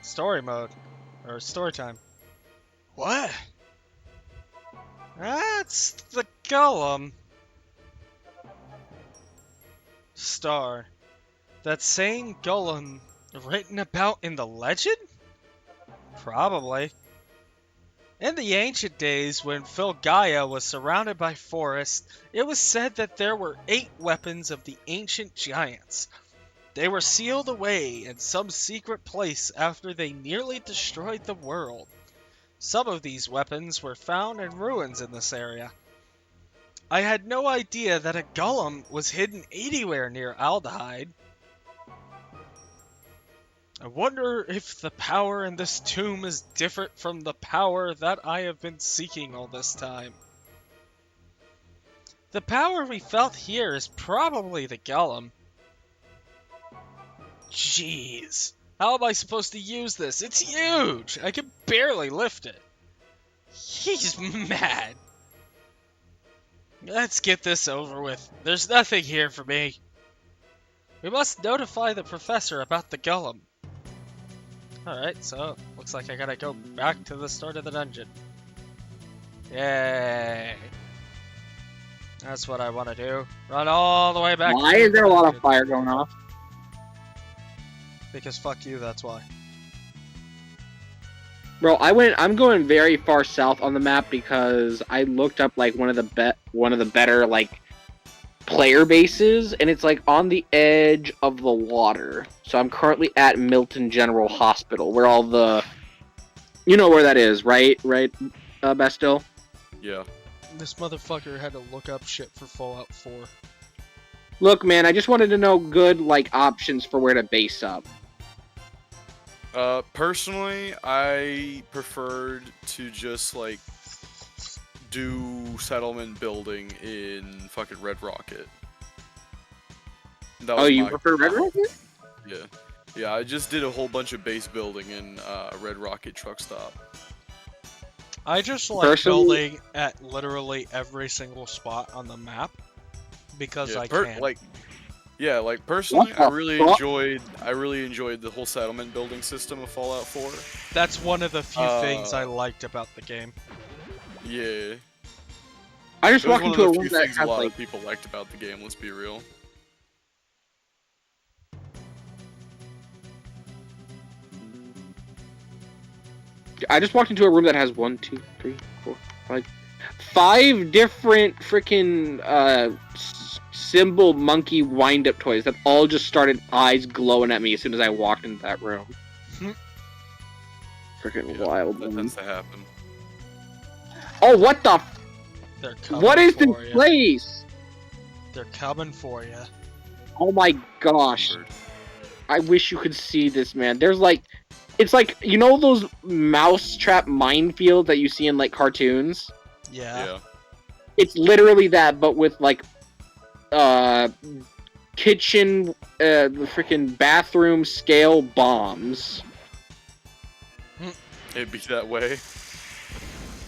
story mode. Or story time. What? That's the golem. Star. That same golem written about in the legend? Probably. In the ancient days, when Filgaia was surrounded by forests, it was said that there were 8 weapons of the ancient giants. They were sealed away in some secret place after they nearly destroyed the world. Some of these weapons were found in ruins in this area. I had no idea that a golem was hidden anywhere near Aldehyde. I wonder if the power in this tomb is different from the power that I have been seeking all this time. The power we felt here is probably the golem. Jeez. How am I supposed to use this? It's huge! I can barely lift it. He's mad. Let's get this over with. There's nothing here for me. We must notify the professor about the golem. Alright, so looks like I gotta go back to the start of the dungeon. Yay. That's what I want to do. Run all the way back. Why is there a lot of fire going off? Because fuck you, that's why. Bro, I'm going very far south on the map because I looked up like one of the better like player bases, and it's like on the edge of the water. So I'm currently at Milton General Hospital, where all the, you know where that is, right? Right, Bastille? Yeah. This motherfucker had to look up shit for Fallout 4. Look, man, I just wanted to know good like options for where to base up. Personally, I preferred to just like do settlement building in fucking Red Rocket. That was You my- prefer Red Rocket? Yeah. Yeah, I just did a whole bunch of base building in Red Rocket Truck Stop. I just like Personally- building at literally every single spot on the map because Yeah, I can. like personally, What I the really fuck? enjoyed the whole settlement building system of Fallout 4. That's one of the few things I liked about the game. Yeah. I just It was walked one into a of the room few that things a has lot like of people liked about the game, let's be real. I just walked into a room that has 1, 2, 3, 4, 5 different freaking symbol monkey wind-up toys that all just started eyes glowing at me as soon as I walked into that room. Freaking Yeah, wild. that Man. tends to happen. Oh, what the? They're coming What is this for you. place? They're coming for you. Oh my gosh! Bird. I wish you could see this, man. There's like, it's like, you know those mousetrap minefields that you see in like cartoons? Yeah. Yeah. It's literally that, but with like kitchen, the freaking bathroom scale bombs. It'd be that way.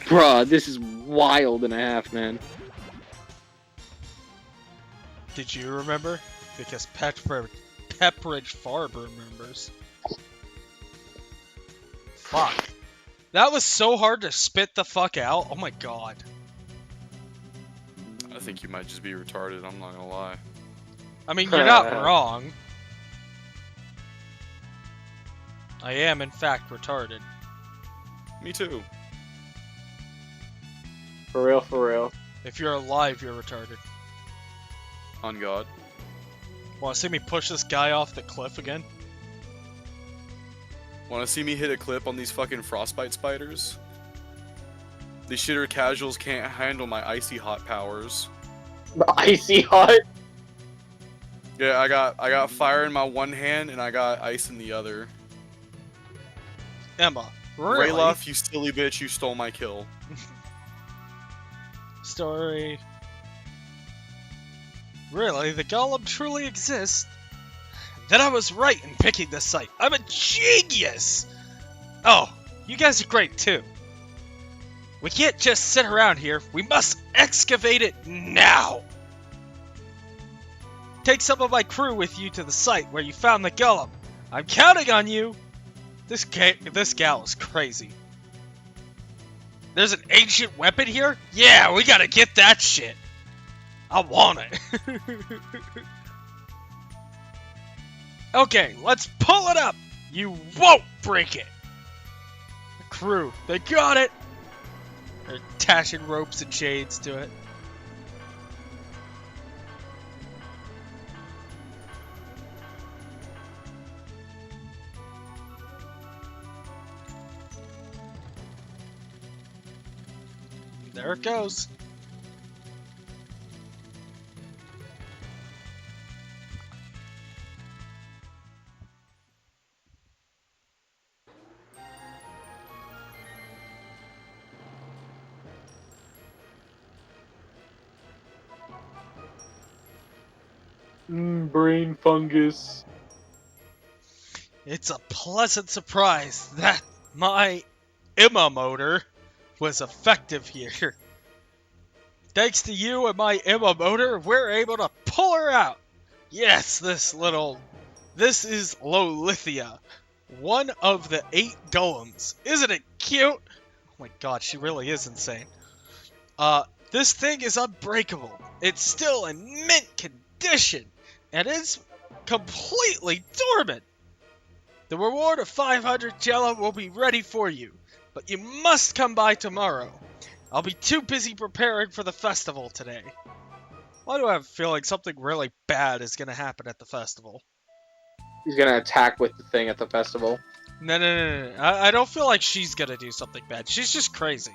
Bruh, this is wild and a half, man. Did you remember? Because Pepperidge Farm remembers. Fuck. That was so hard to spit the fuck out. Oh my god. I think you might just be retarded, I'm not gonna lie. I mean, you're not wrong. I am, in fact, retarded. Me too. For real, for real. If you're alive, you're retarded. On God. Want to see me push this guy off the cliff again? Wanna see me hit a clip on these fucking frostbite spiders? These shitter casuals can't handle my icy hot powers. Icy hot? Yeah, I got fire in my one hand and I got ice in the other. Emma, really? Rayloff, you silly bitch, you stole my kill. Story. Really, the golem truly exists? Then I was right in picking this site. I'm a genius! Oh, you guys are great too. We can't just sit around here. We must excavate it now! Take some of my crew with you to the site where you found the golem. I'm counting on you! This gal is crazy. There's an ancient weapon here? Yeah, we gotta get that shit. I want it. Okay, let's pull it up. You won't break it. The crew, they got it. They're attaching ropes and chains to it. There it goes. Brain fungus. It's a pleasant surprise that my Emma motor was effective here. Thanks to you and my Emma motor, we're able to pull her out. Yes, this is Lolithia, one of the 8 golems. Isn't it cute? Oh my god, she really is insane. This thing is unbreakable. It's still in mint condition, and it's completely dormant. The reward of 500 Jello will be ready for you, but you must come by tomorrow. I'll be too busy preparing for the festival today. Why do I have a feeling something really bad is gonna happen at the festival? He's gonna attack with the thing at the festival. No. I don't feel like she's gonna do something bad. She's just crazy.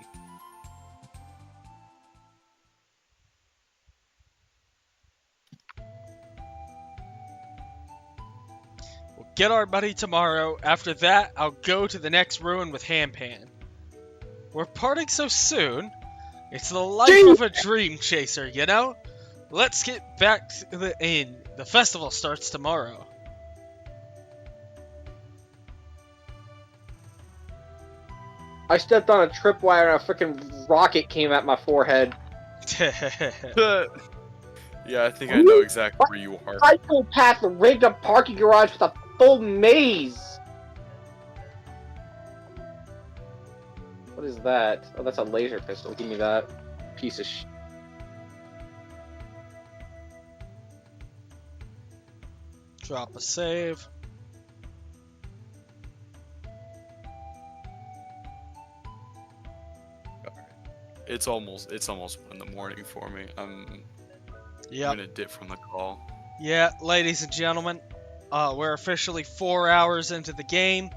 We'll get our money tomorrow. After that, I'll go to the next ruin with Hampan. We're parting so soon. It's the life of a dream chaser, you know? Let's get back to the inn. The festival starts tomorrow. I stepped on a tripwire and a freaking rocket came at my forehead. Yeah, I think I know exactly where you are. Psychopath rigged a parking garage with a full maze! What is that? Oh, that's a laser pistol. Give me that. Piece of sh... Drop a save. It's almost 1 in the morning for me. I'm gonna dip from the call. Yeah, ladies and gentlemen, we're officially 4 hours into the game,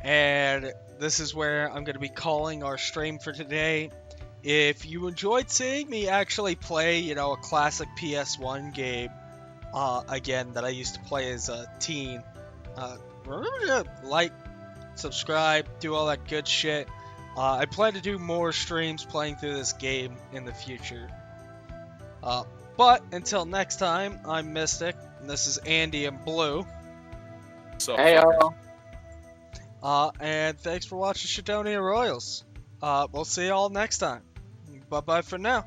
and this is where I'm going to be calling our stream for today. If you enjoyed seeing me actually play, a classic PS1 game, again, that I used to play as a teen, remember to like, subscribe, do all that good shit. I plan to do more streams playing through this game in the future. But until next time, I'm Mystic, and this is Andy and Blue. So, Hey, And thanks for watching Shadonia Royals. We'll see y'all next time. Bye-bye for now.